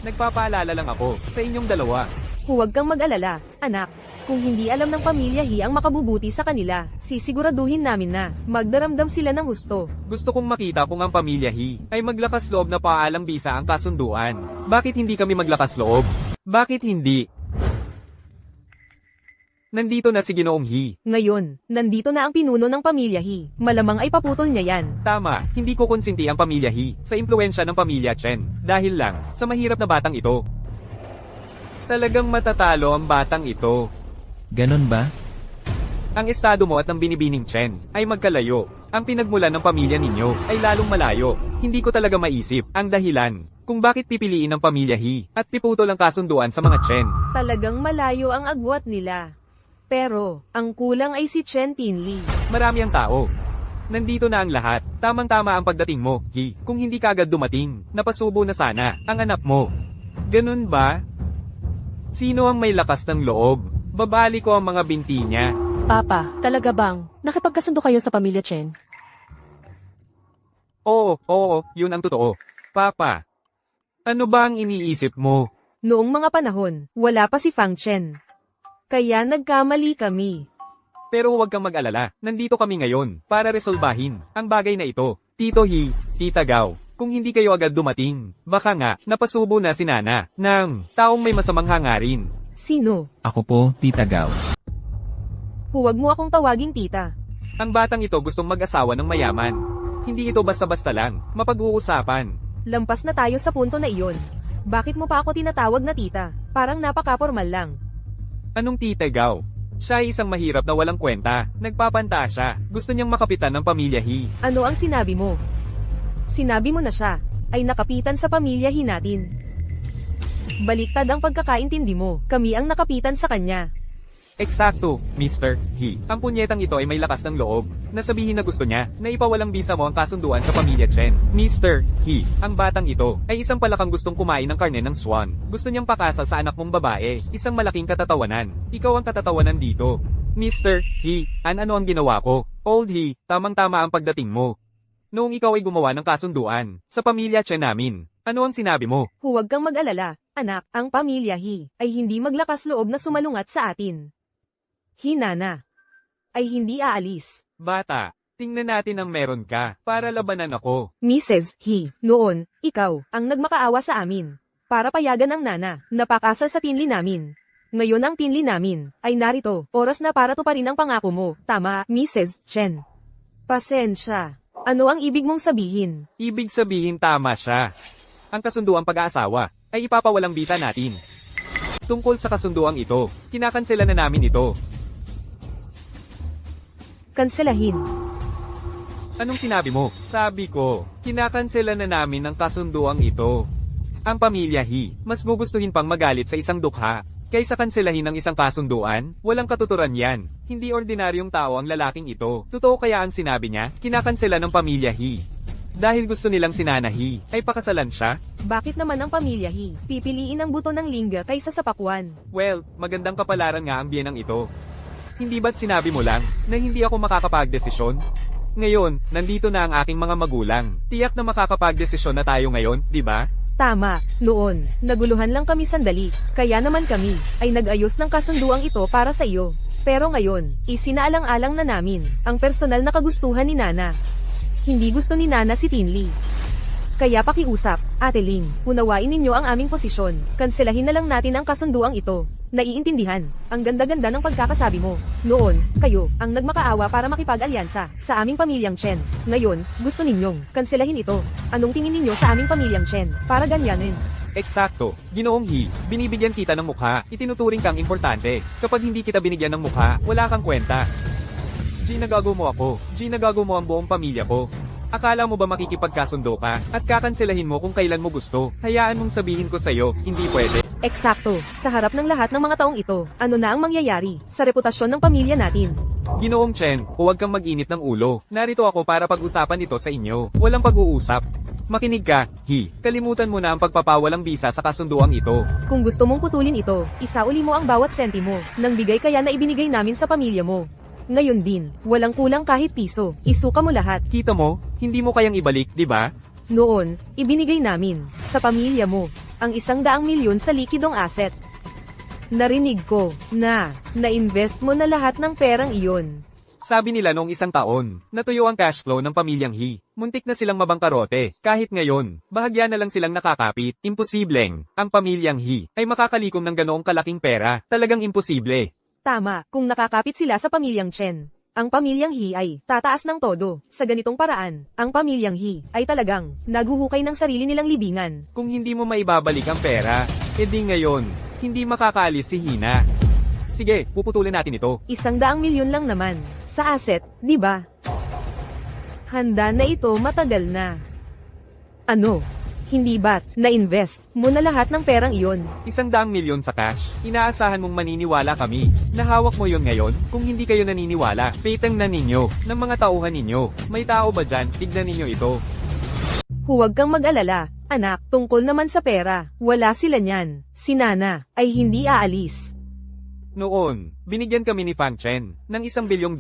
Nagpapaalala lang ako sa inyong dalawa. Huwag kang mag-alala, anak. Kung hindi alam ng pamilya He ang makabubuti sa kanila, sisiguraduhin namin na magdaramdam sila ng husto. Gusto kong makita kung ang pamilya He ay maglakas loob na paalang bisa ang kasunduan. Bakit hindi kami maglakas loob? Bakit hindi? Nandito na si Ginoong He. Ngayon, nandito na ang pinuno ng pamilya He. Malamang ay paputol niya yan. Tama, hindi ko konsinti ang pamilya He sa impluensya ng pamilya Chen. Dahil lang, sa mahirap na batang ito. Talagang matatalo ang batang ito. Ganon ba? Ang estado mo at ng binibining Chen ay magkalayo. Ang pinagmulan ng pamilya ninyo ay lalong malayo. Hindi ko talaga maisip ang dahilan kung bakit pipiliin ng pamilya He at piputol ang kasunduan sa mga Chen. Talagang malayo ang agwat nila. Pero, ang kulang ay si Chen Tinli. Marami ang tao. Nandito na ang lahat. Tamang-tama ang pagdating mo, He. Kung hindi ka agad dumating, napasubo na sana ang anak mo. Ganun ba? Sino ang may lakas ng loob? Babali ko ang mga binti niya. Papa, talaga bang nakipagkasundo kayo sa pamilya Chen? Oo, yun ang totoo. Papa, ano ba ang iniisip mo? Noong mga panahon, wala pa si Fang Chen. Kaya nagkamali kami. Pero huwag kang mag-alala, nandito kami ngayon para resolbahin ang bagay na ito. Tito Hi, Tita Gao, kung hindi kayo agad dumating, baka nga napasubo na si Nana ng taong may masamang hangarin. Sino? Ako po, Tita Gao. Huwag mo akong tawaging tita. Ang batang ito gustong mag-asawa ng mayaman. Hindi ito basta-basta lang, mapag-uusapan. Lampas na tayo sa punto na iyon. Bakit mo pa ako tinatawag na tita? Parang napaka-formal lang. Anong Tita Gao? Siya ay isang mahirap na walang kwenta, nagpapanta siya, gusto niyang makapitan ng pamilya Hi. Ano ang sinabi mo? Sinabi mo na siya, ay nakapitan sa pamilya Hi natin. Baliktad ang pagkakaintindi mo, kami ang nakapitan sa kanya. Eksakto, Mr. He. Ang punyetang ito ay may lakas ng loob. Nasabihin na gusto niya na ipawalang bisa mo ang kasunduan sa pamilya Chen. Mr. He. Ang batang ito ay isang palakang gustong kumain ng karne ng swan. Gusto niyang pakasal sa anak mong babae. Isang malaking katatawanan. Ikaw ang katatawanan dito. Mr. He. Ano ang ginawa ko? Old He, tamang-tama ang pagdating mo. Noong ikaw ay gumawa ng kasunduan sa pamilya Chen namin, ano ang sinabi mo? Huwag kang mag-alala, anak, ang pamilya Hi ay hindi maglakas loob na sumalungat sa atin. Hinana ay hindi aalis. Bata, tingnan natin ang meron ka para labanan ako. Mrs. He, noon, ikaw, ang nagmakaawa sa amin. Para payagan ang nana, napakasal sa tinli namin. Ngayon ang tinli namin, ay narito, oras na para tuparin ang pangako mo. Tama, Mrs. Chen. Pasensya. Ano ang ibig mong sabihin? Ibig sabihin tama siya. Ang kasunduang pag-aasawa ay ipapawalang bisa natin. Tungkol sa kasunduang ito, kinakansela na namin ito. Kanselahin. Anong sinabi mo? Sabi ko, kinakansela na namin ang kasunduang ito. Ang pamilya Hi, mas gugustuhin pang magalit sa isang dukha, kaysa kanselahin ang isang kasunduan. Walang katuturan yan. Hindi ordinaryong tao ang lalaking ito. Totoo kaya ang sinabi niya, kinakansela ng pamilya Hi. Dahil gusto nilang si Nana Hi, ay pakasalan siya? Bakit naman ang pamilya Hi pipiliin ang buto ng lingga kaysa sa pakwan? Well, magandang kapalaran nga ang biyenang ito. Hindi ba't sinabi mo lang na hindi ako makakapagdesisyon? Ngayon, nandito na ang aking mga magulang. Tiyak na makakapagdesisyon na tayo ngayon, di ba? Tama, noon, naguluhan lang kami sandali, kaya naman kami, ay nag-ayos ng kasunduang ito para sa iyo. Pero ngayon, isinaalang-alang na namin, ang personal na kagustuhan ni Nana. Hindi gusto ni Nana si Tinli. Kaya pakiusap, Ate Ling, unawain ninyo ang aming posisyon, kanselahin na lang natin ang kasunduang ito. Naiintindihan, ang ganda-ganda ng pagkakasabi mo. Noon, kayo, ang nagmakaawa para makipag-alyansa sa aming pamilyang Chen. Ngayon, gusto ninyong kanselahin ito. Anong tingin ninyo sa aming pamilyang Chen? Para ganyanin. Eksakto. Ginoong Hi, binibigyan kita ng mukha, itinuturing kang importante. Kapag hindi kita binigyan ng mukha, wala kang kwenta. Ginagago mo ako, ginagago mo ang buong pamilya ko. Akala mo ba makikipagkasundo ka, at kakanselahin mo kung kailan mo gusto? Hayaan mong sabihin ko sa'yo, hindi pwede. Eksakto, sa harap ng lahat ng mga taong ito, ano na ang mangyayari sa reputasyon ng pamilya natin? Ginoong Chen, huwag kang mag-init ng ulo. Narito ako para pag-usapan ito sa inyo. Walang pag-uusap. Makinig ka, Hi. Kalimutan mo na ang pagpapawalang bisa sa kasunduang ito. Kung gusto mong putulin ito, isauli mo ang bawat sentimo ng bigay kaya na ibinigay namin sa pamilya mo. Ngayon din, walang kulang kahit piso. Isuka mo lahat. Kita mo, hindi mo kayang ibalik, di ba? Noon, ibinigay namin sa pamilya mo ang 100 milyon sa likidong asset. Narinig ko na na-invest mo na lahat ng perang iyon. Sabi nila noong isang taon, natuyo ang cash flow ng pamilyang Hi. Muntik na silang mabangkarote. Kahit ngayon, bahagya na lang silang nakakapit. Imposibleng, ang pamilyang Hi ay makakalikom ng ganoong kalaking pera. Talagang imposible. Tama, kung nakakapit sila sa pamilyang Chen. Ang pamilyang Hi ay tataas ng todo. Sa ganitong paraan, ang pamilyang Hi ay talagang naguhukay ng sarili nilang libingan. Kung hindi mo maibabalik ang pera, edi ngayon, hindi makakaalis si Hina. Sige, puputulin natin ito. 100 milyon lang naman sa asset, di ba? Handa na ito matagal na. Ano? Hindi ba't na-invest mo na lahat ng perang iyon? 100 milyon sa cash. Inaasahan mong maniniwala kami. Nahawak mo yon ngayon? Kung hindi kayo naniniwala, petang na ninyo ng mga tauhan ninyo. May tao ba dyan? Tignan ninyo ito. Huwag kang mag-alala, anak, tungkol naman sa pera. Wala sila niyan. Si Nana ay hindi aalis. Noon, binigyan kami ni Fang Chen ng $1 bilyong.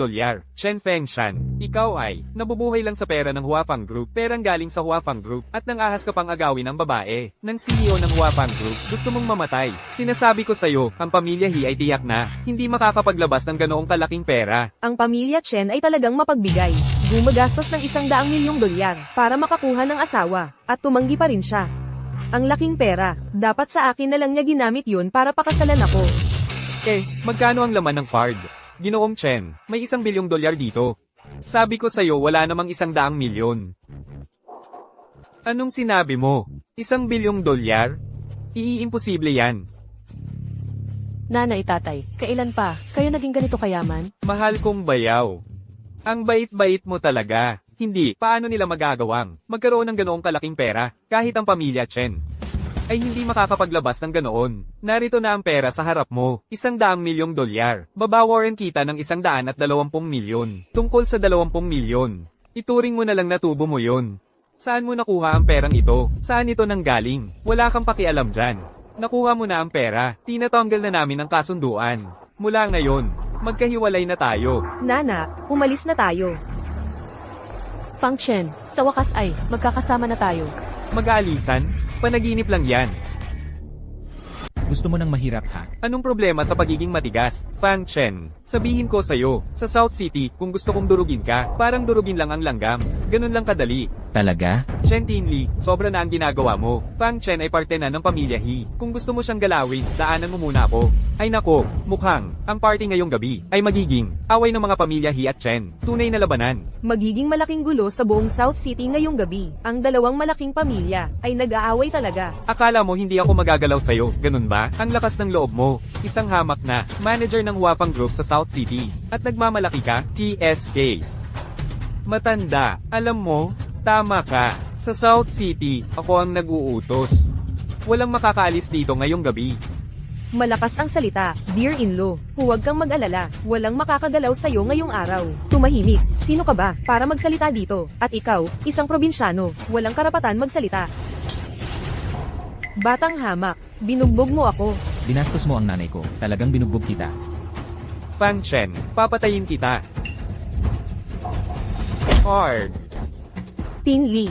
Chen Fengshan, ikaw ay nabubuhay lang sa pera ng Huafang Group, perang galing sa Huafang Group, at nang ahas ka pang agawin ng babae ng CEO ng Huafang Group. Gusto mong mamatay. Sinasabi ko sa'yo, ang pamilya He ay tiyak na hindi makakapaglabas ng ganoong kalaking pera. Ang pamilya Chen ay talagang mapagbigay. Gumagastos ng $100 milyong para makakuha ng asawa, at tumanggi pa rin siya. Ang laking pera, dapat sa akin na lang niya ginamit yun para pakasalan ako. Magkano ang laman ng card? Ginoong Chen, may $1 bilyong dito. Sabi ko sa'yo wala namang $100 milyon. Anong sinabi mo? $1 bilyong? Iimposible yan. Nanay tatay, kailan pa, kayo naging ganito kayaman? Mahal kong bayaw. Ang bait-bait mo talaga. Hindi, paano nila magagawang magkaroon ng ganoong kalaking pera, kahit ang pamilya Chen ay hindi makakapaglabas ng ganoon. Narito na ang pera sa harap mo, $100 milyong. Babawaran kita ng 120 milyon. Tungkol sa 20 milyon. Ituring mo na lang na tubo mo yon. Saan mo nakuha ang perang ito? Saan ito nanggaling? Wala kang pakialam dyan. Nakuha mo na ang pera, tinatanggal na namin ang kasunduan. Mula ngayon, magkahiwalay na tayo. Nana, umalis na tayo. Fang Chen, sa wakas ay, magkakasama na tayo. Mag-aalisan? Panaginip lang yan. Gusto mo nang mahirap ha? Anong problema sa pagiging matigas, Fang Chen? Sabihin ko sa'yo, sa South City, kung gusto kong durugin ka, parang durugin lang ang langgam. Ganun lang kadali. Talaga? Chen Tinli, sobra na ang ginagawa mo. Fang Chen ay parte na ng pamilya He. Kung gusto mo siyang galawin, daanan mo muna ako. Ay nako, mukhang, ang party ngayong gabi, ay magiging, away ng mga pamilya He at Chen. Tunay na labanan. Magiging malaking gulo sa buong South City ngayong gabi. Ang dalawang malaking pamilya ay nag-aaway talaga. Akala mo hindi ako magagalaw sa'yo, ganun ba? Ang lakas ng loob mo. Isang hamak na, manager ng Huafang Group sa South City. At nagmamalaki ka, TSK. Matanda, alam mo, tama ka. Sa South City, ako ang nag-uutos. Walang makakaalis dito ngayong gabi. Malakas ang salita, dear-in-law. Huwag kang mag-alala, walang makakagalaw sa'yo ngayong araw. Tumahimik, sino ka ba para magsalita dito? At ikaw, isang probinsyano, walang karapatan magsalita. Batang hamak, binugbog mo ako. Binastos mo ang nanay ko, talagang binugbog kita. Fang Chen, papatayin kita. Hard. Tinli,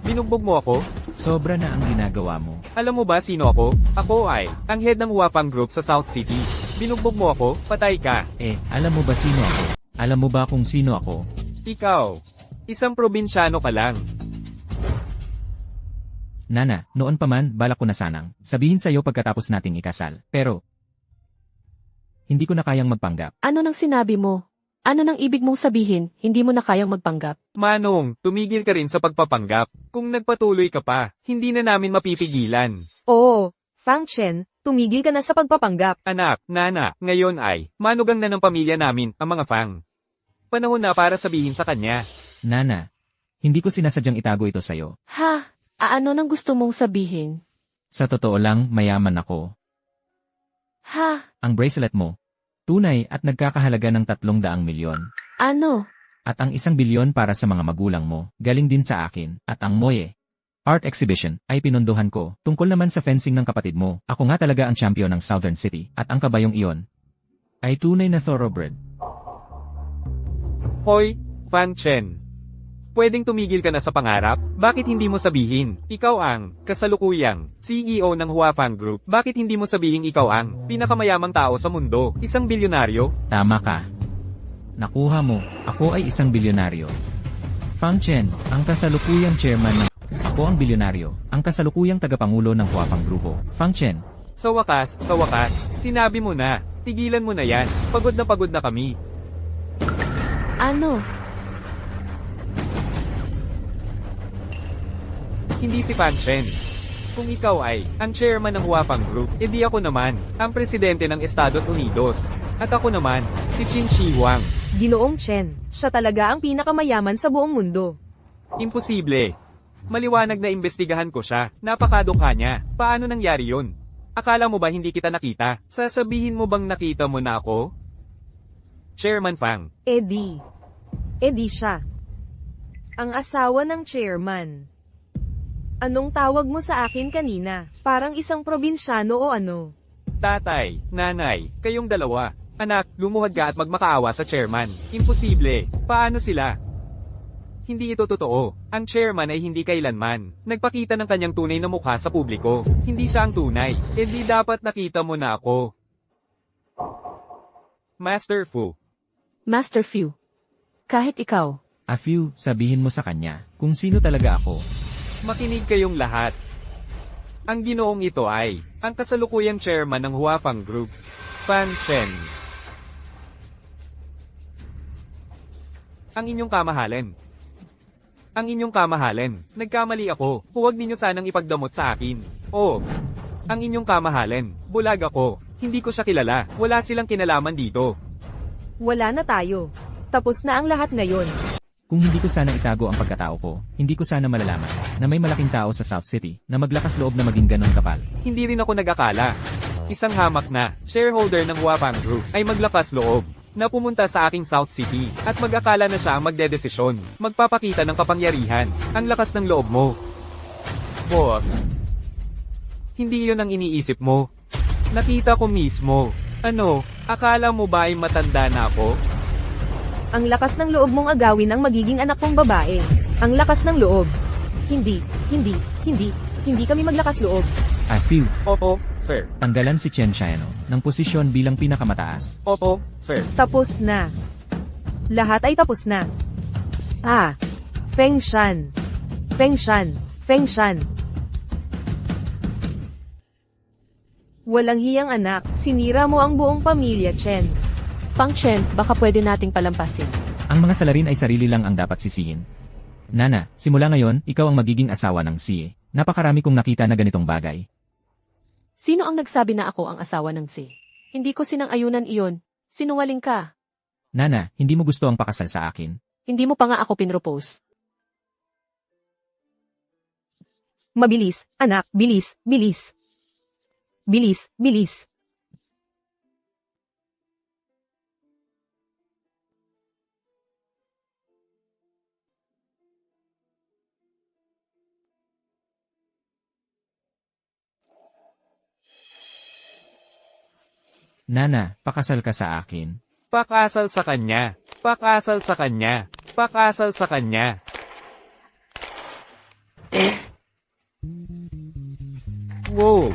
Binugbog mo ako? Sobra na ang ginagawa mo. Alam mo ba sino ako? Ako ay, ang head ng Huafang Group sa South City. Binugbog mo ako, patay ka. Alam mo ba sino ako? Alam mo ba kung sino ako? Ikaw, isang probinsyano ka lang. Nana, noon pa man, balak ko na sanang sabihin sa'yo pagkatapos nating ikasal. Pero, hindi ko na kayang magpanggap. Ano nang sinabi mo? Ano nang ibig mong sabihin, hindi mo na kayang magpanggap? Manong, tumigil ka rin sa pagpapanggap. Kung nagpatuloy ka pa, hindi na namin mapipigilan. Oo, Fang Chen, tumigil ka na sa pagpapanggap. Anak, Nana, ngayon ay, manugang na ng pamilya namin, ang mga Fang. Panahon na para sabihin sa kanya. Nana, hindi ko sinasadyang itago ito sa'yo. Ha? Ano nang gusto mong sabihin? Sa totoo lang, mayaman ako. Ha? Ang bracelet mo, tunay at nagkakahalaga ng 300 milyon. Ano? At ang 1 bilyon para sa mga magulang mo, galing din sa akin. At ang Moye Art Exhibition ay pinondohan ko. Tungkol naman sa fencing ng kapatid mo, ako nga talaga ang champion ng Southern City. At ang kabayong iyon ay tunay na thoroughbred. Hoy, Fang Chen. Pwedeng tumigil ka na sa pangarap? Bakit hindi mo sabihin, ikaw ang, kasalukuyang, CEO ng Huafang Group? Bakit hindi mo sabihin ikaw ang, pinakamayamang tao sa mundo, isang bilyonaryo? Tama ka. Nakuha mo, ako ay 1 bilyonaryo. Fang Chen, ang kasalukuyang chairman ng... Ako ang bilyonaryo, ang kasalukuyang tagapangulo ng Huafang Grupo. Fang Chen. Sa wakas, sinabi mo na, tigilan mo na yan, pagod na kami. Ano? Hindi si Fang Chen. Kung ikaw ay, ang chairman ng Huafang Group, edi ako naman, ang presidente ng Estados Unidos. At ako naman, si Qin Shi Huang. Ginoong Chen, siya talaga ang pinakamayaman sa buong mundo. Imposible. Maliwanag na imbestigahan ko siya, napakadukha niya. Paano nangyari yun? Akala mo ba hindi kita nakita? Sasabihin mo bang nakita mo na ako? Chairman Fang. Eddie siya. Ang asawa ng chairman. Anong tawag mo sa akin kanina? Parang isang probinsyano o ano? Tatay, nanay, kayong dalawa. Anak, lumuhad ka at magmakaawa sa chairman. Imposible. Paano sila? Hindi ito totoo. Ang chairman ay hindi kailanman nagpakita ng kanyang tunay na mukha sa publiko. Hindi siya ang tunay. E di dapat nakita mo na ako. Master Fu. Master Fu. Kahit ikaw. Few, sabihin mo sa kanya kung sino talaga ako. Makinig kayong lahat. Ang ginoong ito ay ang kasalukuyang chairman ng Huapang Group, Fan Chen. Ang inyong kamahalan. Ang inyong kamahalan. Nagkamali ako. Huwag ninyo sanang ipagdamot sa akin. Oh. Ang inyong kamahalan. Bulag ako. Hindi ko siya kilala. Wala silang kinalaman dito. Wala na tayo. Tapos na ang lahat ngayon. Kung hindi ko sana itago ang pagkatao ko, hindi ko sana malalaman na may malaking tao sa South City na maglakas loob na maging ganon kapal. Hindi rin ako nag-akala. Isang hamak na shareholder ng Huapang Group ay maglakas loob na pumunta sa aking South City at mag-akala na siya ang magdedesisyon. Magpapakita ng kapangyarihan. Ang lakas ng loob mo. Boss. Hindi yun ang iniisip mo. Nakita ko mismo. Ano, akala mo ba ay matanda na ako? Ang lakas ng loob mong agawin ang magiging anak kong babae. Ang lakas ng loob. Hindi kami maglakas loob. Few, Opo, sir. tanggalan si Chen Xiano ng posisyon bilang pinakamataas. Opo, sir. Tapos na. Lahat ay tapos na. Feng Shan. Feng Shan. Feng Shan. Walang hiyang anak, sinira mo ang buong pamilya, Chen. Fang Chen, baka pwede nating palampasin. Ang mga salarin ay sarili lang ang dapat sisihin. Nana, simula ngayon, ikaw ang magiging asawa ng Sie. Napakarami kong nakita na ganitong bagay. Sino ang nagsabi na ako ang asawa ng Si? Hindi ko sinang-ayunan iyon. Sinungaling ka. Nana, hindi mo gusto ang pakasal sa akin. Hindi mo pa nga ako pinropose. Mabilis, anak, bilis. Bilis. Nana, pakasal ka sa akin. Pakasal sa kanya. Pakasal sa kanya. Pakasal sa kanya. Wow,